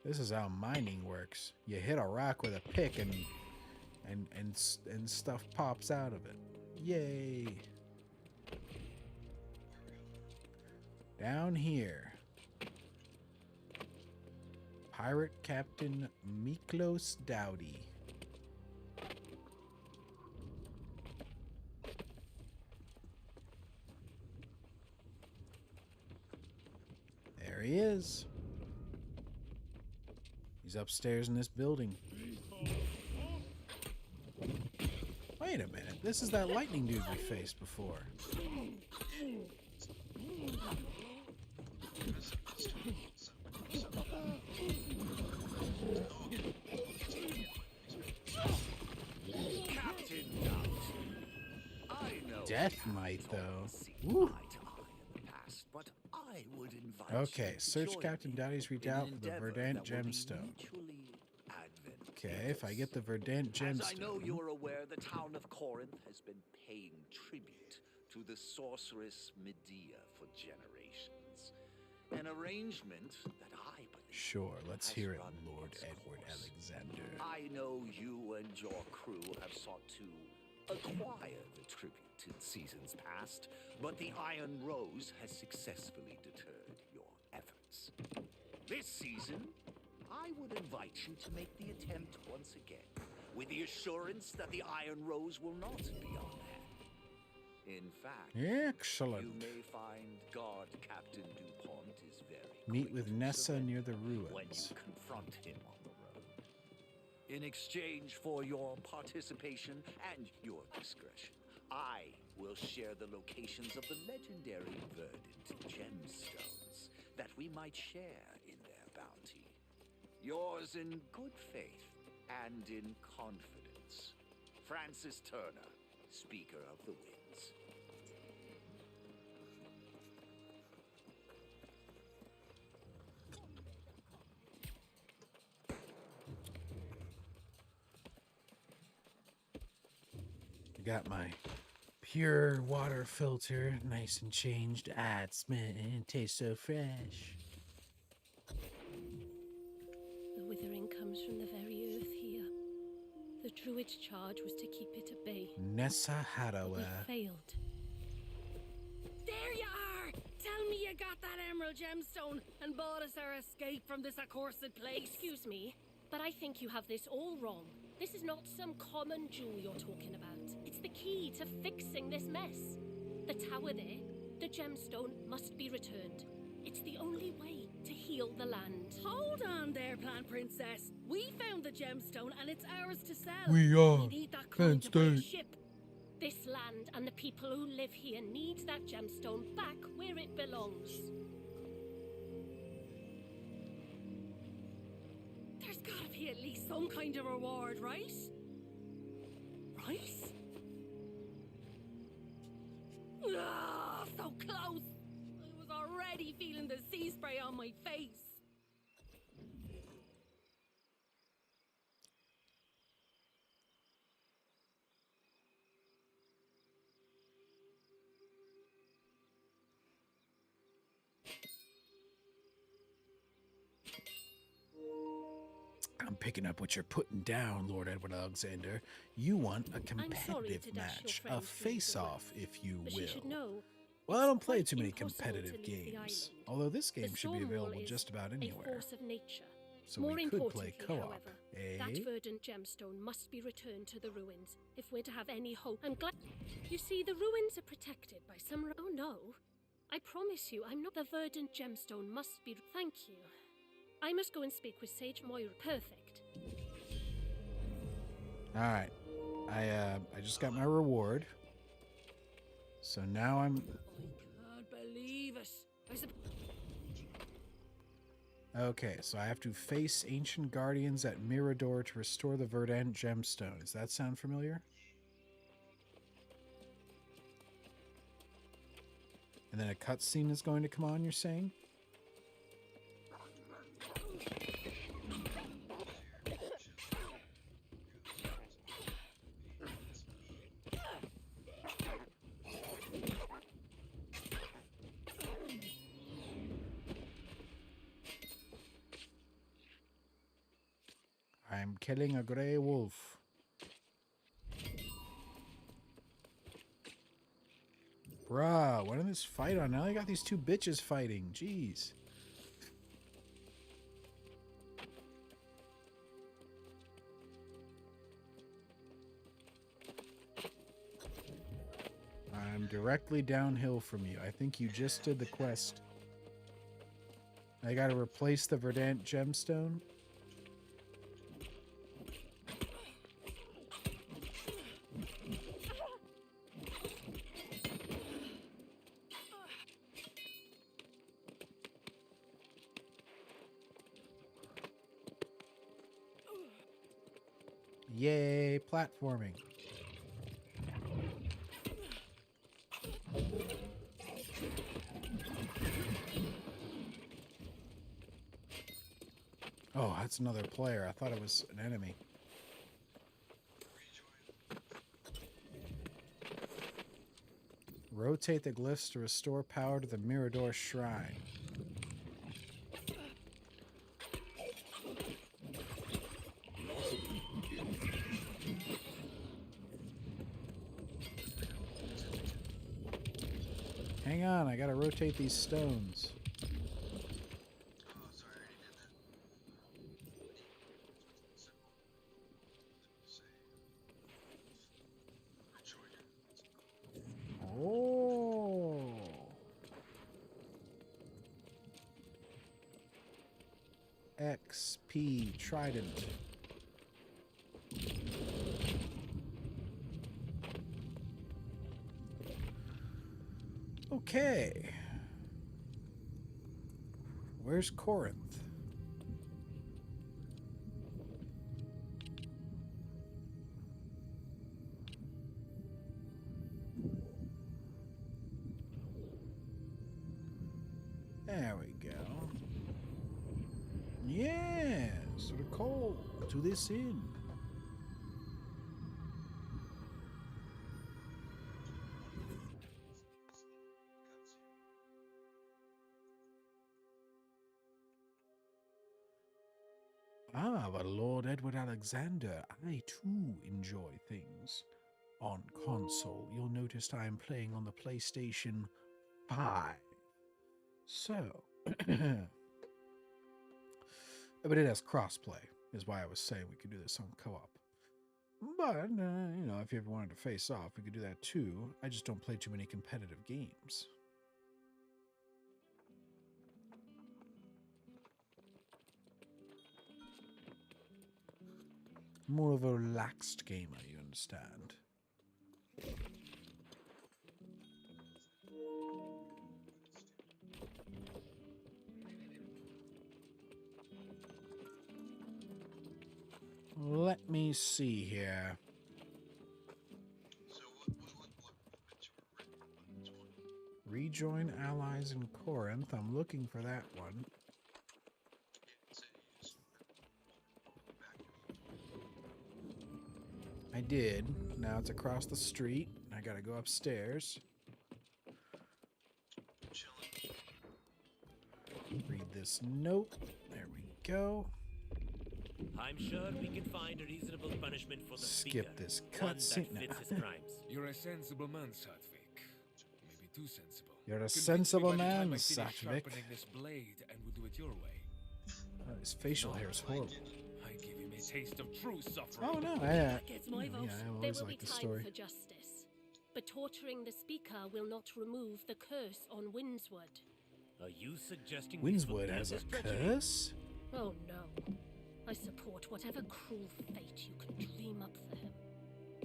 This is how mining works. You hit a rock with a pick and stuff pops out of it. Yay. Down here. Pirate Captain Miklos Dowdy. There he is. He's upstairs in this building. Wait a minute. This is that lightning dude we faced before. Death might, though. Woo. Okay, search Captain Dowdy's redoubt for the Verdant Gemstone. Okay, if I get the Verdant Gemstone... As I know you are aware, the town of Corinth has been paying tribute to the sorceress Medea for generations. An arrangement that I believe... Sure, let's hear it, Lord Edward Alexander. I know you and your crew have sought to acquire the tribute in seasons past, but the Iron Rose has successfully deterred your efforts. This season, I would invite you to make the attempt once again, with the assurance that the Iron Rose will not be on hand. In fact, excellent. You may find Guard Captain DuPont is very Meet with Nessa near the ruins. when you confront him on the road. In exchange for your participation and your discretion, I will share the locations of the legendary Verdant Gemstones that we might share in their bounty. Yours in good faith and in confidence, Francis Turner, Speaker of the Winds. I got my pure water filter, nice and changed. Ah, it tastes so fresh. The withering comes from the very earth here. The druid's charge was to keep it at bay. Nessa But Hadowa. we failed. There you are! Tell me you got that emerald gemstone and bought us our escape from this accursed place. Excuse me, but I think you have this all wrong. This is not some common jewel you're talking about. It's the key to fixing this mess. The tower there, the gemstone, must be returned. It's the only way to heal the land. Hold on there, Plant Princess. We found the gemstone and it's ours to sell. We are need that coin to buy a Penn State. ship. This land and the people who live here need that gemstone back where it belongs. There's gotta be at least some kind of reward, right? Right? Ah, so close! I was already feeling the sea spray on my face. picking up what you're putting down, Lord Edward Alexander. You want a sorry competitive to dash your match, a friend face-off, if you but will. you should know, Well, I it's don't play quite too many impossible competitive to leave the games, island. although this The game should be storm wall available is just about a anywhere. force of nature. So More we could play importantly, co-op, however, eh? that verdant gemstone must be returned to the ruins if we're to have any hope. I'm glad. You see, the ruins are protected by some. Oh no! I promise you, I'm not. The verdant gemstone must be. Thank you. I must go and speak with Sage Moira. Perfect. All right, I just got my reward, so now I'm. Can't believe it. Okay, so I have to face ancient guardians at Mirador to restore the verdant gemstone. Does that sound familiar? And then a cutscene is going to come on, you're saying? I'm killing a grey wolf. Bruh, when did this fight on? Now I got these two bitches fighting. Jeez. I'm directly downhill from you. I think you just did the quest. I gotta replace the verdant gemstone. Yay, platforming. Oh, that's another player. I thought it was an enemy. Rotate the glyphs to restore power to the Mirador Shrine. Hang on, I gotta rotate these stones. Oh. XP Trident. Okay. Where's Corinth? There we go. Yes, recall to this inn. Ah, but Lord Edward Alexander, I too enjoy things on console. You'll notice I am playing on the PlayStation 5. So, but it has crossplay, is why I was saying we could do this on co-op. But, you know, if you ever wanted to face off, we could do that too. I just don't play too many competitive games. More of a relaxed gamer, you understand. Let me see here. Rejoin allies in Corinth. I'm looking for that one. I did. Now it's across the street. I gotta go upstairs. Read this note. There we go. I'm sure we can find a reasonable punishment for the speaker. Skip this One that cutscene. fits his crimes. You're a sensible man, Satvik. Maybe too sensible. You're a Convince me sensible by the time man, I finish Satvik. sharpening this blade, and we'll do it your way. His facial hair is horrible. I give him a taste of true suffering. Oh no, That gets my vote. I There always will be liked the time story. for justice. But torturing the speaker will not remove the curse on Windswood. Are you suggesting we Windswood forgive has a this treachery? curse? Oh no. I support whatever cruel fate you can dream up for him.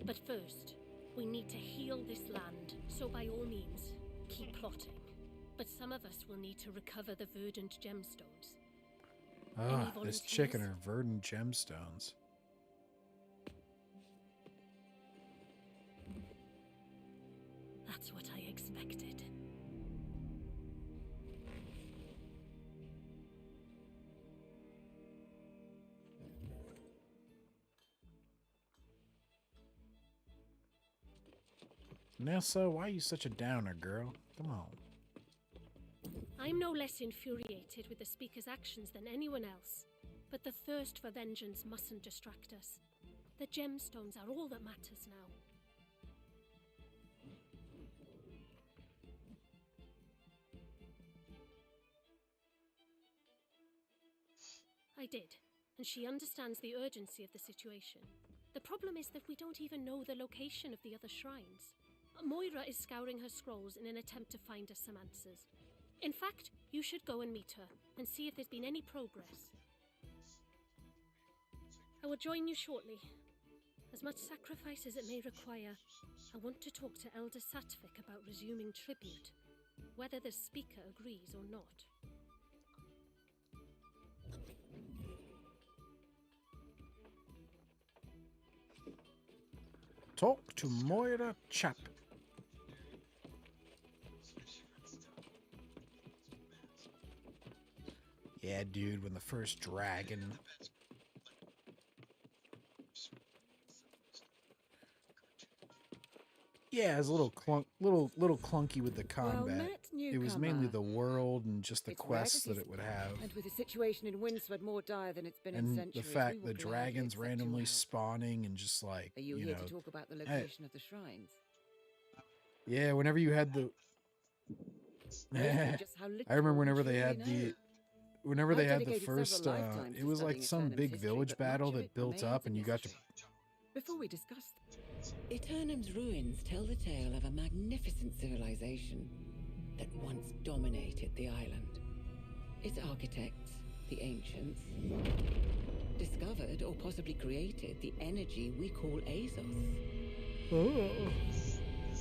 But first, we need to heal this land, so by all means, keep plotting. But some of us will need to recover the verdant gemstones. Ah, Any this chicken volunteers? are verdant gemstones. That's what I expected. Nessa, why are you such a downer, girl? Come on. I'm no less infuriated with the speaker's actions than anyone else. But the thirst for vengeance mustn't distract us. The gemstones are all that matters now. I did, and she understands the urgency of the situation. The problem is that we don't even know the location of the other shrines. Moira is scouring her scrolls in an attempt to find us some answers. In fact, you should go and meet her and see if there's been any progress. I will join you shortly. As much sacrifice as it may require, I want to talk to Elder Satvik about resuming tribute, whether the speaker agrees or not. Talk to Moira Chap. Yeah, dude, when the first dragon... Yeah, it was a little clunky with the combat. met, It was mainly newcomer. the world and just the It's rare to quests see that it would have. And with the situation in Windswood more dire than it's been in And centuries, the fact we will the gladly dragons accept your randomly help. spawning and just like, Are you you here know, to talk about the hey, location of the shrines? yeah, whenever you had the... Mostly just how I little remember we whenever they truly had know. the... Whenever I've they had the dedicated several first, lifetimes it to was like studying some Aeternum's big history, village but much battle of that it built remains up a and you got to... mystery. Before we discuss Aeternum's ruins tell the tale of a magnificent civilization that once dominated the island. Its architects, the ancients, discovered or possibly created the energy we call Azos.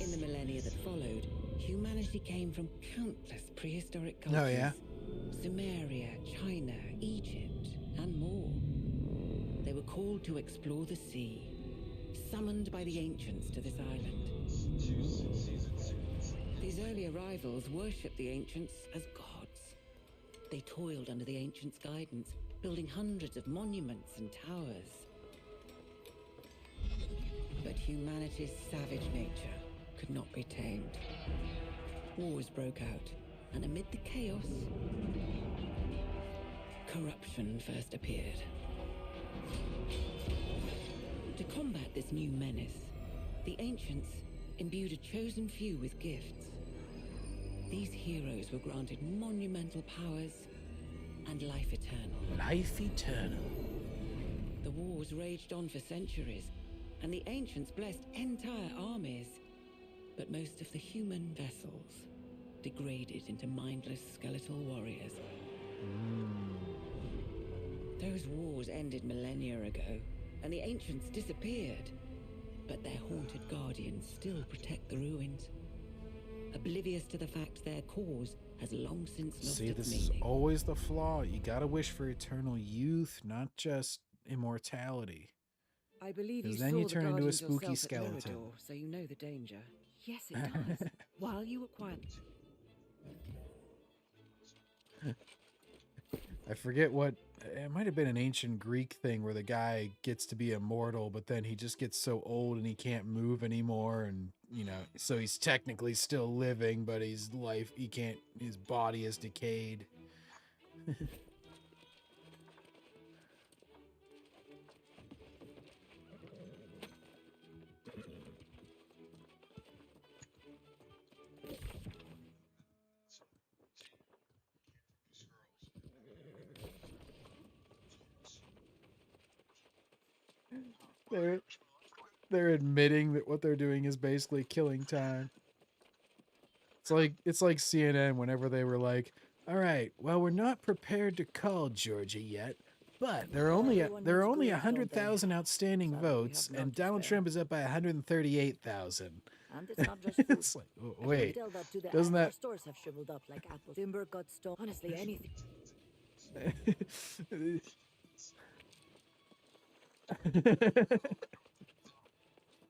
In the millennia that followed, humanity came from countless prehistoric cultures. Oh, yeah? Sumeria, China, Egypt, and more. They were called to explore the sea, summoned by the ancients to this island. These early arrivals worshipped the ancients as gods. They toiled under the ancients' guidance, building hundreds of monuments and towers. But humanity's savage nature could not be tamed. Wars broke out, and amid the chaos, corruption first appeared. To combat this new menace, the ancients imbued a chosen few with gifts. These heroes were granted monumental powers and life eternal. Life eternal. The wars raged on for centuries, and the ancients blessed entire armies. But most of the human vessels degraded into mindless skeletal warriors. Those wars ended millennia ago, and the ancients disappeared. But their haunted guardians still protect the ruins, oblivious to the fact their cause has long since lost See, its this is meaning. always the flaw. You gotta wish for eternal youth, not just immortality. I believe you 'Cause saw then you the turn into a Guardians spooky yourself at skeleton. Mirador, so you know the danger. Yes, it does. While you were quiet, I forget what... It might have been an ancient Greek thing where the guy gets to be immortal, but then he just gets so old and he can't move anymore, and, you know, so he's technically still living, but his body is decayed. They're admitting that what they're doing is basically killing time. It's like CNN whenever they were like, "All right, well, we're not prepared to call Georgia yet, but there are only 100,000 outstanding votes, and Donald Trump is up by 138,000." And it's not just food. It's like, wait, Tell that to the doesn't our that? stores have shriveled up like apples. Timber got stolen. Honestly, anything.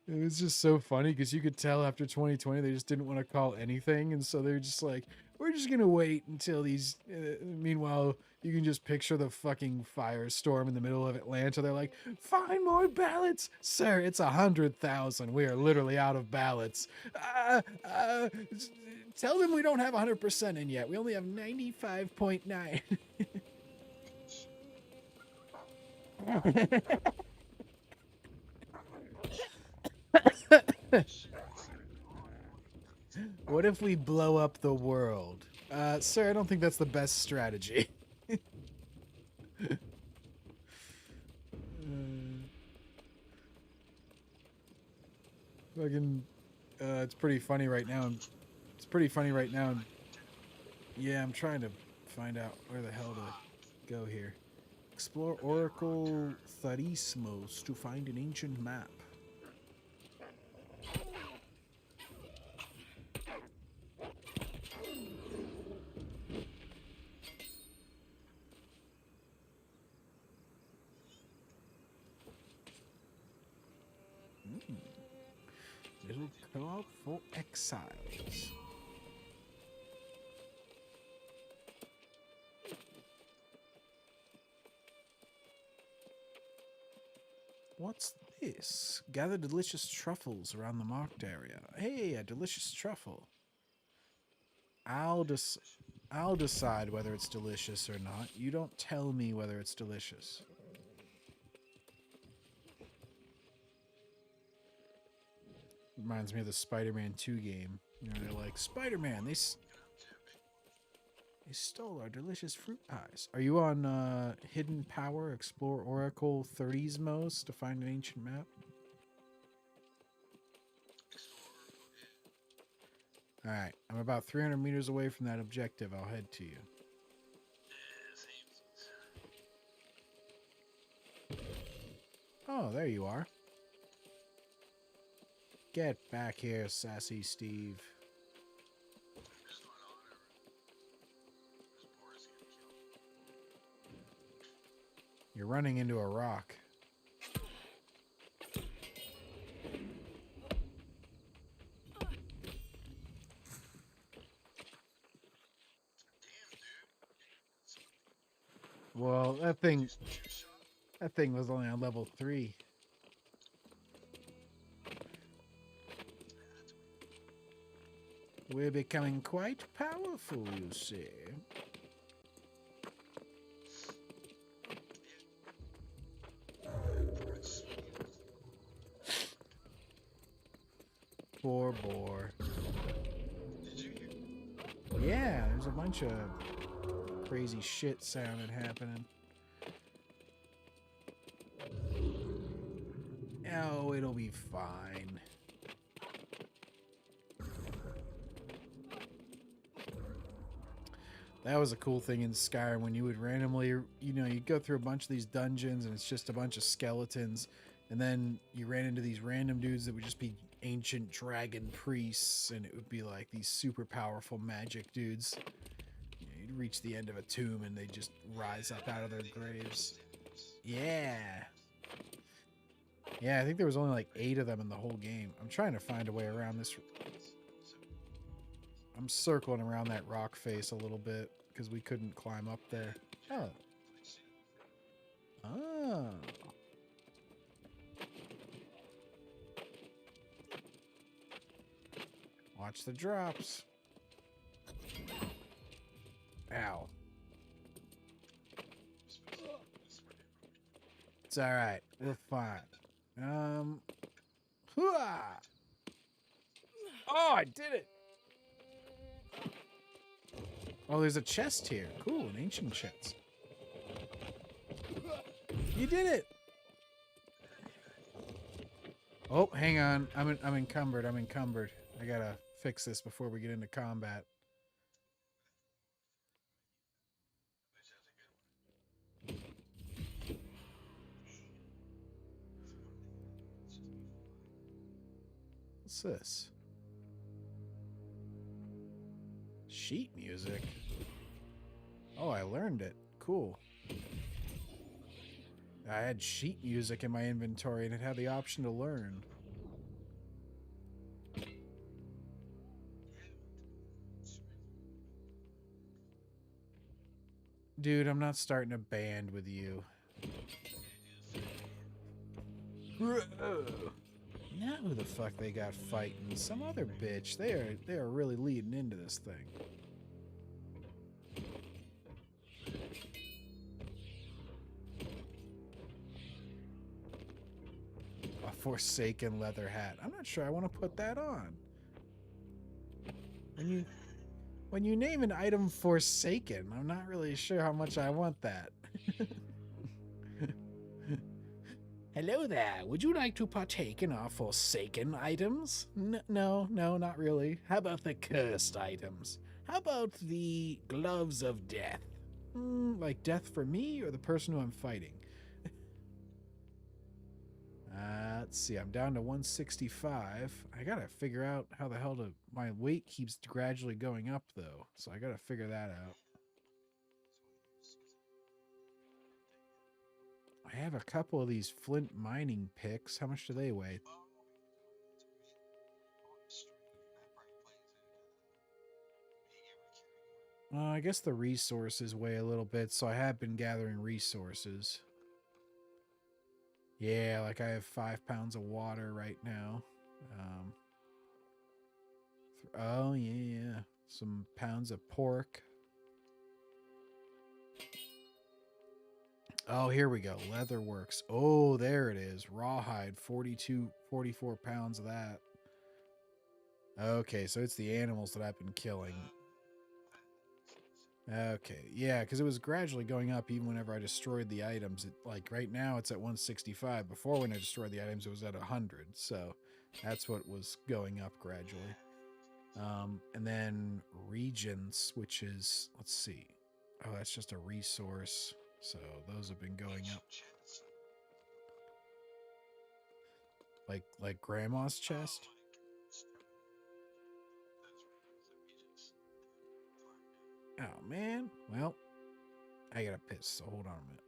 It was just so funny because you could tell after 2020 they just didn't want to call anything, and so they're just like, we're just gonna wait until these. Meanwhile, you can just picture the fucking firestorm in the middle of Atlanta. They're like, find more ballots, sir. It's 100,000. We are literally out of ballots. Tell them we don't have 100% in yet. We only have 95.9. What if we blow up the world? Sir, I don't think that's the best strategy. It's pretty funny right now. Yeah, I'm trying to find out where the hell to go here. Explore Oracle Tharismos to find an ancient map. Little co-op for exiles. What's this? Gather delicious truffles around the marked area. Hey, a delicious truffle. I'll decide whether it's delicious or not. You don't tell me whether it's delicious. Reminds me of the Spider-Man 2 game. You know, they're like, Spider-Man, they stole our delicious fruit pies. Are you on Hidden Power, Explore Oracle Tharismos to find an ancient map? Alright, I'm about 300 meters away from that objective. I'll head to you. Oh, there you are. Get back here, sassy Steve. You're running into a rock. Well, that thing was only on level 3. We're becoming quite powerful, you see. Poor boar. Yeah, there's a bunch of crazy shit sounding happening. Oh, it'll be fine. That was a cool thing in Skyrim when you would randomly, you'd go through a bunch of these dungeons and it's just a bunch of skeletons. And then you ran into these random dudes that would just be ancient dragon priests. And it would be like these super powerful magic dudes. You'd reach the end of a tomb and they'd just rise up out of their graves. Yeah. Yeah, I think there was only like 8 of them in the whole game. I'm trying to find a way around this. I'm circling around that rock face a little bit because we couldn't climb up there. Oh. Oh. Watch the drops. Ow. It's all right. We're fine. Hooah! Oh, I did it. Oh, there's a chest here. Cool, an ancient chest. You did it. Oh, hang on. I'm encumbered. I'm encumbered. I gotta fix this before we get into combat. What's this? Sheet music. Oh, I learned it. Cool. I had sheet music in my inventory and it had the option to learn. Dude, I'm not starting a band with you. Now who the fuck they got fighting? Some other bitch. They are really leading into this thing. A Forsaken leather hat. I'm not sure I want to put that on. When you name an item Forsaken, I'm not really sure how much I want that. Hello there. Would you like to partake in our Forsaken items? No, not really. How about the cursed items? How about the gloves of death? Like death for me or the person who I'm fighting? Let's see. I'm down to 165. I gotta figure out how the hell my weight keeps gradually going up though. So I gotta figure that out. I have a couple of these flint mining picks. How much do they weigh? I guess the resources weigh a little bit, so I have been gathering resources. Yeah, like I have 5 pounds of water right now. Oh, yeah. Some pounds of pork. Oh, here we go. Leatherworks. Oh, there it is. Rawhide, 44 pounds of that. Okay, so it's the animals that I've been killing. Okay, yeah, because it was gradually going up even whenever I destroyed the items. Like right now it's at 165. Before when I destroyed the items, it was at 100. So that's what was going up gradually. And then regions, which is, let's see. Oh, that's just a resource. So those have been going up. Like grandma's chest? Oh, man. Well, I gotta piss, so hold on a minute.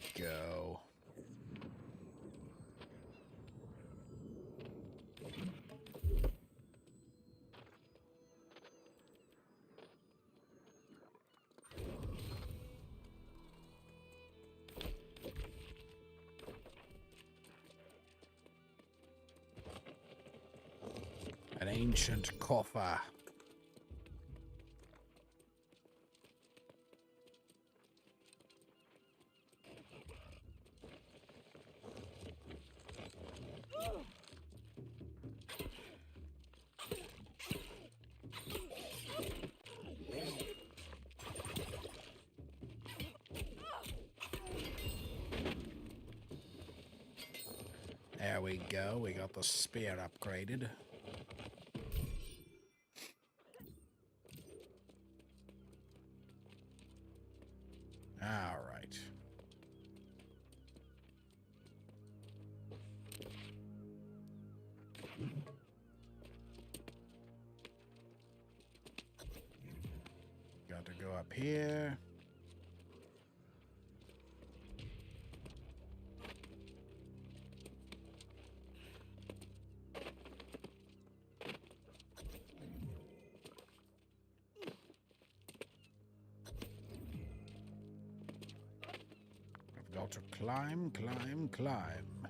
we go. An ancient coffer. There we go. We got the spear upgraded. All right. Got to go up here. I've got to climb, climb, climb.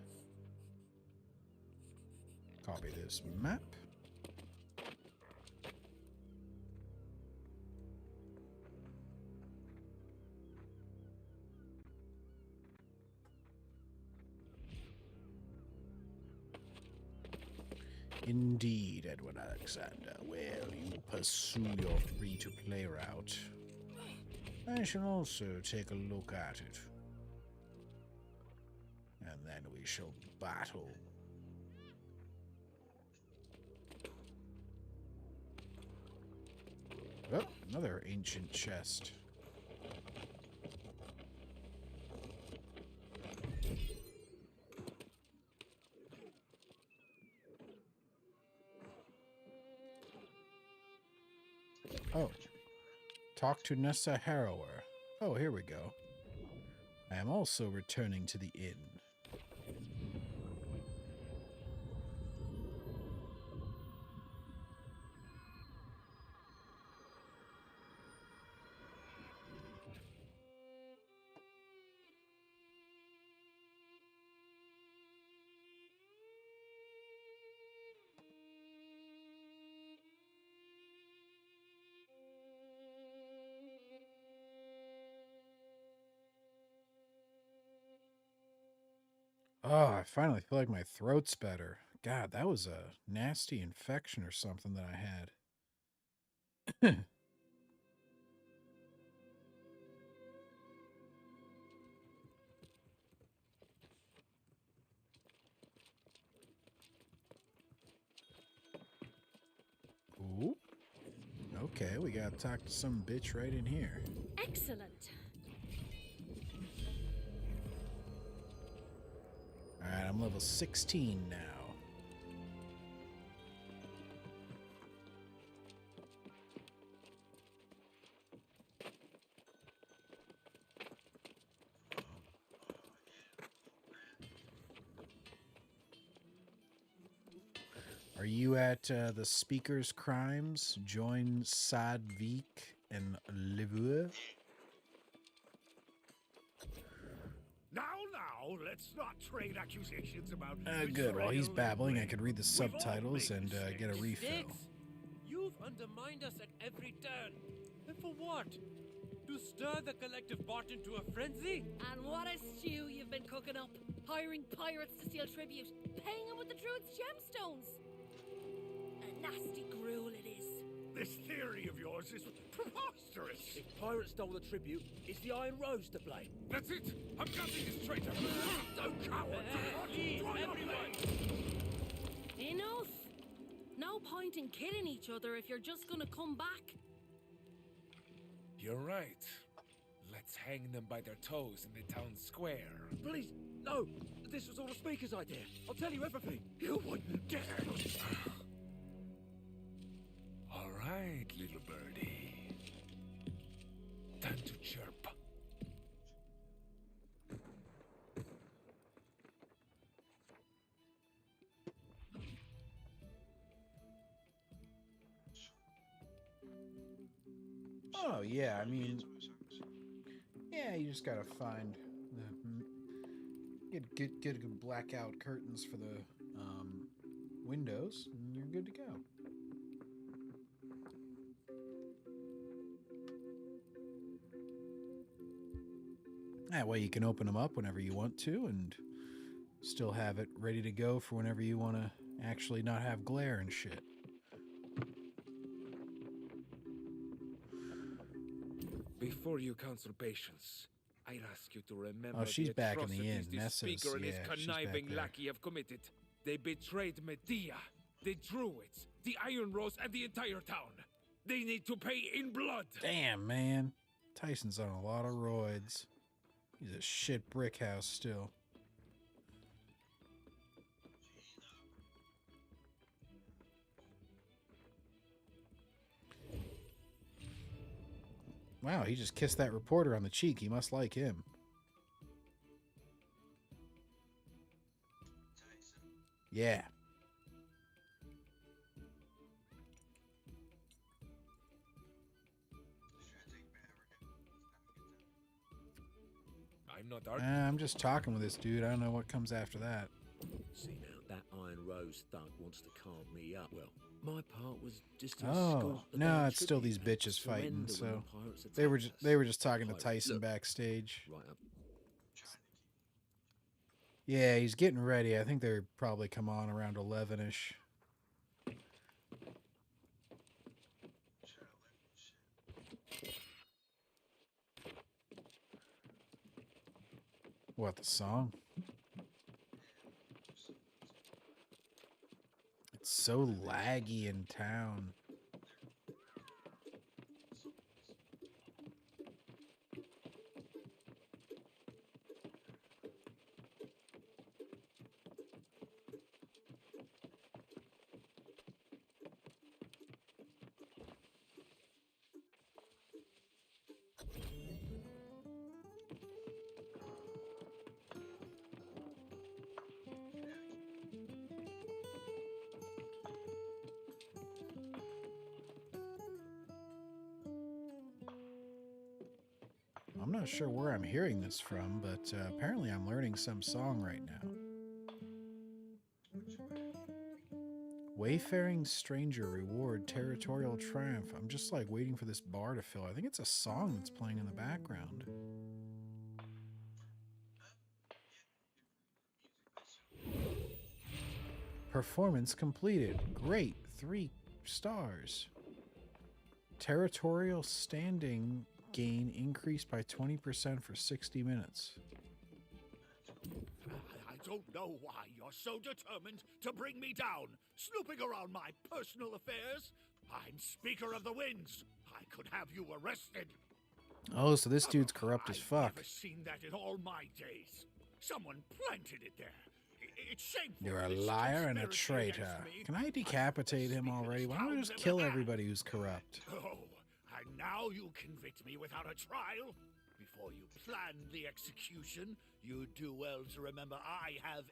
Copy this map. Indeed, Edward Alexander. Well, you pursue your free-to-play route. I shall also take a look at it. And then we shall battle. Oh, another ancient chest. Oh. Talk to Nessa Harrower. Oh, here we go. I am also returning to the inn. Oh, I finally feel like my throat's better. God, that was a nasty infection or something that I had. Ooh. Okay, we gotta talk to some bitch right in here. Excellent. Alright, I'm level 16 now. Are you at the Speaker's Crimes? Join Sadvik and Livua? Now, let's not trade accusations about Good. While he's betrayal and babbling, I blame. could read the We've all subtitles made and get a refill. Mistakes? You've undermined us at every turn. And for what? To stir the collective bot into a frenzy? And what a stew you've been cooking up. Hiring pirates to steal tribute, paying them with the druid's gemstones. A nasty gruel it is. This theory of yours is preposterous. If pirates stole the tribute, it's the Iron Rose to blame. That's it. I'm gutting this traitor. Don't coward. Please, everyone! Enough. No point in killing each other if you're just gonna come back. You're right. Let's hang them by their toes in the town square. Please, no! This was all the Speaker's idea. I'll tell you everything. You wouldn't dare. All right, little birdie. Time to chirp. Oh, yeah, I mean, yeah, you just gotta find get good blackout curtains for the windows, and you're good to go. That way you can open them up whenever you want to and still have it ready to go for whenever you want to actually not have glare and shit. Before you counsel patience, I ask you to remember Oh, she's the back in the atrocities inn. this Nessa's, speaker and his yeah, she's back conniving there. lackey have committed. They betrayed Medea, the Druids, the Iron Rose, and the entire town. They need to pay in blood. Damn, man. Tyson's on a lot of roids. He's a shit brick house still. Wow, he just kissed that reporter on the cheek. He must like him. Yeah. I'm not I'm just talking with this dude. I don't know what comes after that. See now, that Iron Rose thug wants to calm me up. Well, my part was just to Oh, escort the no, damn it's still tribute these and bitches fighting. surrender when So the pirates they were attacked just talking to us. Tyson Look, backstage. right up. Yeah, he's getting ready. I think they're probably come on around 11ish. What, the song? It's so laggy in town. I'm not sure where I'm hearing this from, but apparently I'm learning some song right now. Wayfaring stranger reward territorial triumph. I'm just like waiting for this bar to fill. I think it's a song that's playing in the background. Performance completed. Great. 3 stars. Territorial standing gain increased by 20% for 60 minutes. I don't know why you're so determined to bring me down, snooping around my personal affairs. I'm Speaker of the Winds. I could have you arrested. Oh, so this dude's corrupt as I've fuck. never seen that in all my days. Someone planted it there. It's shameful. You're a this liar and a conspiracy traitor. against me. Can I decapitate him already? Why don't I just kill everybody who's corrupt? Oh, and now you convict me without a trial? Before you planned the execution, you'd do well to remember I have...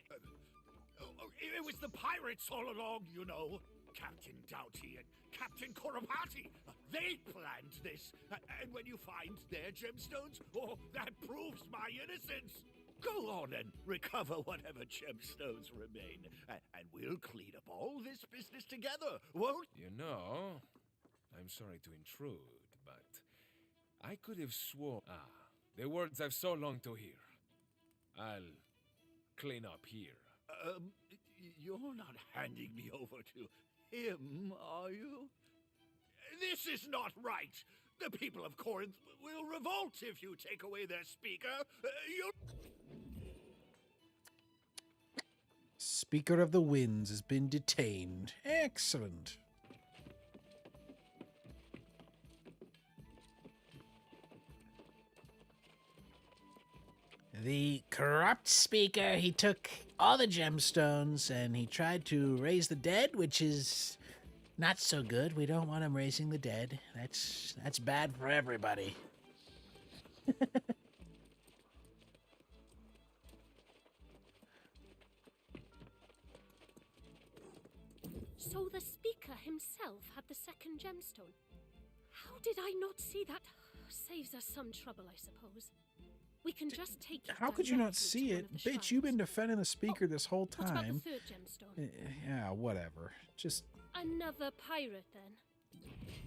it was the pirates all along, you know. Captain Doughty and Captain Corrapati. They planned this. And when you find their gemstones, oh, that proves my innocence. Go on and recover whatever gemstones remain. And we'll clean up all this business together, won't... You know, I'm sorry to intrude, but I could have sworn... the words I've so longed to hear. I'll clean up here. You're not handing me over to him, are you? This is not right. The people of Corinth will revolt if you take away their speaker. Speaker of the Winds has been detained. Excellent. The corrupt speaker, he took all the gemstones and he tried to raise the dead, which is not so good. We don't want him raising the dead. That's bad for everybody. So the speaker himself had the second gemstone. How How did I not see that? Saves us some trouble, I suppose. We can just take you How could you not directly see to one it? of the Bitch, you've been defending the speaker this whole What about the time. third gemstone? Yeah, whatever. Just Another pirate, then.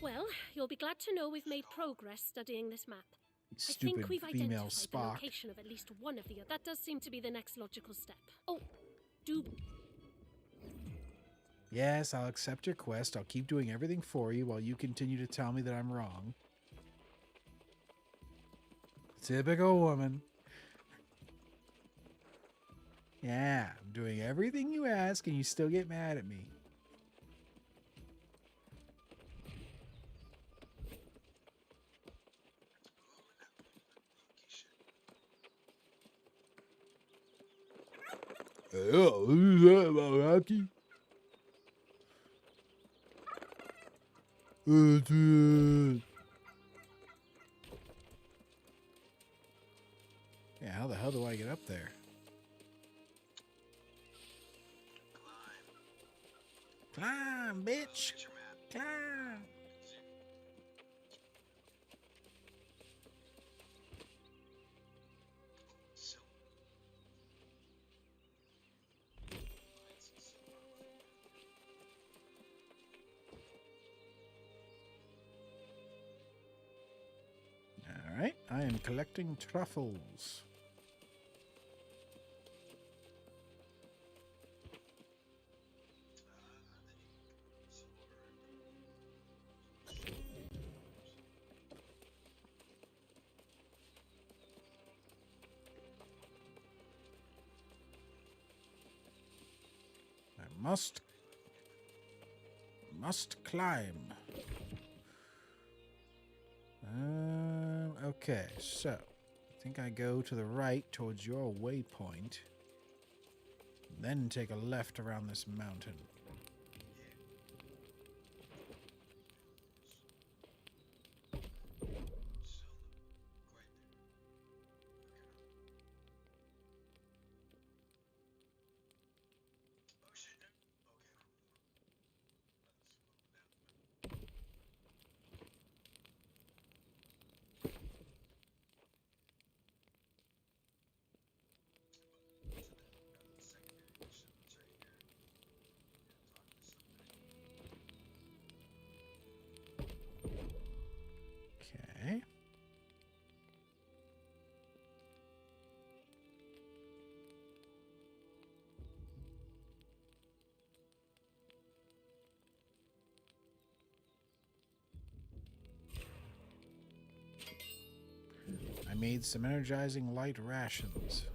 Well, you'll be glad to know we've made progress studying this map. I stupid think we've female identified the Spock. location of at least one of the others. That does seem to be the next logical step. Oh, do... Yes, I'll accept your quest. I'll keep doing everything for you while you continue to tell me that I'm wrong. Typical woman. Yeah, I'm doing everything you ask and you still get mad at me. Oh, who's that about Rocky? Yeah, how the hell do I get up there? Climb, bitch! Climb! Alright, I am collecting truffles. I must climb. Okay, so I think I go to the right towards your waypoint, then take a left around this mountain. Okay. I made some energizing light rations.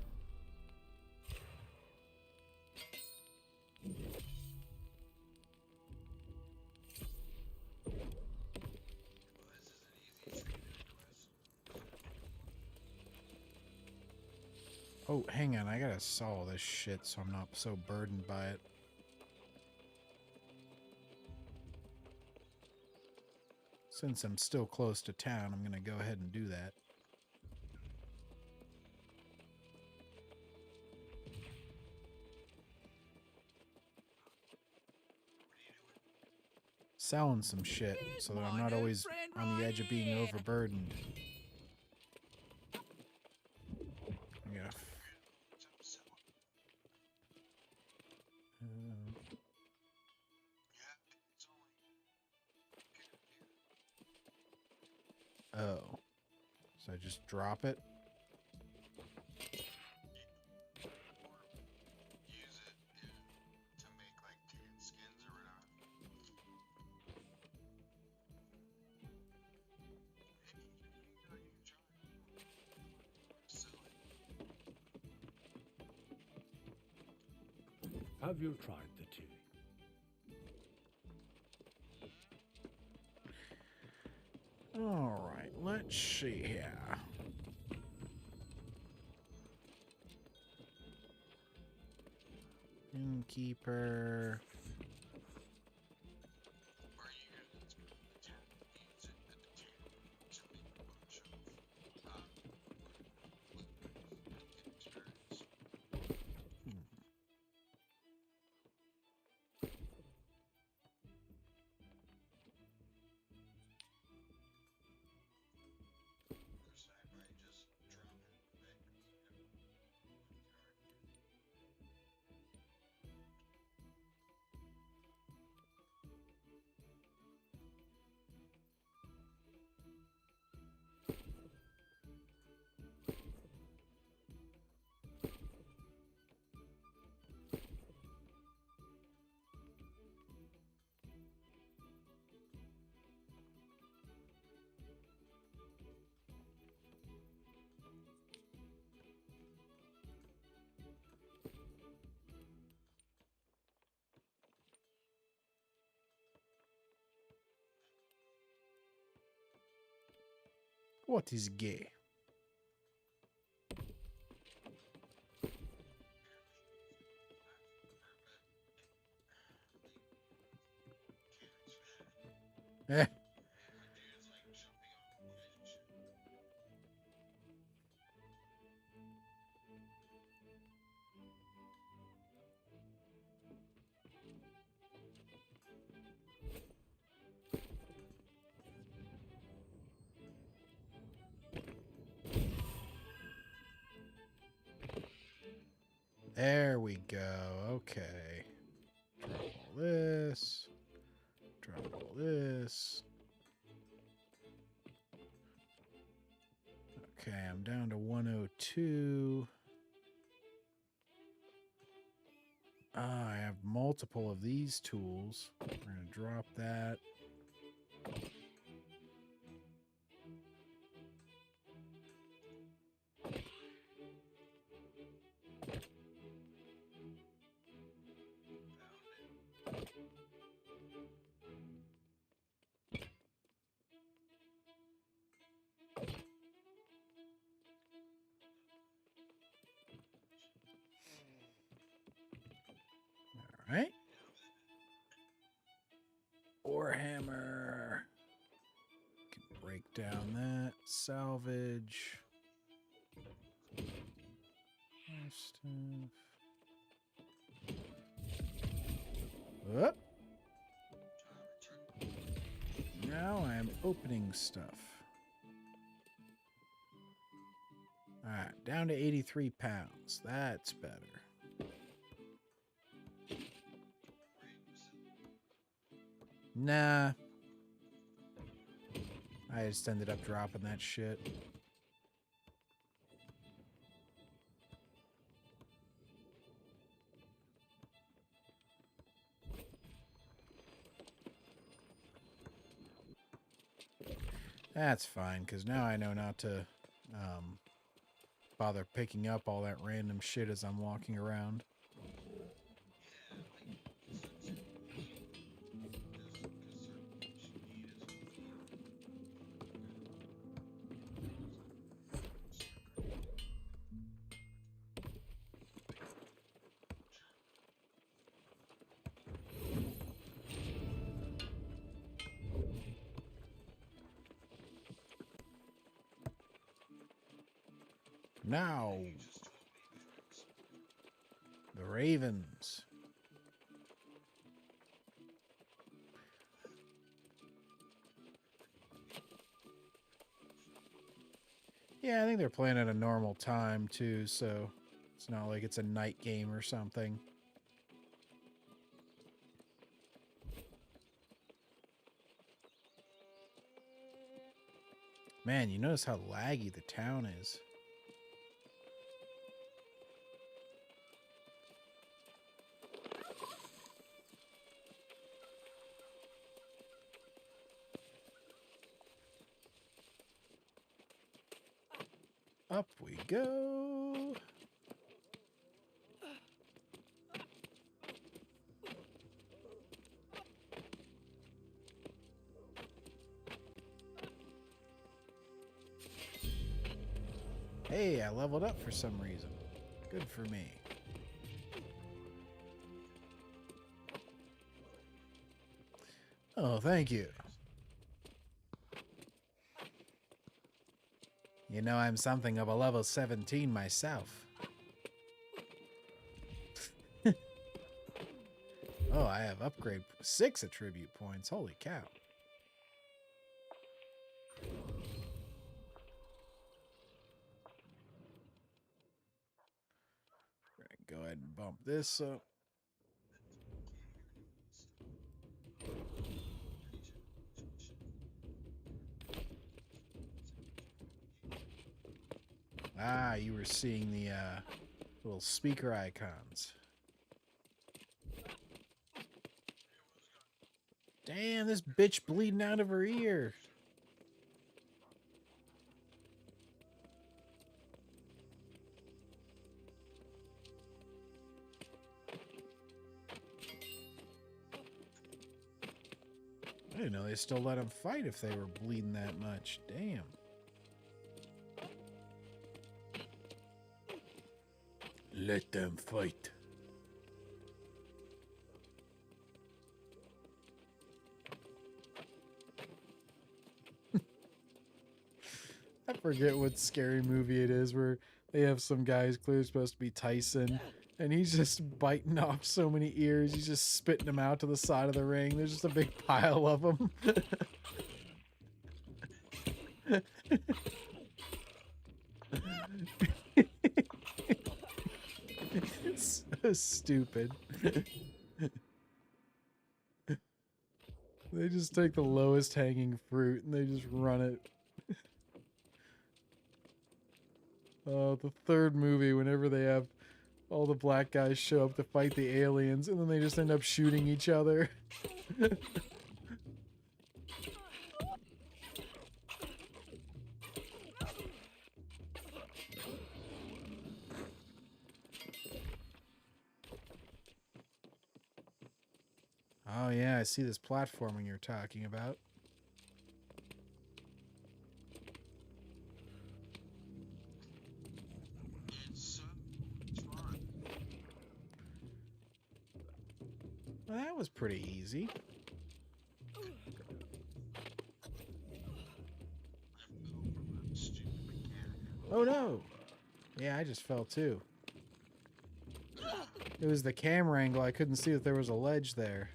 Oh, hang on. I gotta solve this shit so I'm not so burdened by it. Since I'm still close to town, I'm gonna go ahead and do that. Selling some shit so that I'm not always on the edge of being overburdened. I'm gonna oh. So I just drop it? Have you tried the tea? All right, let's see here. Innkeeper. What is gay? Eh. There we go. Okay. Drop all this. Drop all this. Okay, I'm down to 102. I have multiple of these tools. We're going to drop that. All right. Warhammer. Can break down that. Salvage. More stuff. Up. Now I am opening stuff. Alright, down to 83 pounds. That's better. Nah. I just ended up dropping that shit. That's fine, because now I know not to bother picking up all that random shit as I'm walking around. Now, the Ravens. Yeah, I think they're playing at a normal time too, so it's not like it's a night game or something. Man, you notice how laggy the town is. Up we go. Hey, I leveled up for some reason. Good for me. Oh, thank you. You know, I'm something of a level 17 myself. Oh, I have upgrade 6 attribute points. Holy cow. Go ahead and bump this up. Ah, you were seeing the little speaker icons. Damn, this bitch bleeding out of her ear. I didn't know they still let him fight if they were bleeding that much. Damn. Let them fight. I forget what scary movie it is where they have some guy who's clearly supposed to be Tyson, and he's just biting off so many ears. He's just spitting them out to the side of the ring. There's just a big pile of them. It's so stupid. They just take the lowest hanging fruit and they just run it. The third movie, whenever they have all the black guys show up to fight the aliens, and then they just end up shooting each other. Oh yeah, I see this platforming you're talking about. Well, that was pretty easy. Oh no! Yeah, I just fell too. It was the camera angle. I couldn't see that there was a ledge there.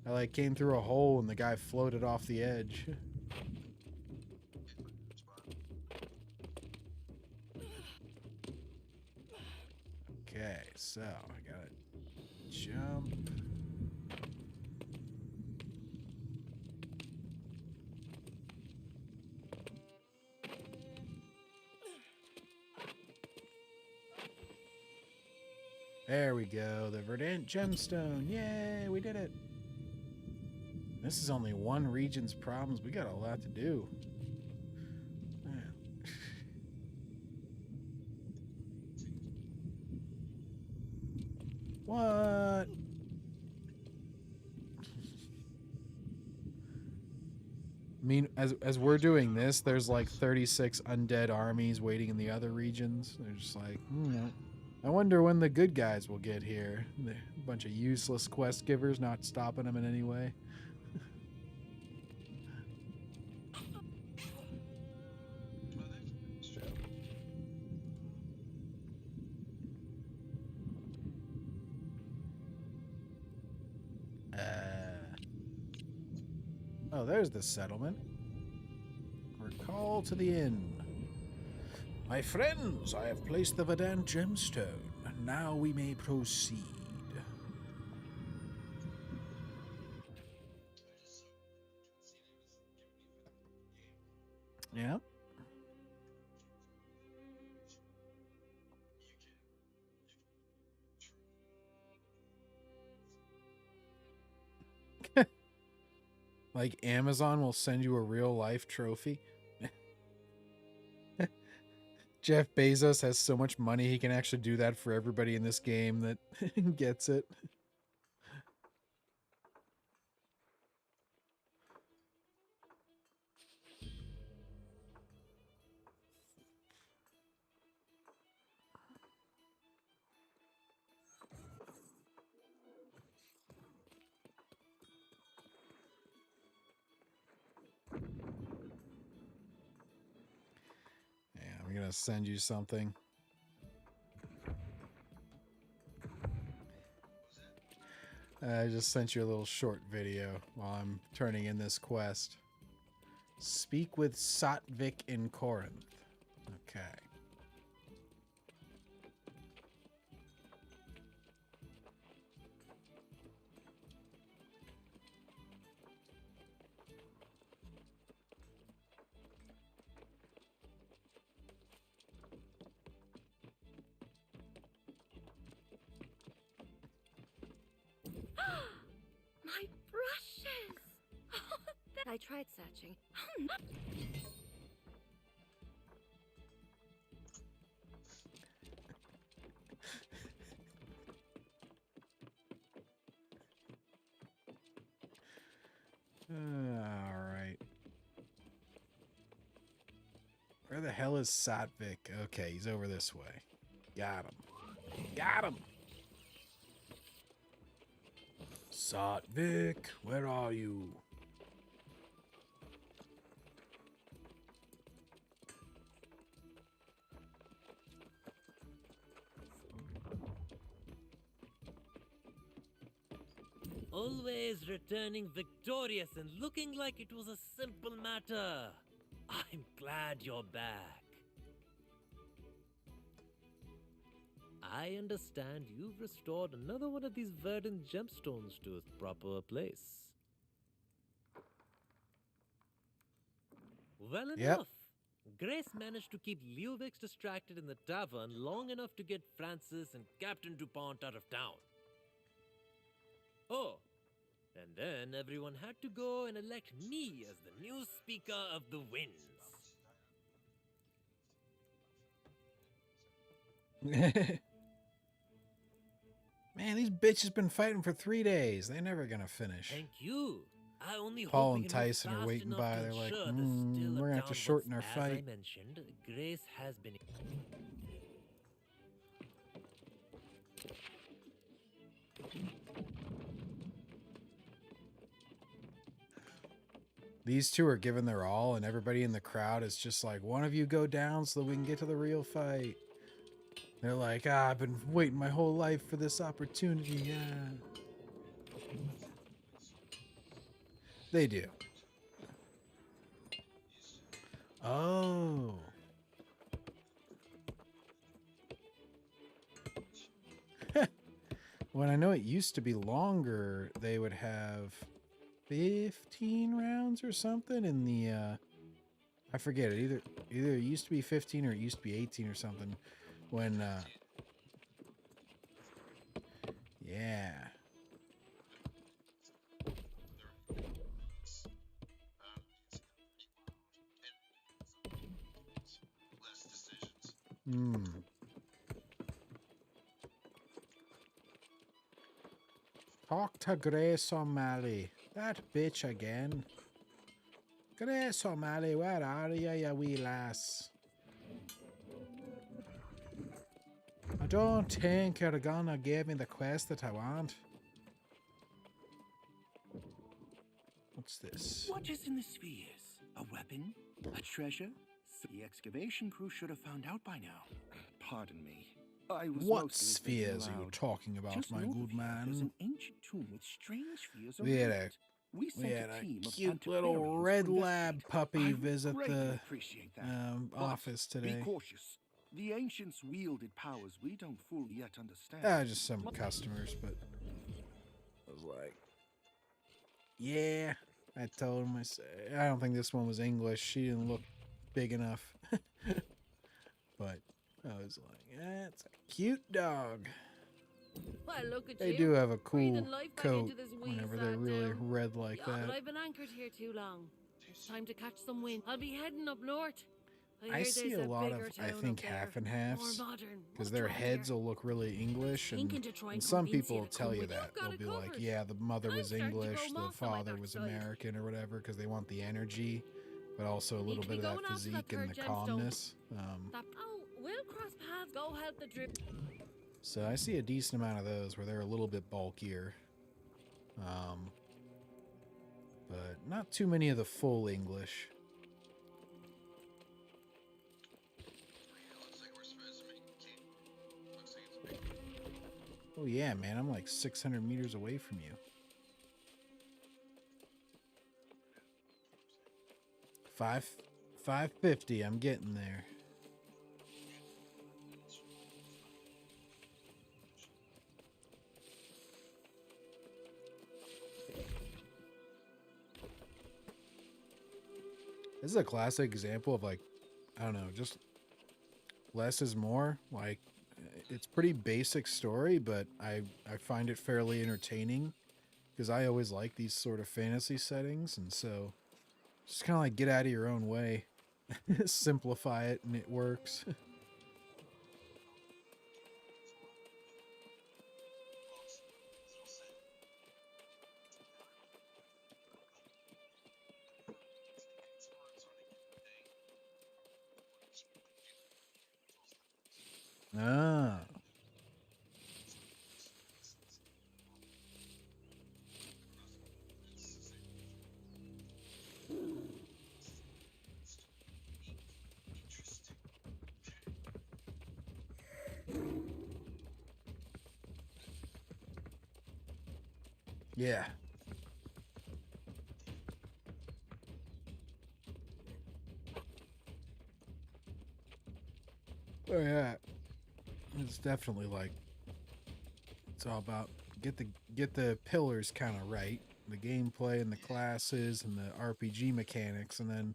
I like came through a hole and the guy floated off the edge. Okay, so I gotta jump. There we go, the verdant gemstone. Yay, we did it. This is only one region's problems. We got a lot to do. What? I mean, as we're doing this, there's like 36 undead armies waiting in the other regions. They're just like, I wonder when the good guys will get here. They're a bunch of useless quest givers, not stopping them in any way. Oh, there's the settlement. Recall to the inn. My friends, I have placed the verdant gemstone. Now we may proceed. Yeah. Like Amazon will send you a real life trophy. Jeff Bezos has so much money he can actually do that for everybody in this game that gets it. Yeah, I'm gonna send you something. I just sent you a little short video while I'm turning in this quest. Speak with Satvik in Corinth. Okay. My brushes! I tried searching. Alright. Where the hell is Satvik? Okay, he's over this way. Got him. Got him. Satvik, where are you? Always returning victorious and looking like it was a simple matter. I'm glad you're back. I understand you've restored another one of these verdant gemstones to its proper place. Well Yep. enough. Grace managed to keep Leovix distracted in the tavern long enough to get Francis and Captain DuPont out of town. Oh, and then everyone had to go and elect me as the new Speaker of the Winds. Man, these bitches been fighting for 3 days. They're never gonna finish. Thank you. I only Paul hope we and can move Tyson are fast waiting enough by. to They're like, ensure there's still a we're gonna have town to shorten our once, fight. As I mentioned, Grace has been. These two are giving their all, and everybody in the crowd is just like, one of you go down so that we can get to the real fight. They're like, I've been waiting my whole life for this opportunity. Yeah. They do. Oh. When I know it used to be longer, they would have 15 rounds or something in the I forget it. Either it used to be 15 or it used to be 18 or something. When yeah. Hmm. Talk to Grace O'Malley. That bitch again. Grace O'Malley, where are you, you wee lass? I don't think you're gonna give me the quest that I want. What's this? What is in the spheres? A weapon? A treasure? The excavation crew should have found out by now. Pardon me. I was What mostly spheres thinking are you aloud. talking about, Just my north good of here, There's man? an ancient tomb with strange spheres We had around a it. We sent a team of cute little antiquarians red to lab investigate. puppy I would visit greatly the appreciate that. But office today. Be cautious. The ancients wielded powers we don't fully yet understand. Just some customers, but I was like, yeah. I told him, I don't think this one was English. She didn't look big enough. But I was like, it's a cute dog. Well, look at They you. do have a cool Breathing life back coat into this wee whenever they're sad really town. red like Yeah, that. but I've been anchored here too long. It's time to catch some wind. I'll be heading up north. I hear see there's a lot of, bigger I town think, up there. half and More halves, modern, because more their trendier. heads will look really English, and, Thinking to try and some convince people you will to tell come you with- that. You've got They'll it be like, covered. yeah, the mother I'm was starting to grow English, the moss on my father was backside. American or whatever, because they want the energy, but also a little to bit be of that going after that physique and third the gemstone. calmness. We'll cross paths. Go help the drip. So I see a decent amount of those where they're a little bit bulkier. But not too many of the full English. Oh yeah, man, I'm like 600 meters away from you. 550, I'm getting there. This is a classic example of, like, I don't know, just less is more. Like, it's pretty basic story, but I find it fairly entertaining because I always like these sort of fantasy settings, and so just kind of like get out of your own way, simplify it, and it works. Ah. Yeah. Oh yeah. It's definitely like it's all about get the pillars kind of right, the gameplay and the classes and the RPG mechanics, and then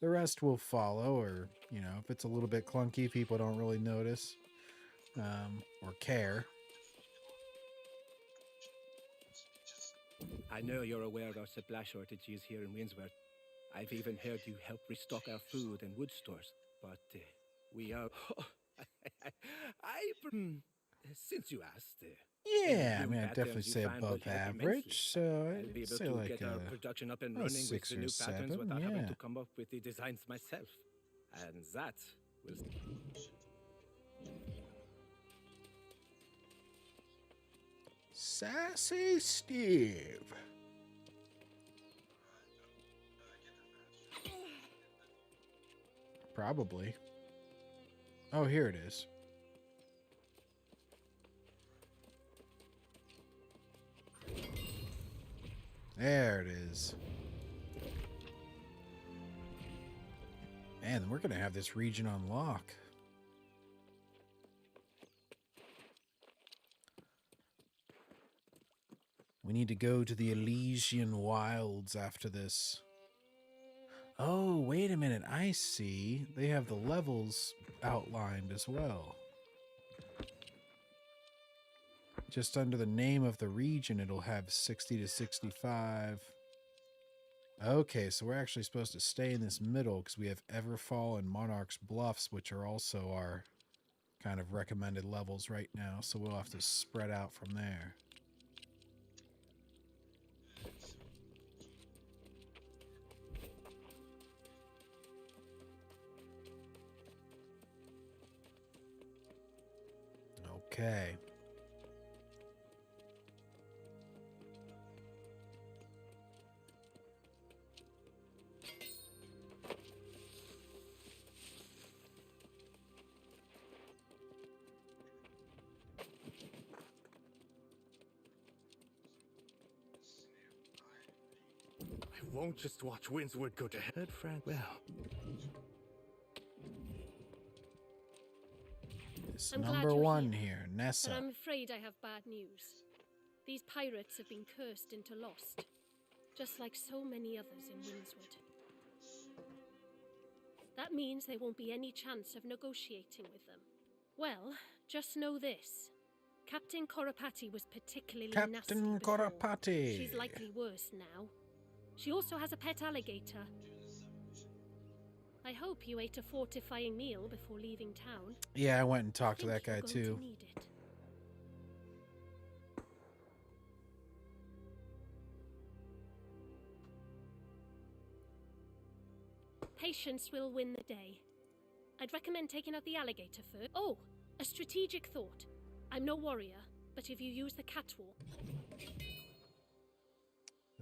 the rest will follow. Or if it's a little bit clunky, people don't really notice or care. I know you're aware of supply shortages here in Windsworth. I've even heard you help restock our food and wood stores. But we are... Since you asked... Yeah, any I new mean, I'd definitely patterns you say find will above help average. immensely. So I'll be I'd able say to like get our production up and a running with 6 the or new patterns 7. without having Yeah. to come up with the designs myself. And that will... Sassy Steve. Probably. Oh, here it is. There it is. Man, we're going to have this region on lock. We need to go to the Elysian Wilds after this. Oh, wait a minute. I see. They have the levels outlined as well. Just under the name of the region, it'll have 60 to 65. Okay, so we're actually supposed to stay in this middle because we have Everfall and Monarch's Bluffs, which are also our kind of recommended levels right now. So we'll have to spread out from there. Okay. I won't just watch Windswood go to head, Frank. Well... This I'm glad number you're one here, Nessa. But I'm afraid I have bad news. These pirates have been cursed into lost, just like so many others in Windswood. That means there won't be any chance of negotiating with them. Well, just know this. Captain Corapati was particularly nasty Captain before. Corapati. She's likely worse now. She also has a pet alligator. I hope you ate a fortifying meal before leaving town. Yeah, I went and talked to that guy too. Need it. Patience will win the day. I'd recommend taking out the alligator first. Oh, a strategic thought. I'm no warrior, but if you use the catwalk...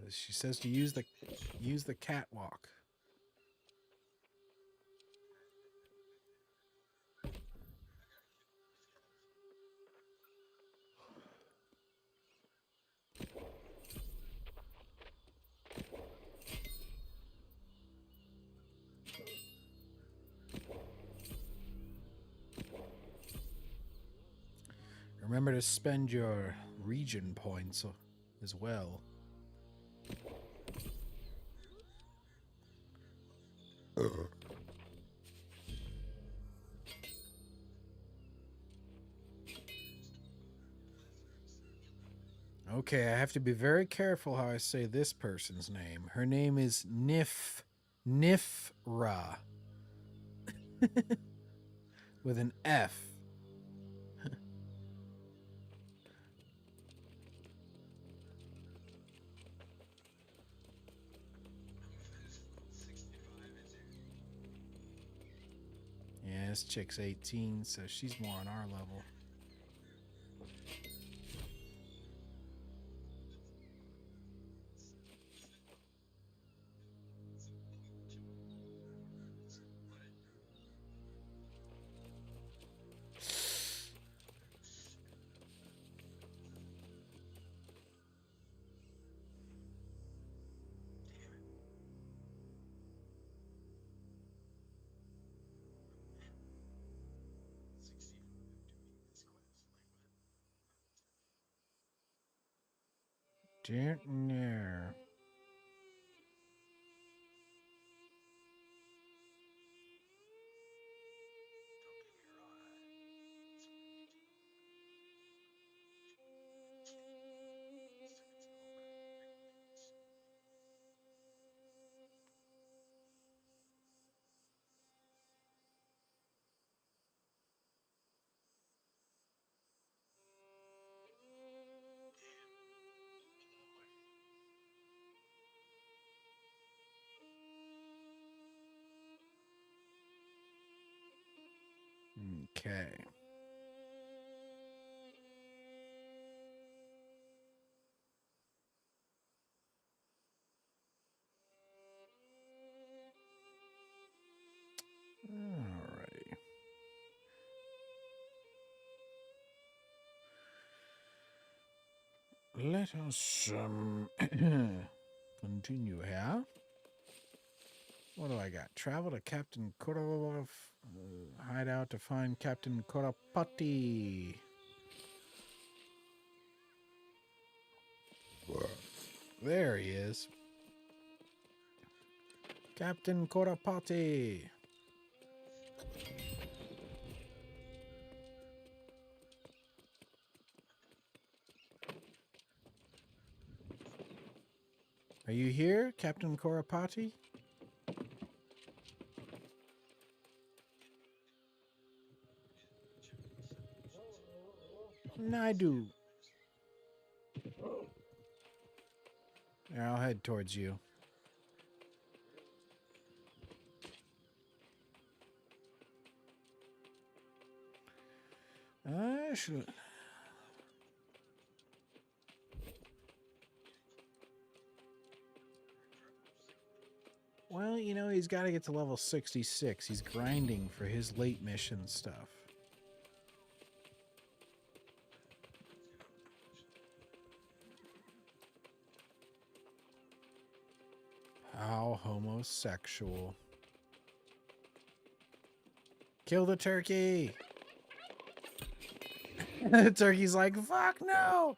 She says to use the catwalk. Remember to spend your region points as well. Okay, I have to be very careful how I say this person's name. Her name is Nifra. With an F. Yeah, this chick's 18, so she's more on our level. Don't know. Okay. Alrighty. Let us continue here. What do I got? Travel to Captain Korov hideout to find Captain Korapati. There he is. Captain Korapati. Are you here, Captain Korapati? Naidu. There, I'll head towards you. I should. Well, you know, he's got to get to level 66. He's grinding for his late mission stuff. How homosexual. Kill the turkey! The turkey's like, fuck no!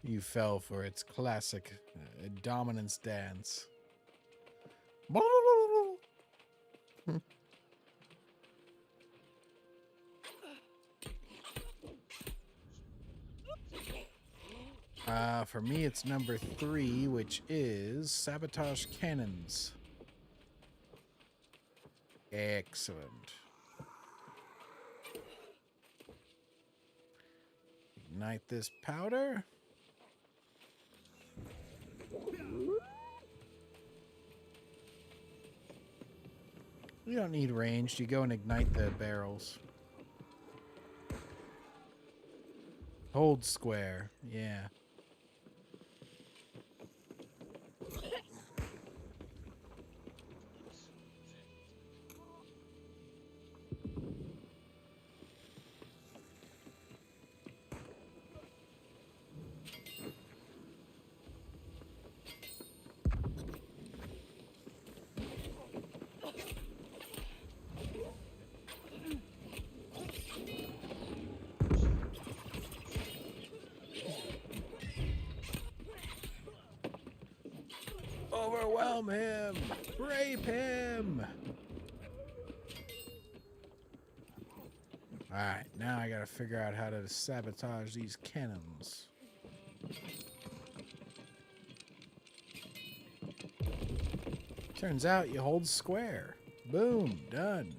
You fell for its classic dominance dance. For me, it's number 3, which is sabotage cannons. Excellent. Ignite this powder. You don't need ranged. You go and ignite the barrels. Hold square. Yeah. Overwhelm him! Rape him! Alright, now I gotta figure out how to sabotage these cannons. Turns out you hold square. Boom, done.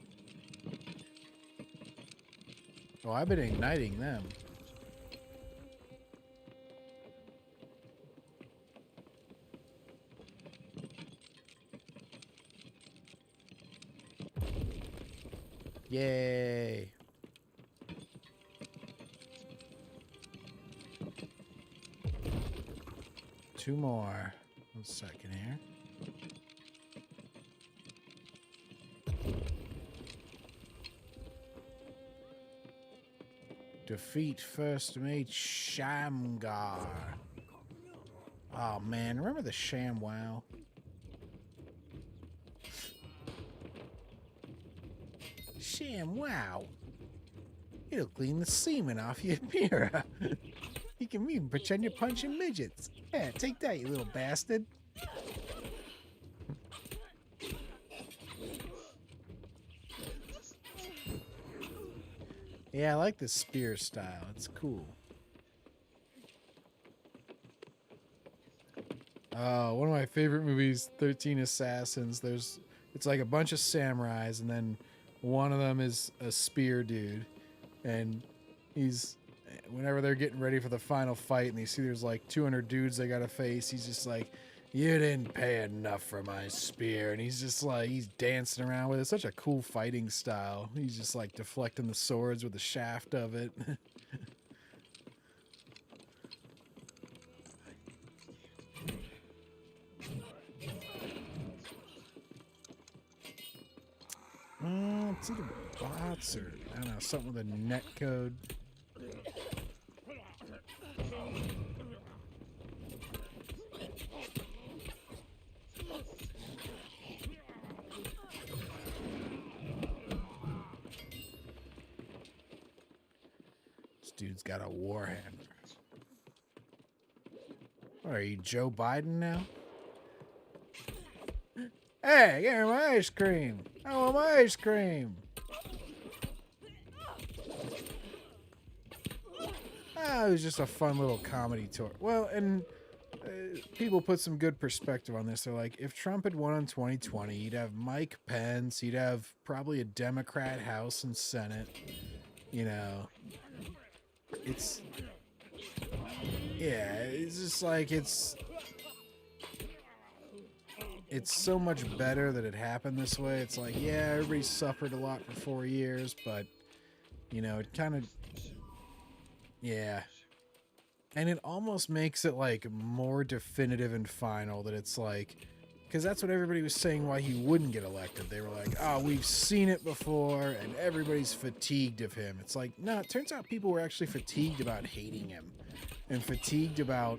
Oh, I've been igniting them. Yay. Two more. 1 second here. Defeat First Mate Shamgar. Oh man, remember the ShamWow? ShamWow. It'll clean the semen off your mirror. You can even pretend you're punching midgets. Yeah, take that, you little bastard. Yeah, I like the spear style. It's cool. One of my favorite movies, 13 Assassins. It's like a bunch of samurais, and then one of them is a spear dude. And whenever they're getting ready for the final fight and they see there's like 200 dudes they gotta face, he's just like, you didn't pay enough for my spear. And he's just like, he's dancing around with it. Such a cool fighting style. He's just like deflecting the swords with the shaft of it. It's either bots or, I don't know, something with a net code. This dude's got a warhammer. What are you, Joe Biden now? Hey, give me my ice cream. I want my ice cream. It was just a fun little comedy tour. Well, and people put some good perspective on this. They're like, if Trump had won in 2020, he'd have Mike Pence. He'd have probably a Democrat House and Senate. You know, it's just like it's so much better that it happened this way. It's like, yeah, everybody suffered a lot for 4 years, but, you know, it kind of, yeah. And it almost makes it, like, more definitive and final that it's like, because that's what everybody was saying why he wouldn't get elected. They were like, oh, we've seen it before, and everybody's fatigued of him. It's like, no, it turns out people were actually fatigued about hating him, and fatigued about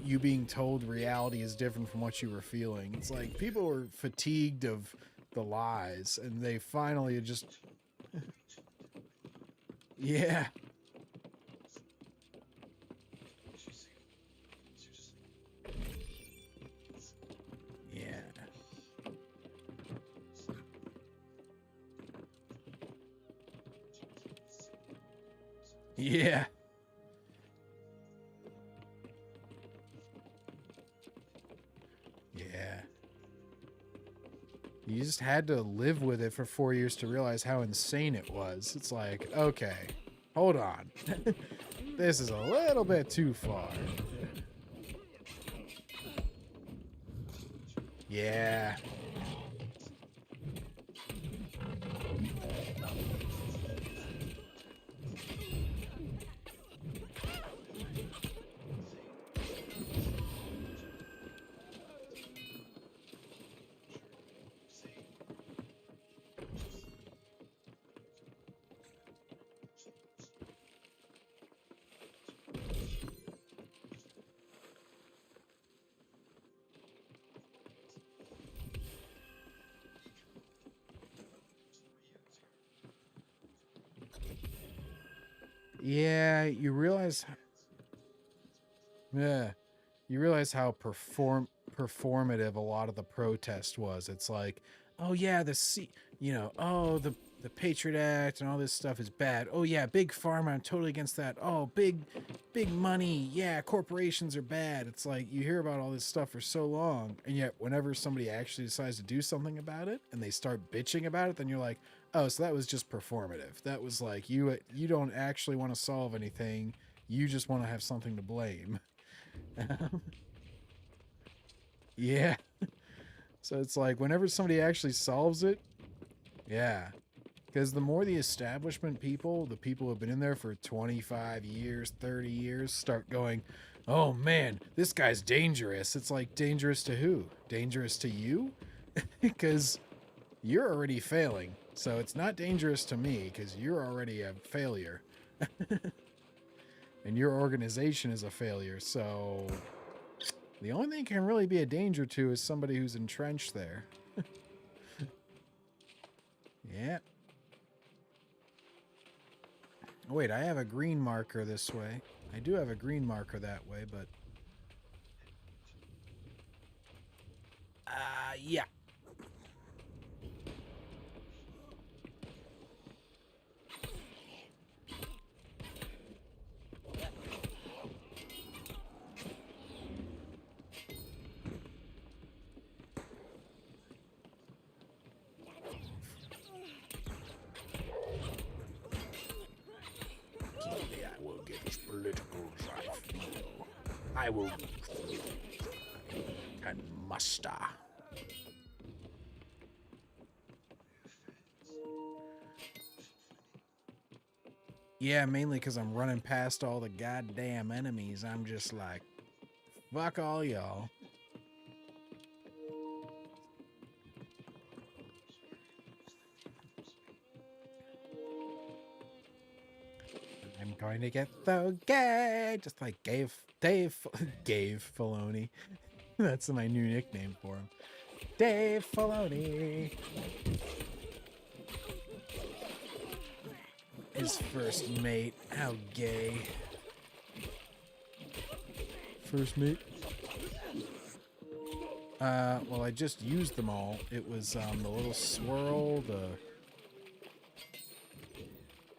you being told reality is different from what you were feeling. It's like people were fatigued of the lies, and they finally just yeah. Yeah. Yeah. Yeah. You just had to live with it for 4 years to realize how insane it was. It's like, okay, hold on. This is a little bit too far. Yeah. Yeah, you realize how performative a lot of the protest was. It's like, oh yeah, the Patriot Act and all this stuff is bad. Oh yeah, big pharma, I'm totally against that. Oh, big money. Yeah, corporations are bad. It's like you hear about all this stuff for so long, and yet whenever somebody actually decides to do something about it and they start bitching about it, then you're like, oh, so that was just performative. That was like you don't actually want to solve anything. You just want to have something to blame. Yeah. So it's like whenever somebody actually solves it, yeah, Because the more the establishment people, the people who have been in there for 25 years, 30 years, start going, oh man, this guy's dangerous. It's like, dangerous to who? Dangerous to you? Because you're already failing. So it's not dangerous to me because you're already a failure. And your organization is a failure. So the only thing it can really be a danger to is somebody who's entrenched there. Yeah. Oh, wait, I have a green marker this way. I do have a green marker that way, but... yeah. I will get his political drive. I will... can muster. Yeah, mainly because I'm running past all the goddamn enemies. I'm just like, fuck all y'all. I'm going to get so gay, just like Dave Filoni. That's my new nickname for him. Dave Filoni. His first mate. How gay. First mate? Well, I just used them all. It was the little swirl,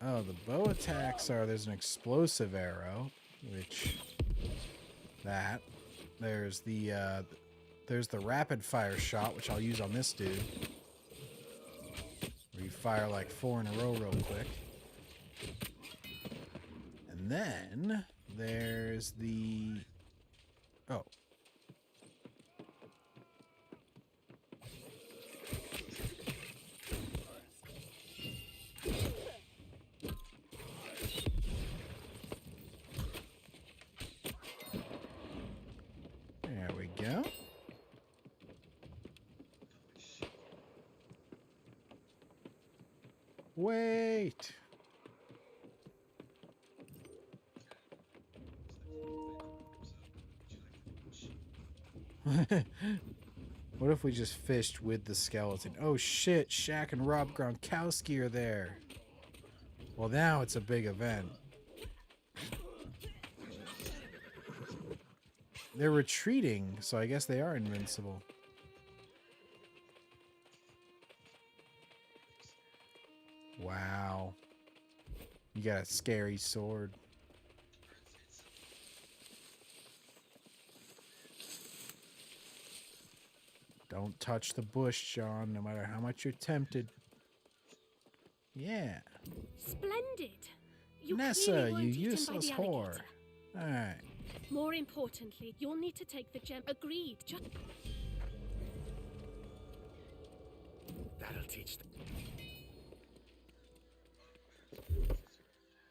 Oh, the bow attacks are, there's an explosive arrow, which, that. There's the rapid fire shot, which I'll use on this dude. Where you fire like 4 in a row real quick. And then, there's the, oh. There we go. Wait. What if we just fished with the skeleton? Oh shit, Shaq and Rob Gronkowski are there. Well, now it's a big event. They're retreating, so I guess they are invincible. Wow. You got a scary sword. Don't touch the bush, John, no matter how much you're tempted. Yeah. Splendid. Nessa, you useless whore. Alright. More importantly, you'll need to take the gem. Agreed. That'll teach them.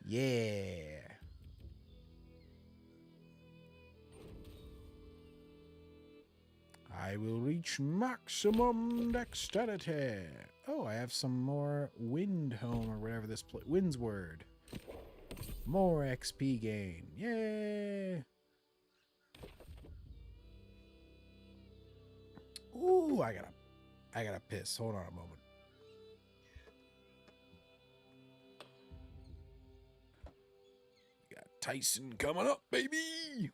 Yeah. I will reach maximum dexterity. Oh, I have some more wind home or whatever this wind's word. More XP gain. Yay. Ooh, I gotta piss. Hold on a moment. Got Tyson coming up, baby.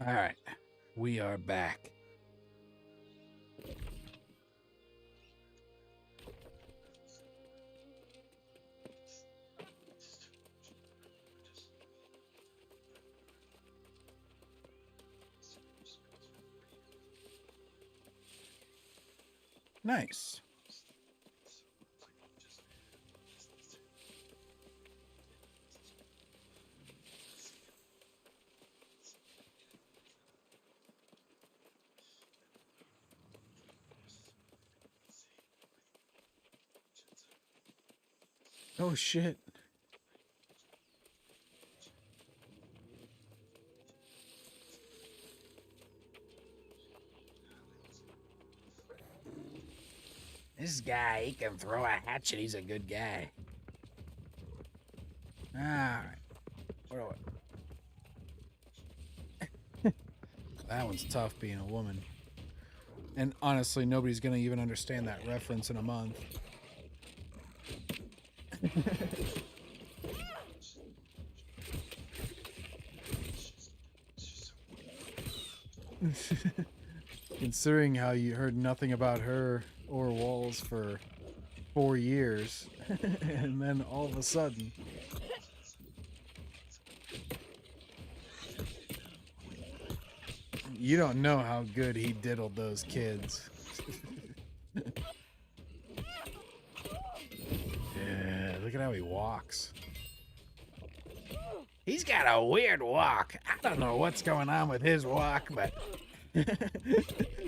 All right, we are back. Nice. Oh shit. This guy, he can throw a hatchet. He's a good guy. All right. What do that one's tough being a woman. And honestly, nobody's going to even understand that reference in a month. Considering how you heard nothing about her or Walls for 4 years, and then all of a sudden... You don't know how good he diddled those kids. Yeah, look at how he walks. He's got a weird walk. I don't know what's going on with his walk, but...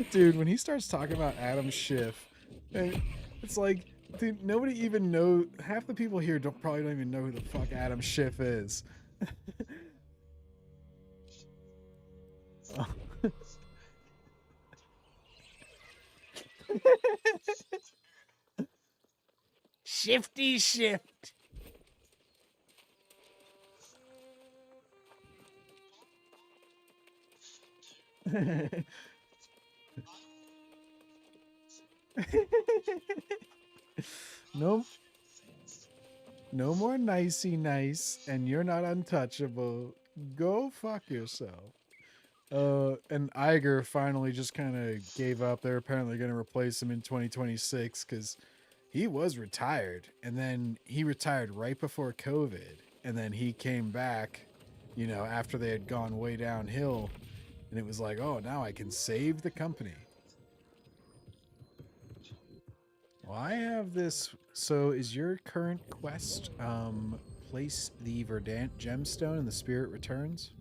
Dude, when he starts talking about Adam Schiff, it's like, dude, nobody even knows... Half the people here probably don't even know who the fuck Adam Schiff is. Oh. Shifty shift. No, no more nicey nice, and you're not untouchable. Go fuck yourself. And Iger finally just kind of gave up. They're apparently going to replace him in 2026 because he was retired, and then he retired right before COVID, and then he came back, you know, after they had gone way downhill, and it was like, oh, now I can save the company. Well, I have this. So is your current quest place the Verdant gemstone and the spirit returns?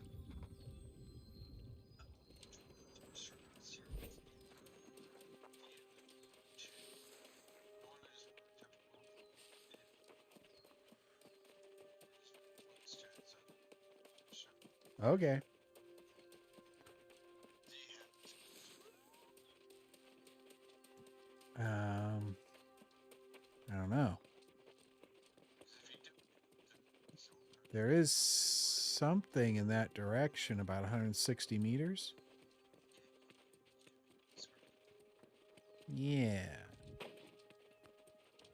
Okay. I don't know. There is something in that direction, about 160 meters. Yeah.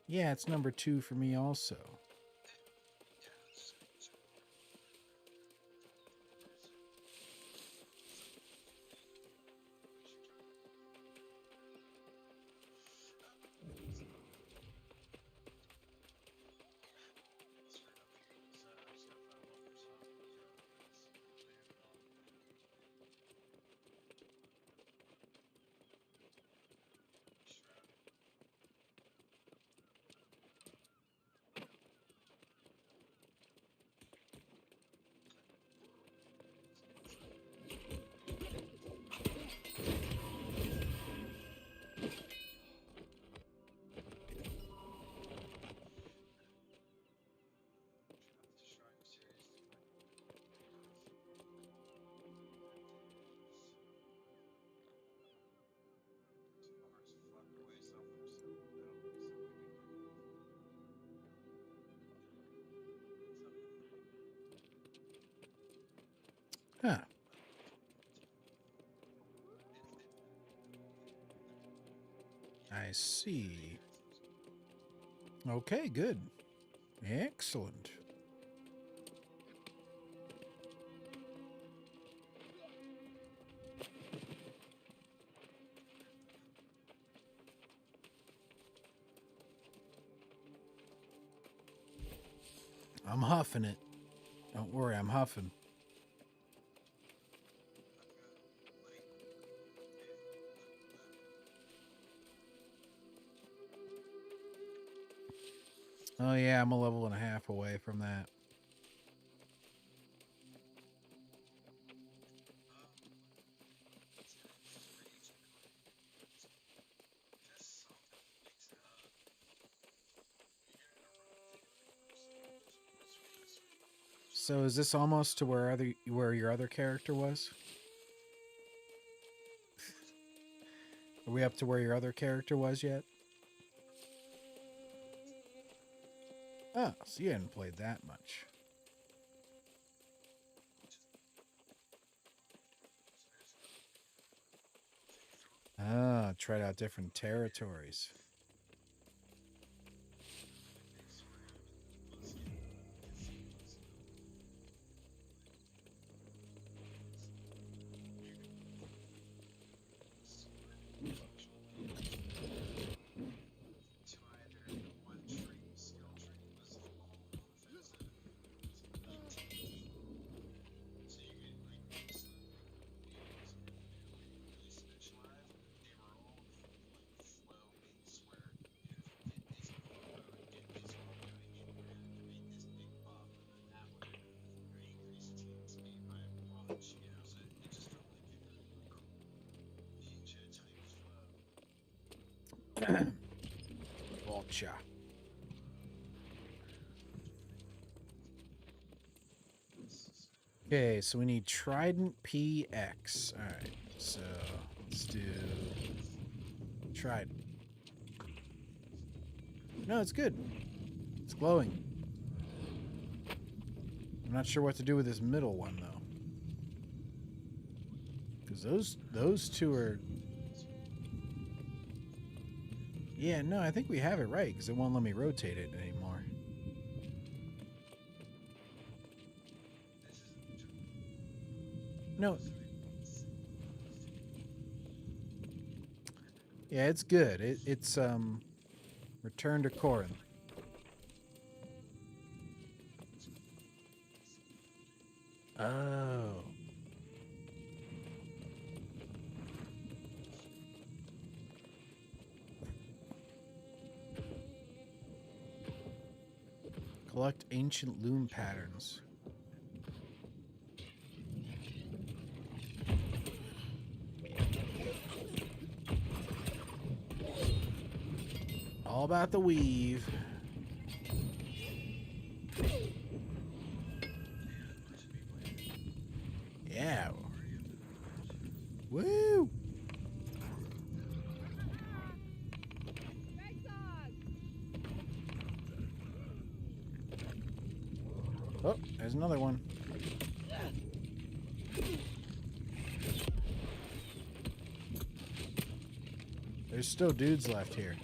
Yeah, it's number 2 for me also. Huh. I see. Okay, good. Excellent. I'm huffing it. Don't worry, I'm huffing. Oh yeah, I'm a level and a half away from that. So is this almost to where your other character was? Are we up to where your other character was yet? Oh, so you hadn't played that much. Ah, tried out different territories. Vulture. Okay, so we need Trident PX. Alright, so let's do Trident. No, it's good. It's glowing. I'm not sure what to do with this middle one, though. Because those two are... Yeah, no, I think we have it right, because it won't let me rotate it anymore. No. Yeah, it's good. It's Return to Corinth. Oh. Collect ancient loom patterns. All about the weave. Yeah. Woo! Oh, there's another one. There's still dudes left here.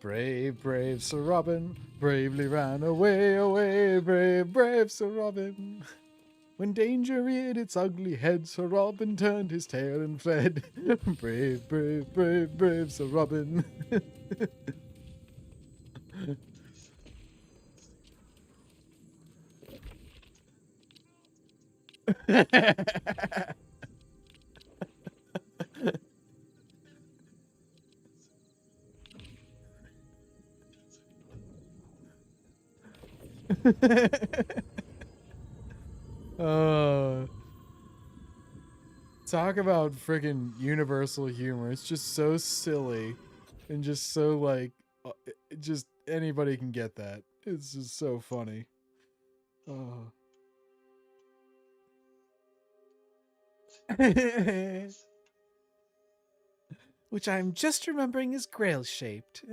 Brave, brave Sir Robin, bravely ran away, away, brave, brave Sir Robin. When danger reared its ugly head, Sir Robin turned his tail and fled. Brave, brave, brave, brave Sir Robin. Talk about freaking universal humor. It's just so silly and just so like just anybody can get that. It's just so funny. Oh. Which I'm just remembering is grail shaped.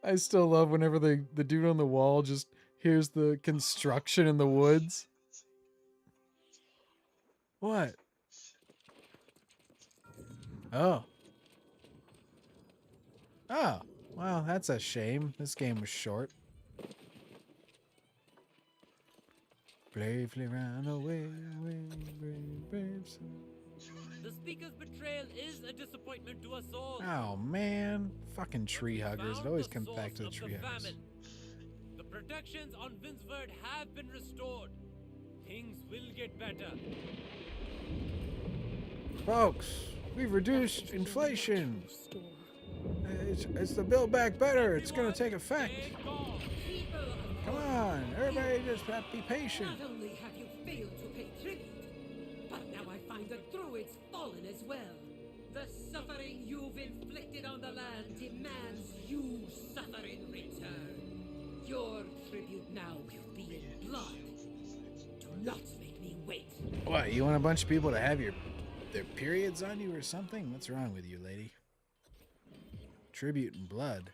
I still love whenever the dude on the wall just Here's the construction in the woods. What? Oh. Oh. Well, that's a shame. This game was short. Bravely ran away, brave. The speaker's betrayal is a disappointment to us all. Oh man, fucking tree huggers! It Found always the comes back source to the of tree huggers. famine. The protections on Vinsford have been restored. Things will get better. Folks, we've reduced inflation. It's the Build Back Better. It's gonna take effect. Come on, everybody, just have to be patient. Not only have you failed to pay tribute, but now I find the Druids fallen as well. The suffering you've inflicted on the land demands you suffer in return. Your tribute now will be in blood. Do not make me wait. What, you want a bunch of people to have their periods on you or something? What's wrong with you, lady? Tribute in blood.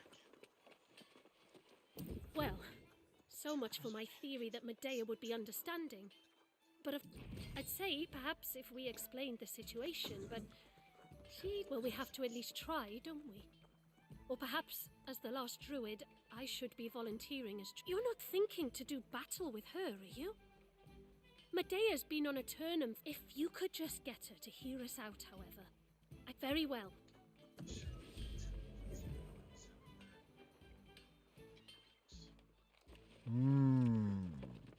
Well, so much for my theory that Medea would be understanding. But I'd say perhaps if we explained the situation, but well, we have to at least try, don't we? Or perhaps, as the last druid, I should be volunteering as... You're not thinking to do battle with her, are you? Medea's been on Aeternum. If you could just get her to hear us out, however. Very well.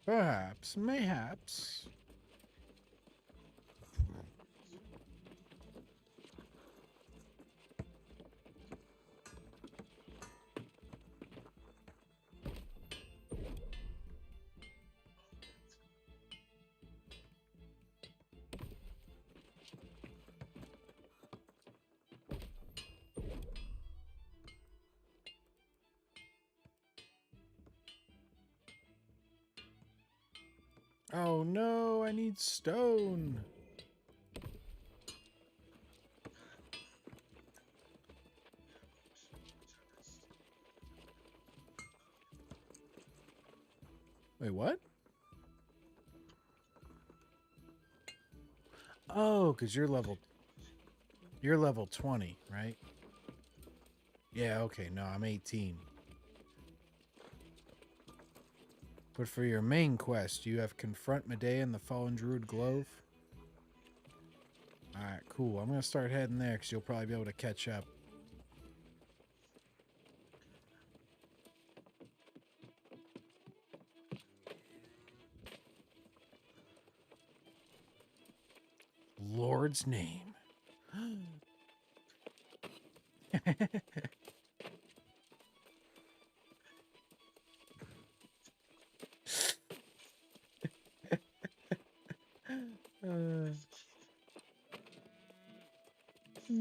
Perhaps, mayhaps. Oh no, I need stone. Wait, what? Oh, because you're level 20, right? Yeah, okay, no, I'm 18. But for your main quest, you have confront Medea in the Fallen Druid Glove. Alright, cool. I'm going to start heading there because you'll probably be able to catch up. Lord's name.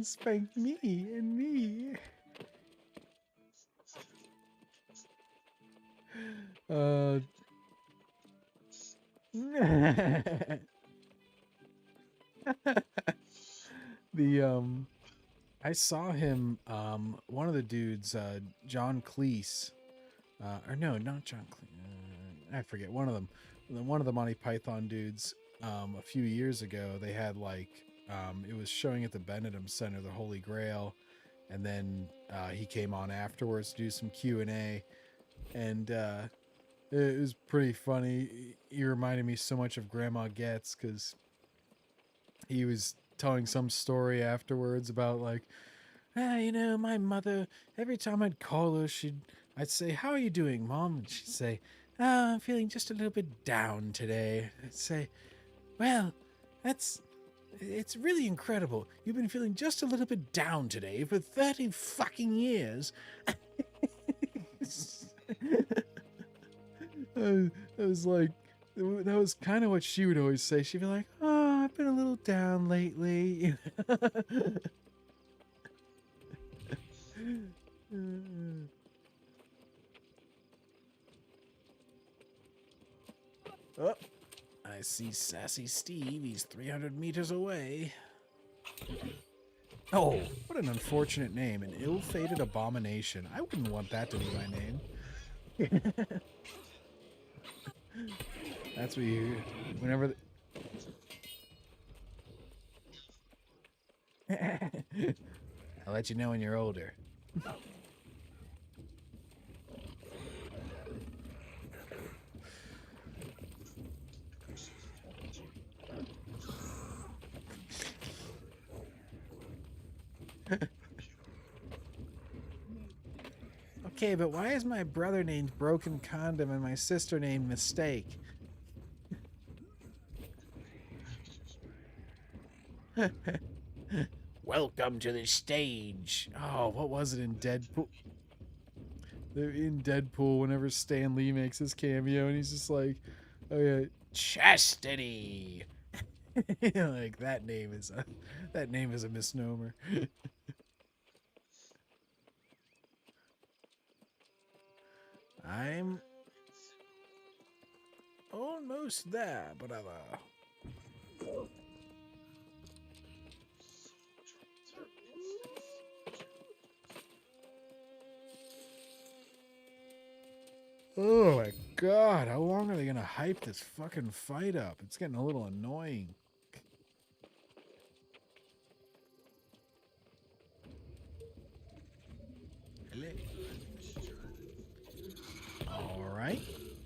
Spank me and me. I saw him, one of the dudes, John Cleese, or no, not John Cleese, I forget, one of them, one of the Monty Python dudes, a few years ago, they had like, it was showing at the Benedum Center, the Holy Grail, and then he came on afterwards to do some Q&A, and it was pretty funny. He reminded me so much of Grandma Getz, because he was telling some story afterwards about like, you know, my mother, every time I'd call her, I'd say, "How are you doing, Mom?" And she'd say, "Oh, I'm feeling just a little bit down today." I'd say, "Well, it's really incredible. You've been feeling just a little bit down today for 30 fucking years." I was like, that was kind of what she would always say. She'd be like, "Oh, I've been a little down lately." Oh, I see Sassy Steve. He's 300 meters away. Oh, what an unfortunate name. An ill-fated abomination. I wouldn't want that to be my name. That's what you whenever. I'll let you know when you're older. Okay, but why is my brother named Broken Condom and my sister named Mistake? Welcome to the stage. Oh, what was it in Deadpool? They're in Deadpool whenever Stan Lee makes his cameo and he's just like, oh yeah, Chastity. Like that name is a misnomer. I'm almost there, brother. Oh my god, how long are they gonna hype this fucking fight up? It's getting a little annoying. Alright.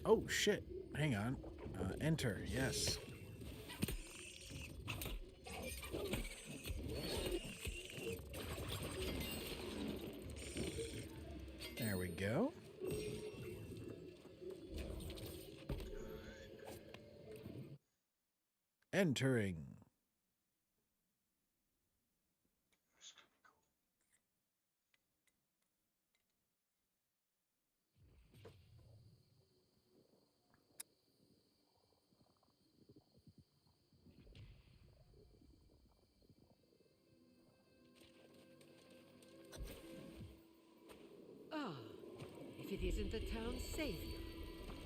Oh shit. Hang on. Enter, yes. There we go. Entering. Ah, if it isn't the town's savior.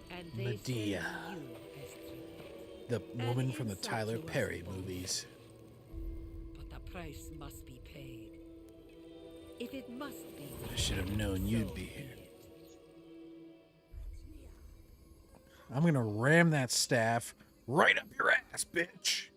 And they Medea. send you as tribute. The woman from the insult Tyler to us Perry both. movies. But the price must be paid. If it must be, I should have known you'd be here. I'm gonna ram that staff right up your ass, bitch.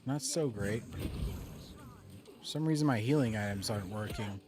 Not so great. For some reason my healing items aren't working.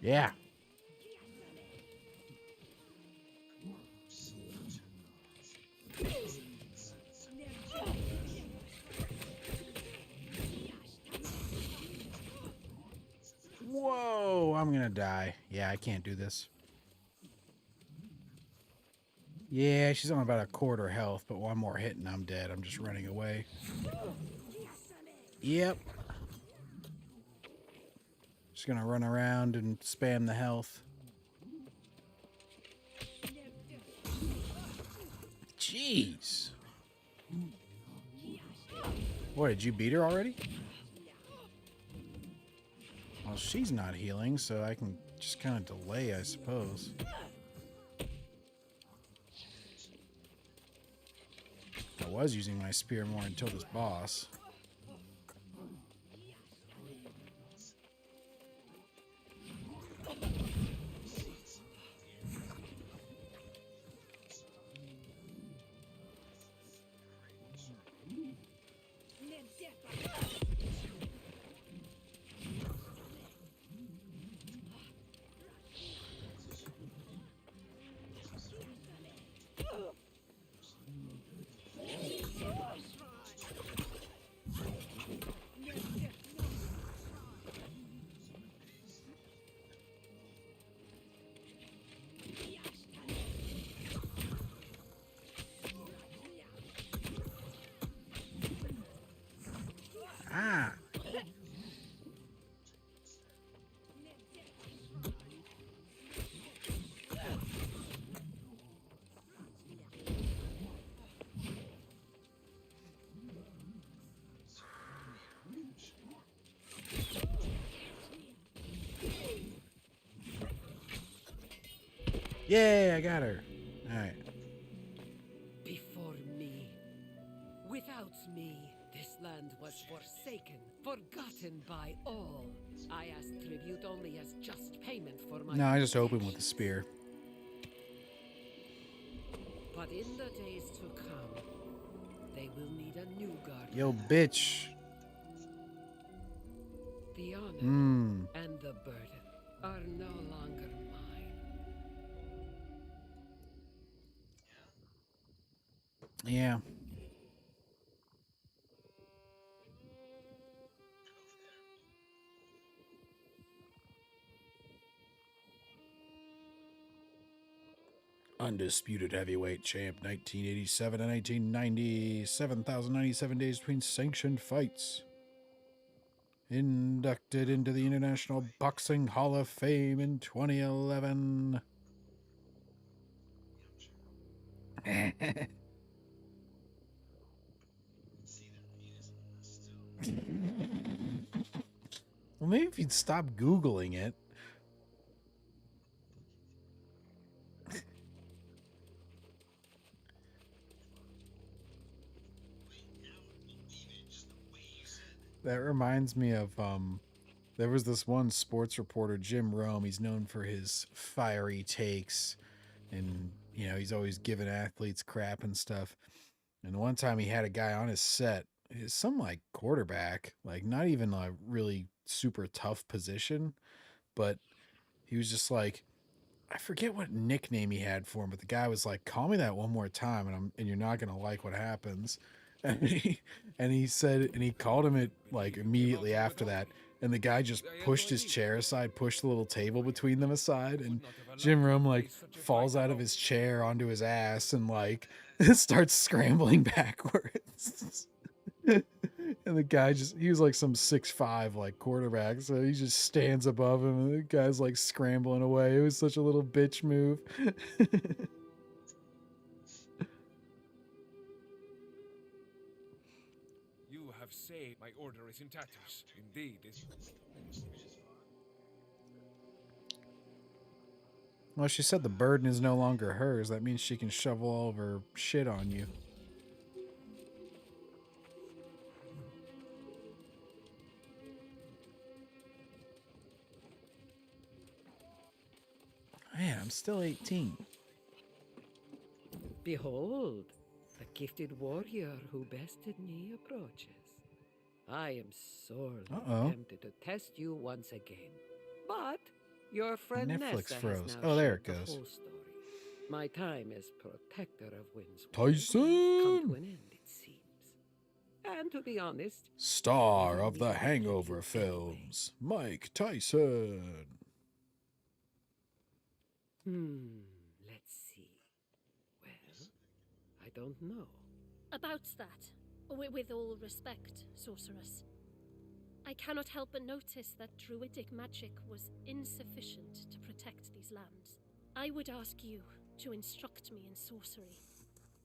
Yeah. Whoa, I'm gonna die. Yeah, I can't do this. Yeah, she's on about a quarter health, but one more hit and I'm dead. I'm just running away. Yep. Just gonna run around and spam the health. Jeez. What, did you beat her already? Well, she's not healing, so I can just kind of delay, I suppose. I was using my spear more until this boss. Ah. Yay, I got her. All right. Before me, without me, this land was forsaken, forgotten by all. I asked tribute only as just payment for my No, I just open with the spear. But in the days to come, they will need a new guard. Yo, bitch. The honor and the burden are no longer mine. Yeah. Undisputed heavyweight champ, 1987 and 1990, 7,097 days between sanctioned fights. Inducted into the International Boxing Hall of Fame in 2011. Well, maybe if you'd stop Googling it. That reminds me of there was this one sports reporter, Jim Rome. He's known for his fiery takes, and you know, he's always giving athletes crap and stuff. And one time he had a guy on his set, some like quarterback, like not even a really super tough position, but he was just like, I forget what nickname he had for him, but the guy was like, "Call me that one more time, and you're not gonna like what happens." And he said, and he called him it like immediately after that, and the guy just pushed his chair aside, pushed the little table between them aside, and Jim Rome like falls out of his chair onto his ass and like starts scrambling backwards. And the guy he was like some 6'5" like quarterback, so he just stands above him and the guy's like scrambling away. It was such a little bitch move. You have saved my order is in tatters. Indeed. Well, she said the burden is no longer hers. That means she can shovel all of her shit on you. Man, I'm still 18. Behold, the gifted warrior who bested me approaches. I am sorely tempted to test you once again. But your friend Netflix Nessa froze. has now Oh, there shared it goes. the whole story. My time as protector of Windsor Tyson! come to an end, it seems. And to be honest, Star of the Hangover films, Mike Tyson. Let's see. Well, I don't know. About that, with all respect, sorceress, I cannot help but notice that druidic magic was insufficient to protect these lands. I would ask you to instruct me in sorcery.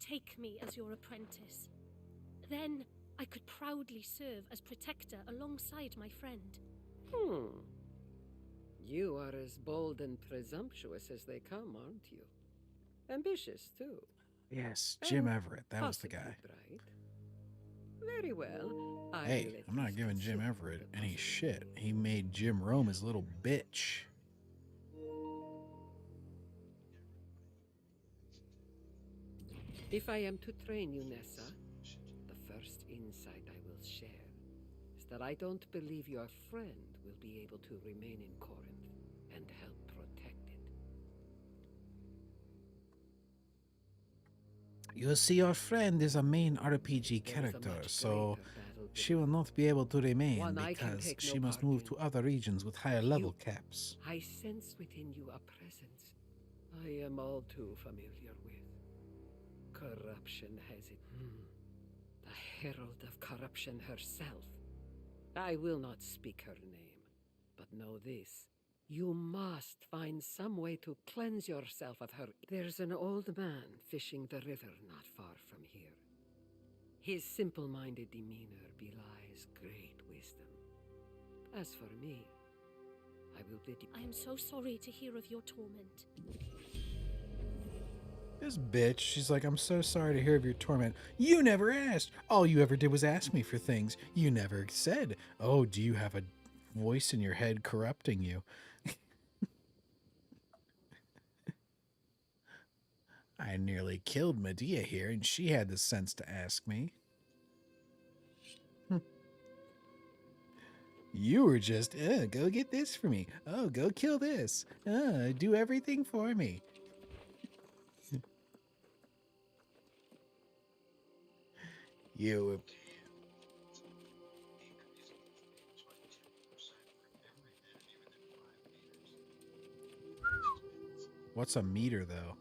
Take me as your apprentice. Then I could proudly serve as protector alongside my friend. You are as bold and presumptuous as they come, aren't you? Ambitious, too. Yes, Jim Everett. That was the guy. Bright. Very well. Hey, I'm not giving Jim Everett any shit. He made Jim Rome his little bitch. If I am to train you, Nessa, the first insight I will share is that I don't believe your friend will be able to remain in Corinth and help protect it. You see, your friend is a main RPG character, so she will not be able to remain because she must move to other regions with higher level caps. I sense within you a presence I am all too familiar with. Corruption has it. The herald of corruption herself. I will not speak her name, but know this. You must find some way to cleanse yourself of her. There's an old man fishing the river not far from here. His simple-minded demeanor belies great wisdom. As for me, I will bid you. I am so sorry to hear of your torment. This bitch, she's like, I'm so sorry to hear of your torment. You never asked. All you ever did was ask me for things. You never said, oh, do you have a voice in your head corrupting you? I nearly killed Medea here, and she had the sense to ask me. You were just, go get this for me. Oh, go kill this. Do everything for me. You. What's a meter, though?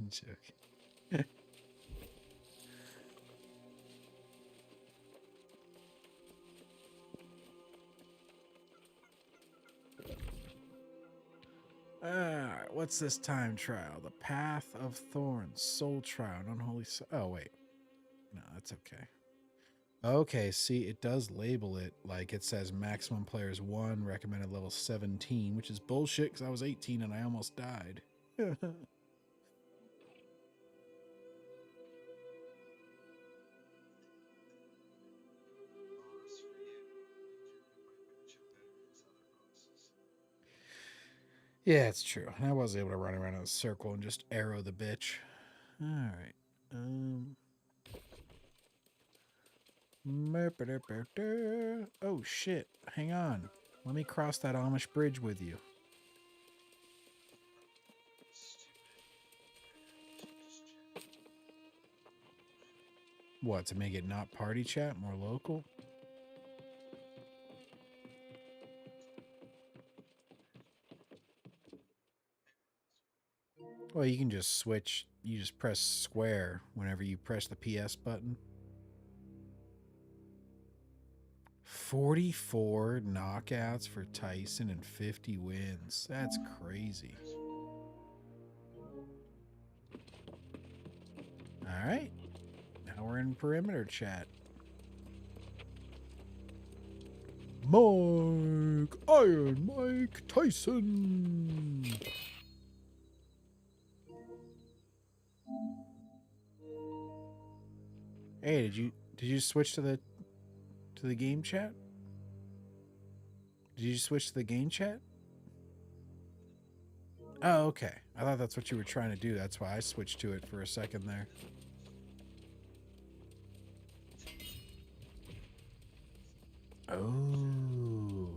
Joke. Alright, what's this time trial? The Path of Thorns, Soul Trial, Unholy Soul. Oh, wait. No, that's okay. Okay, see, it does label it like it says maximum players 1, recommended level 17, which is bullshit because I was 18 and I almost died. Yeah, it's true. I was able to run around in a circle and just arrow the bitch. Alright. Oh, shit. Hang on. Let me cross that Amish bridge with you. What, to make it not party chat, more local? Well, you can just switch. You just press square whenever you press the PS button. 44 knockouts for Tyson and 50 wins. That's crazy. All right. Now we're in perimeter chat. Iron Mike Tyson. Hey, did you switch to the game chat? Did you switch to the game chat? Oh, okay. I thought that's what you were trying to do. That's why I switched to it for a second there. Oh.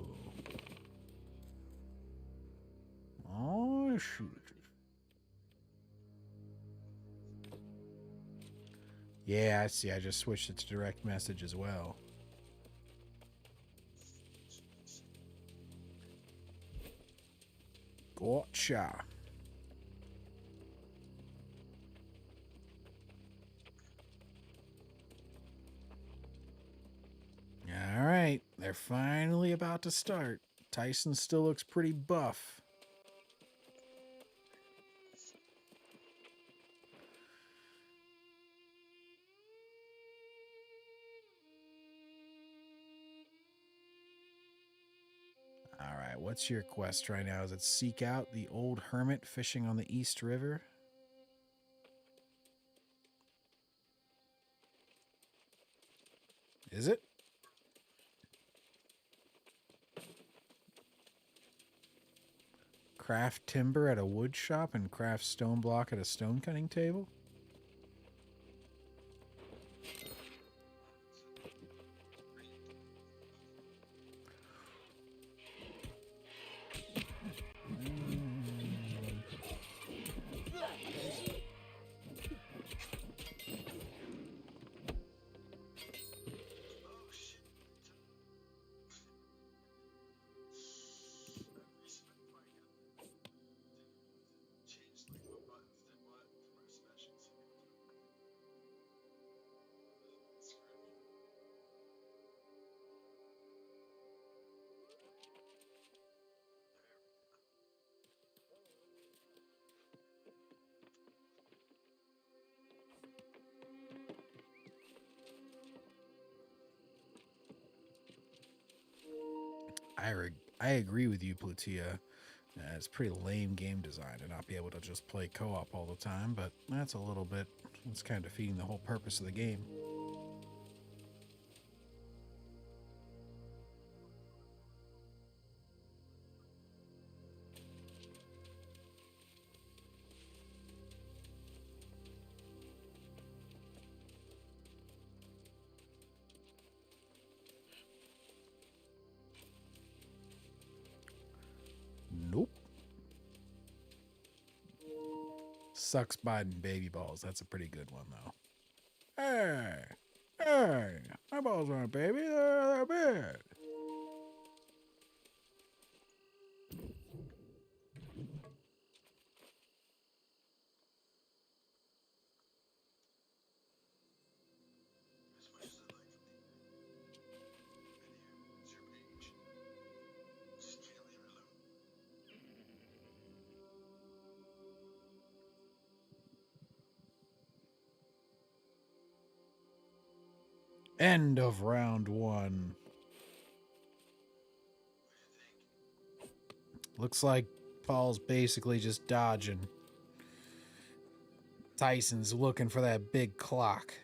Oh, shoot. Yeah, I see. I just switched it to direct message as well. Gotcha. All right. They're finally about to start. Tyson still looks pretty buff. All right, what's your quest right now? Is it seek out the old hermit fishing on the East River? Is it? Craft timber at a wood shop and craft stone block at a stone cutting table? I agree with you, Plutia. It's pretty lame game design to not be able to just play co-op all the time, but that's a little bit. It's kind of defeating the whole purpose of the game. Nope. Sucks biting baby balls. That's a pretty good one, though. Hey, my balls aren't baby. They're big. As much as I like to leave it. And here, it's your page. Just can't leave it alone. End of round 1. Looks like Paul's basically just dodging. Tyson's looking for that big clock.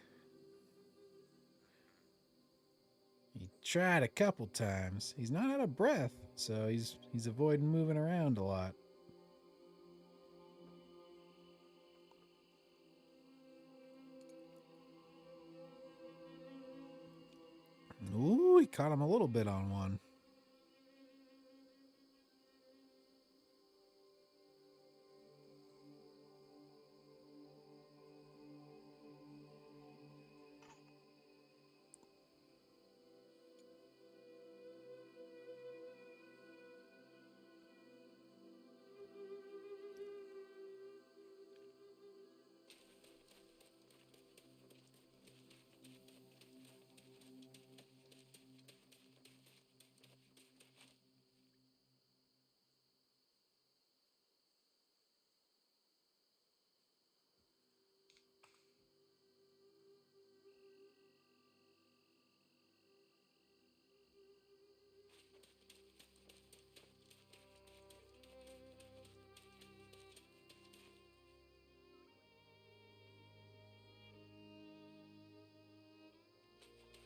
He tried a couple times. He's not out of breath, so he's avoiding moving around a lot. Ooh, he caught him a little bit on one.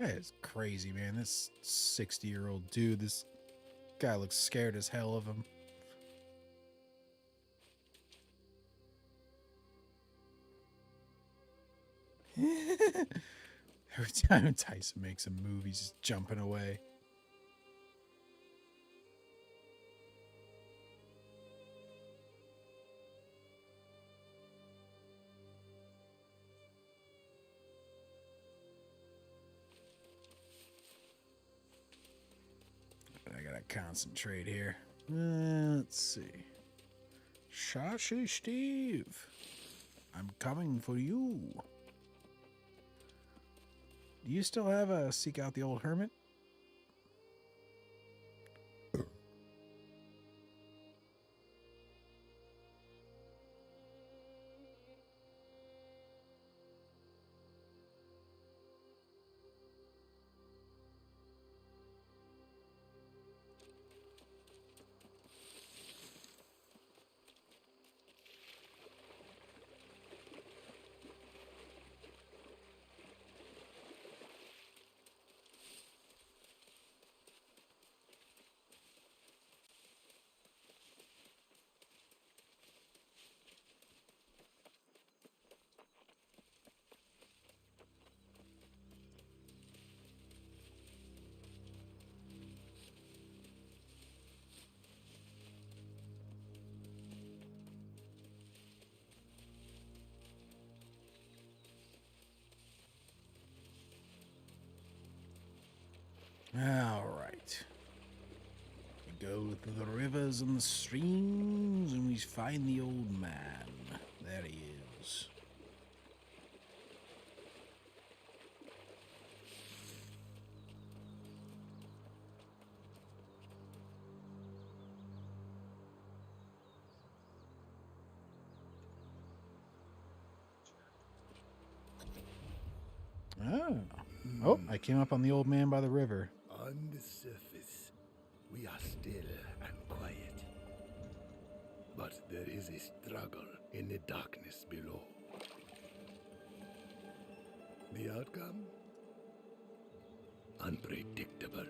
That is crazy, man. This 60-year-old dude, this guy looks scared as hell of him. Every time Tyson makes a move, he's just jumping away. I gotta concentrate here. Let's see. Shashi Steve, I'm coming for you. Do you still have a Seek Out the Old Hermit? All right. We go through the rivers and the streams, and we find the old man. There he is. Oh. Oh, I came up on the old man by the river. On the surface, we are still and quiet. But there is a struggle in the darkness below. The outcome? Unpredictable.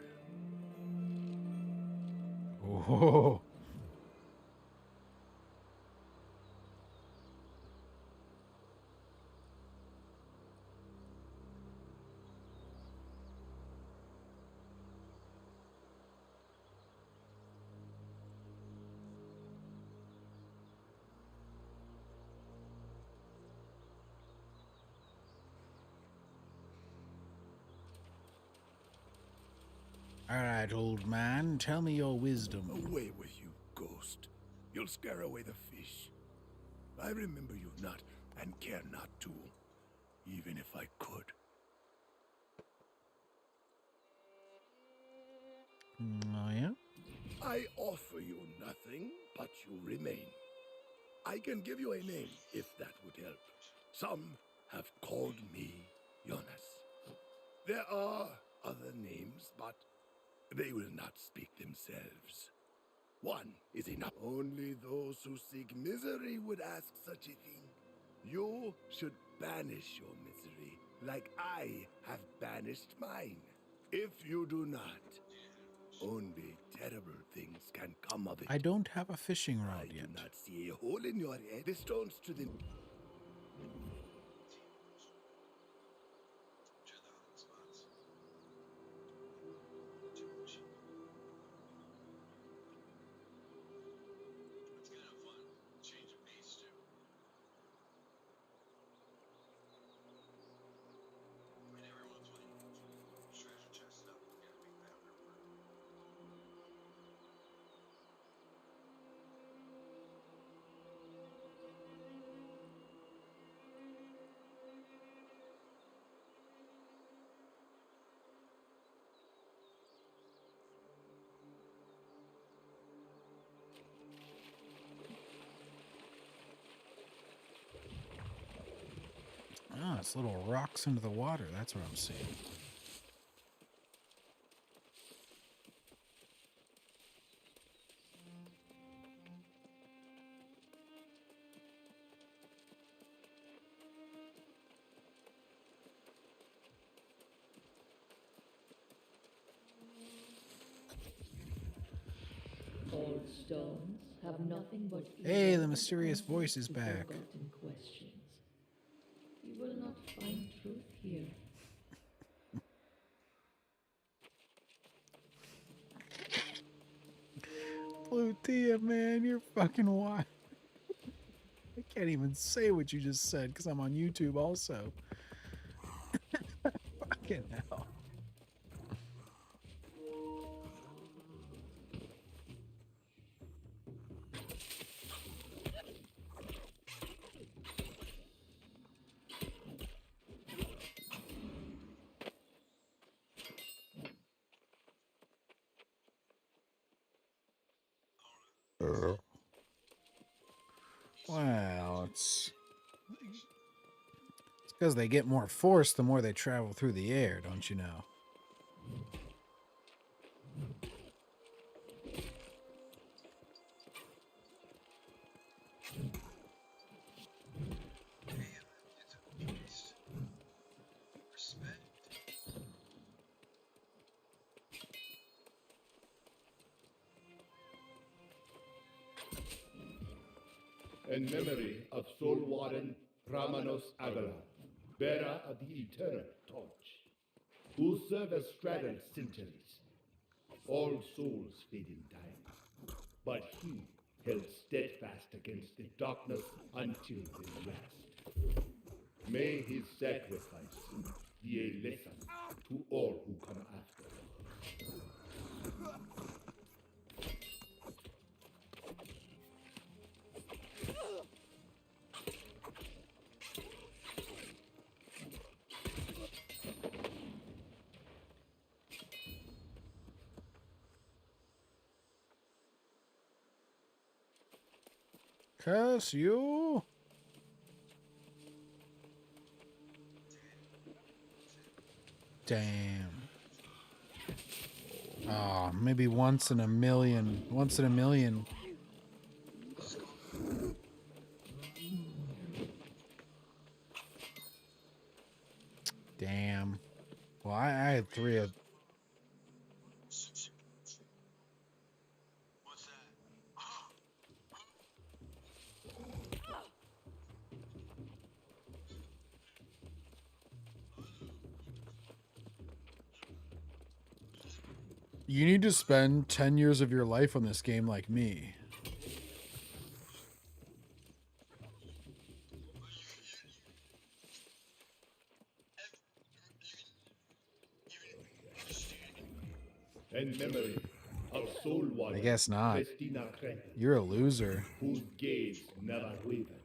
Oh. All right, old man, tell me your wisdom. Away with you, ghost. You'll scare away the fish. I remember you not, and care not to, even if I could. Oh, yeah? I offer you nothing, but you remain. I can give you a name, if that would help. Some have called me Jonas. There are other names, but they will not speak themselves. One is enough. Only those who seek misery would ask such a thing. You should banish your misery, like I have banished mine. If you do not, only terrible things can come of it. I don't have a fishing rod I yet. do not see a hole in your head. The stones to the... It's kind of fun. Change of pace, too. I mean, everyone's playing treasure chest stuff. Get a big pounder for it. Ah, it's little rocks into the water. That's what I'm seeing. Old stones have nothing but Hey, the irrelevant mysterious answers voice is to back. forgotten questions. You will not find truth here. Blue Tia, man, you're fucking wild. I can't even say what you just said because I'm on YouTube also. Fucking hell. Well, it's because they get more force the more they travel through the air, don't you know? It's a beast. Respect. In memory of Soul Warden Pramanos Agalar, bearer of the Eternal Torch, whose service straddled centuries. All souls fade in time, but he held steadfast against the darkness until the last. May his sacrifice be a lesson to all who come after. Curse you! Damn. Oh, maybe once in a million. Once in a million. Damn. Well, I had 3 of... You need to spend 10 years of your life on this game like me. And memory of soul water. I guess not. Christina Krenk, You're a loser. whose gaze never wavered.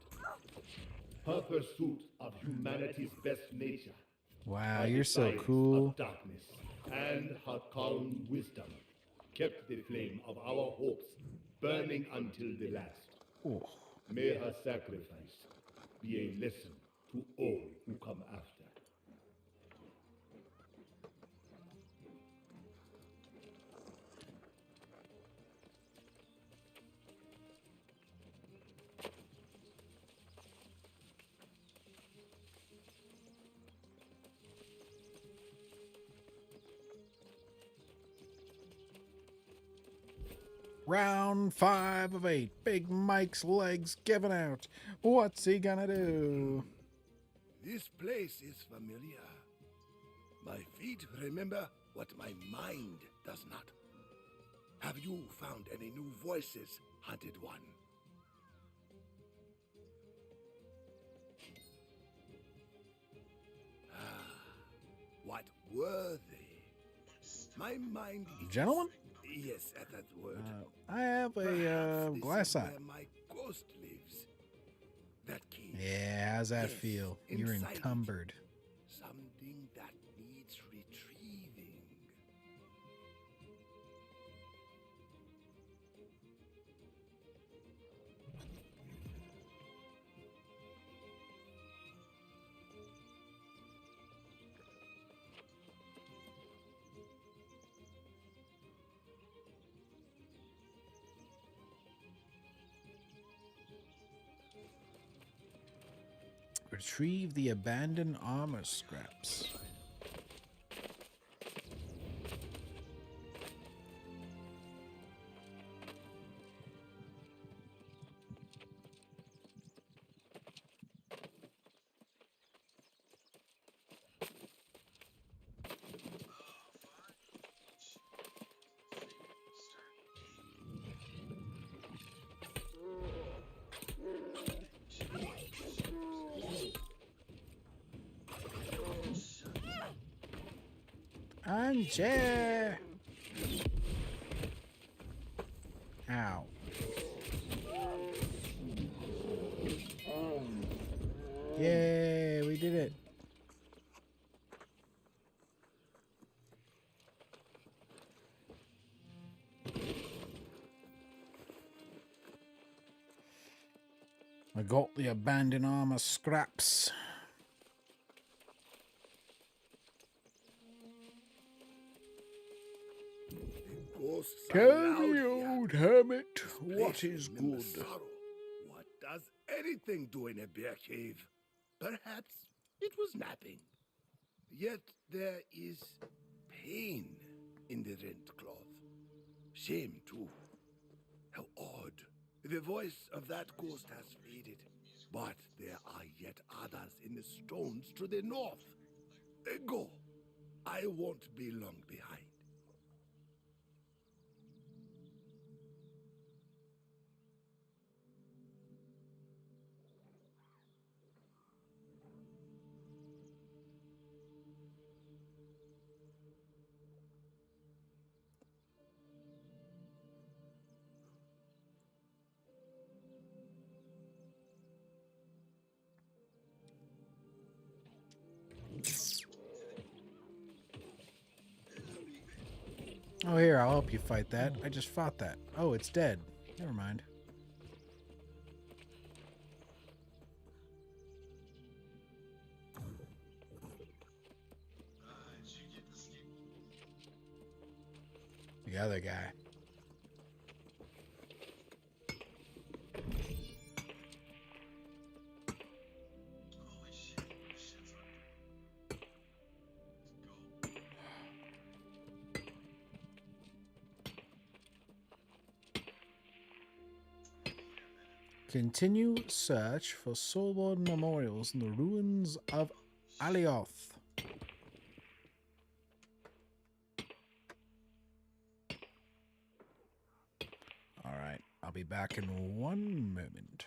Her pursuit of humanity's best nature. Wow, her you're so defiance cool. of darkness, and her calm wisdom kept the flame of our hopes burning until the last. Oh. May her sacrifice be a lesson to all who come after. Round 5 of 8. Big Mike's legs giving out. What's he gonna do? This place is familiar. My feet remember what my mind does not. Have you found any new voices, Hunted One? What were they? My mind is... Gentlemen? Yes, at that word. I have a This glass is eye. where my ghost lives. That key. Yeah, how's that feel? You're inside it. encumbered. Something that needs retrieving. Retrieve the abandoned armor scraps. Anje! Ow. Yay, we did it. I got the abandoned armor scraps. Tell me, old hermit, what is good? What does anything do in a bear cave? Perhaps it was napping. Yet there is pain in the rent cloth. Shame, too. How odd. The voice of that ghost has faded. But there are yet others in the stones to the north. Go. I won't be long behind. Oh, here, I'll help you fight that. I just fought that. Oh, it's dead. Never mind. The other guy. Continue search for soulborn memorials in the ruins of Alioth. All right, I'll be back in 1 moment.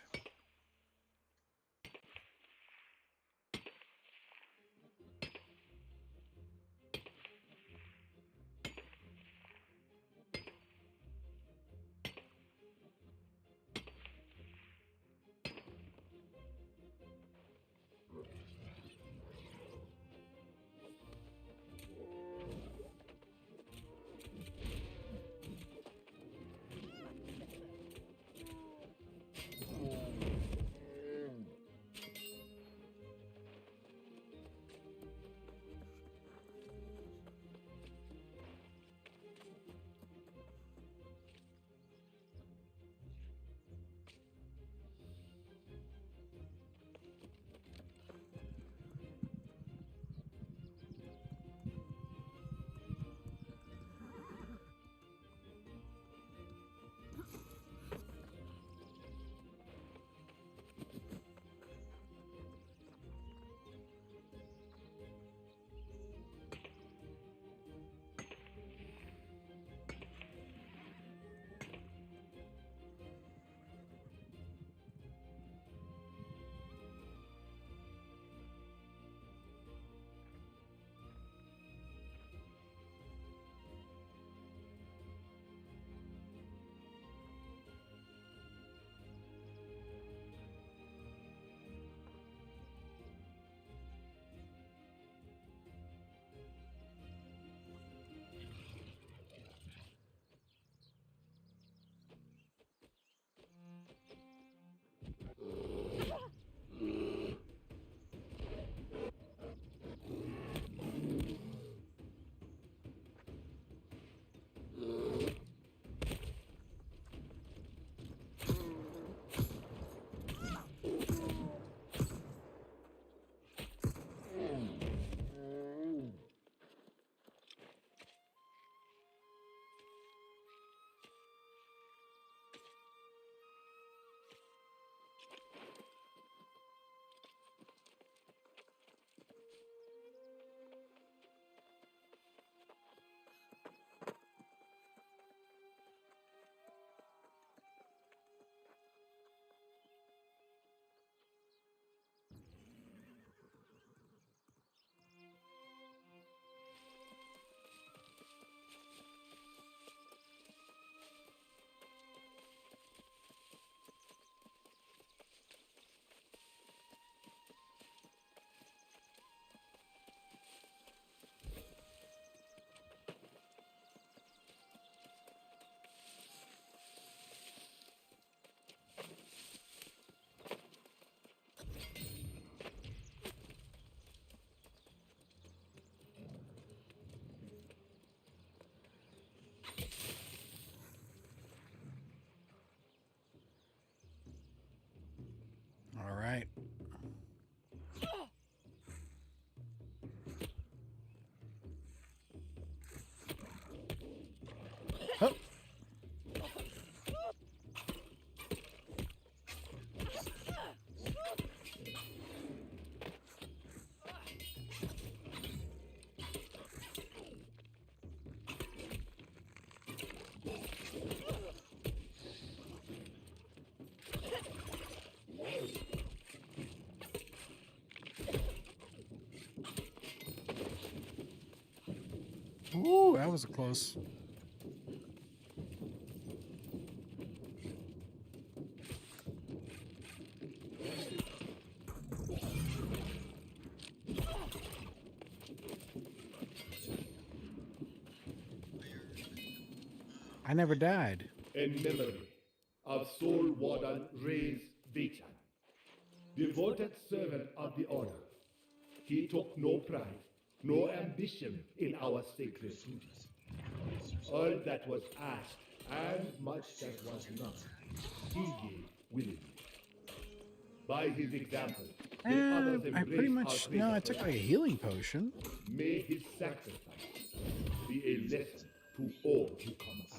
All right. Oh. Ooh, that was close. I never died. In memory of Soul Warden Ray's Vitan, devoted servant of the Order. He took no pride, no ambition in our sacred duties. All that was asked, and much that was not, he gave willingly. By his example, may others I pretty embrace our much greater I took like a philosophy. healing potion. May his sacrifice be a lesson to all who come after.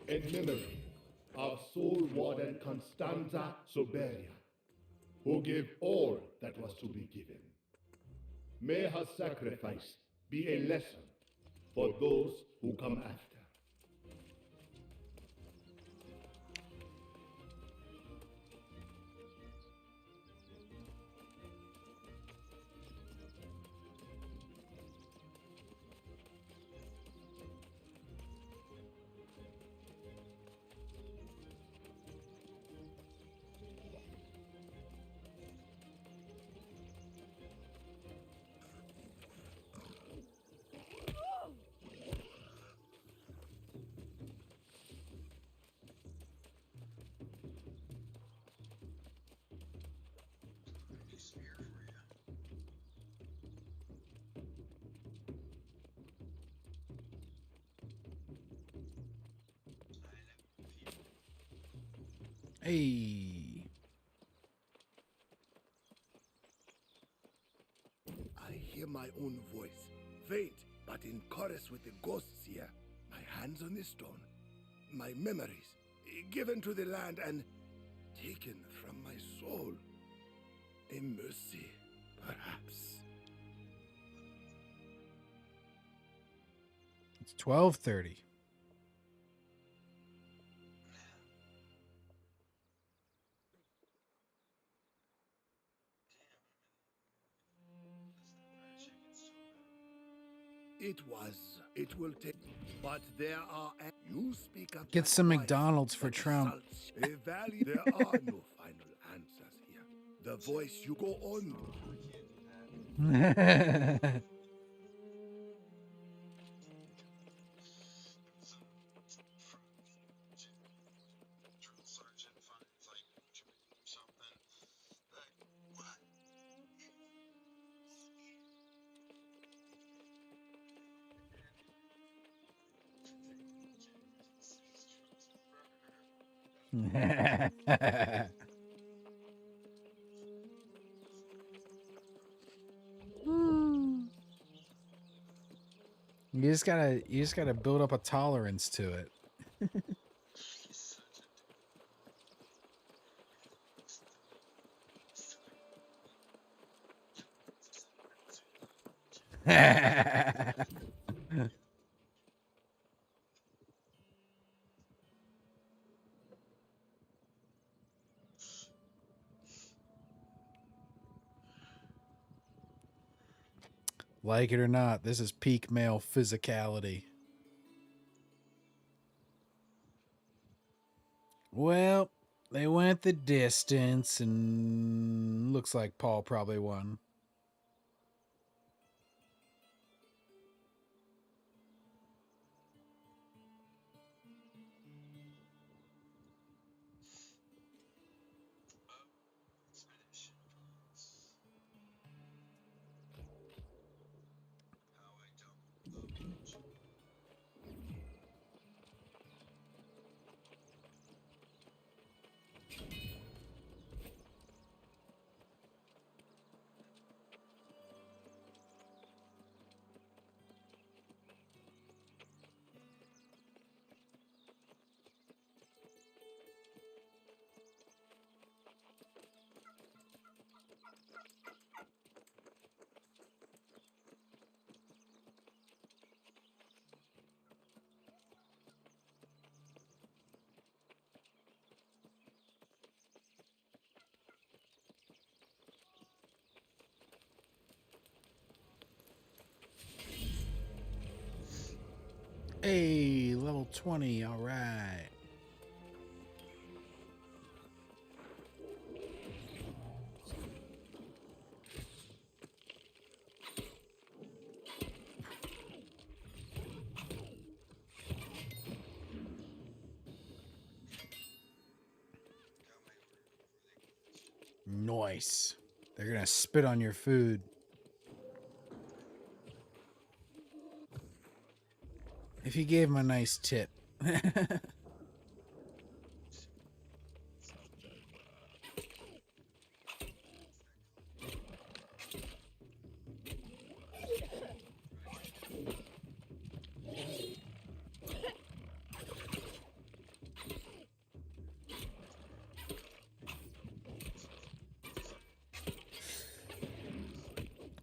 In memory of Soul Warden Constanza Soberia, who gave all that was to be given. May her sacrifice be a lesson for those who come after. Hey. I hear my own voice, faint but in chorus with the ghosts here. My hands on the stone, my memories given to the land and taken from my soul. A mercy, perhaps. It's 12:30. It will take, but there are, you speak up. Get some McDonald's for Trump. A valley, there are no final answers here. The voice you go on. You just gotta build up a tolerance to it. Like it or not, this is peak male physicality. Well, they went the distance, and looks like Paul probably won. Hey, level 20, all right. Nice. They're gonna spit on your food. If you gave them a nice tip.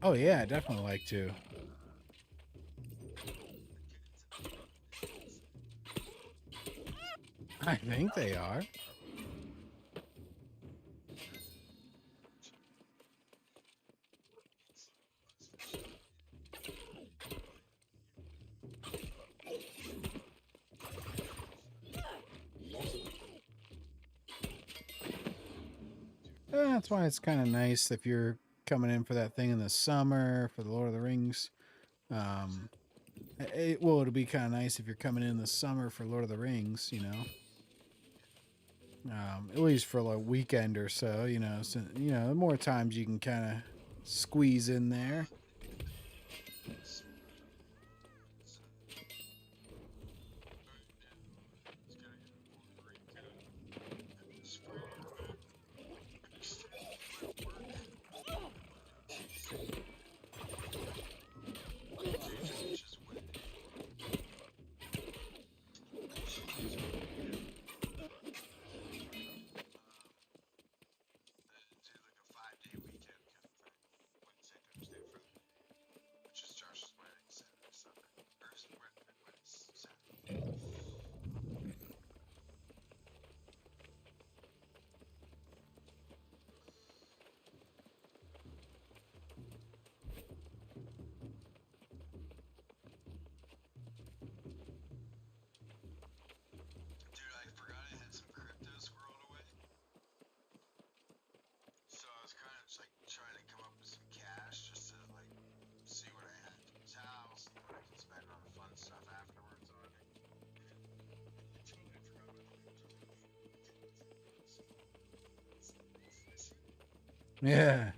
Oh yeah, I'd definitely like to. I think they are. That's why it's kind of nice if you're coming in for that thing in the summer for the Lord of the Rings. It'll be kind of nice if you're coming in the summer for Lord of the Rings, you know. At least for like a weekend or so, you know. So, you know, the more times you can kind of squeeze in there. Yeah.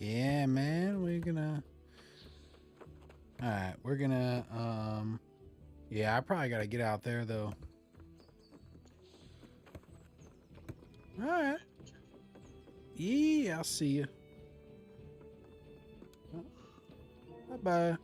Yeah, man, we're gonna. All right, we're gonna. Yeah, I probably gotta get out there though. All right. Yeah, I'll see you. Bye bye.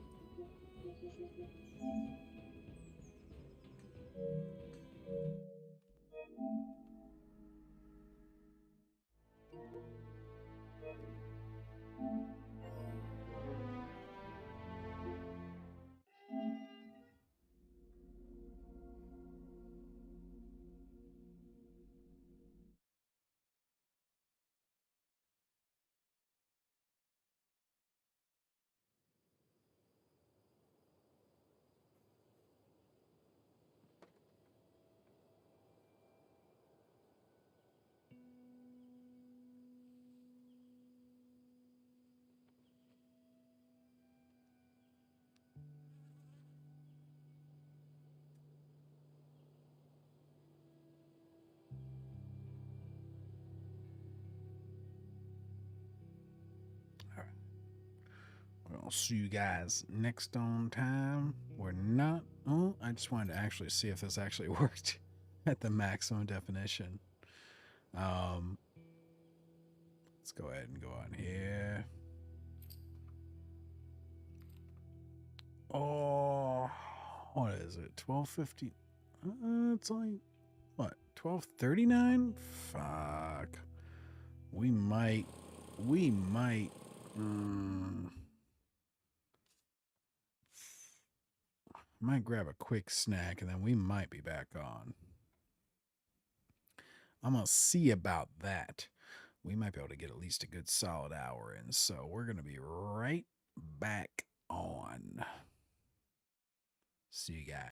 I'll see you guys next on time. We're not. Oh, I just wanted to actually see if this actually worked at the maximum definition. Let's go ahead and go on here. Oh, what is it? 1250. It's like what? 1239. Fuck. We might. Might grab a quick snack and then we might be back on. I'm gonna see about that. We might be able to get at least a good solid hour in, so we're gonna be right back on. See you guys.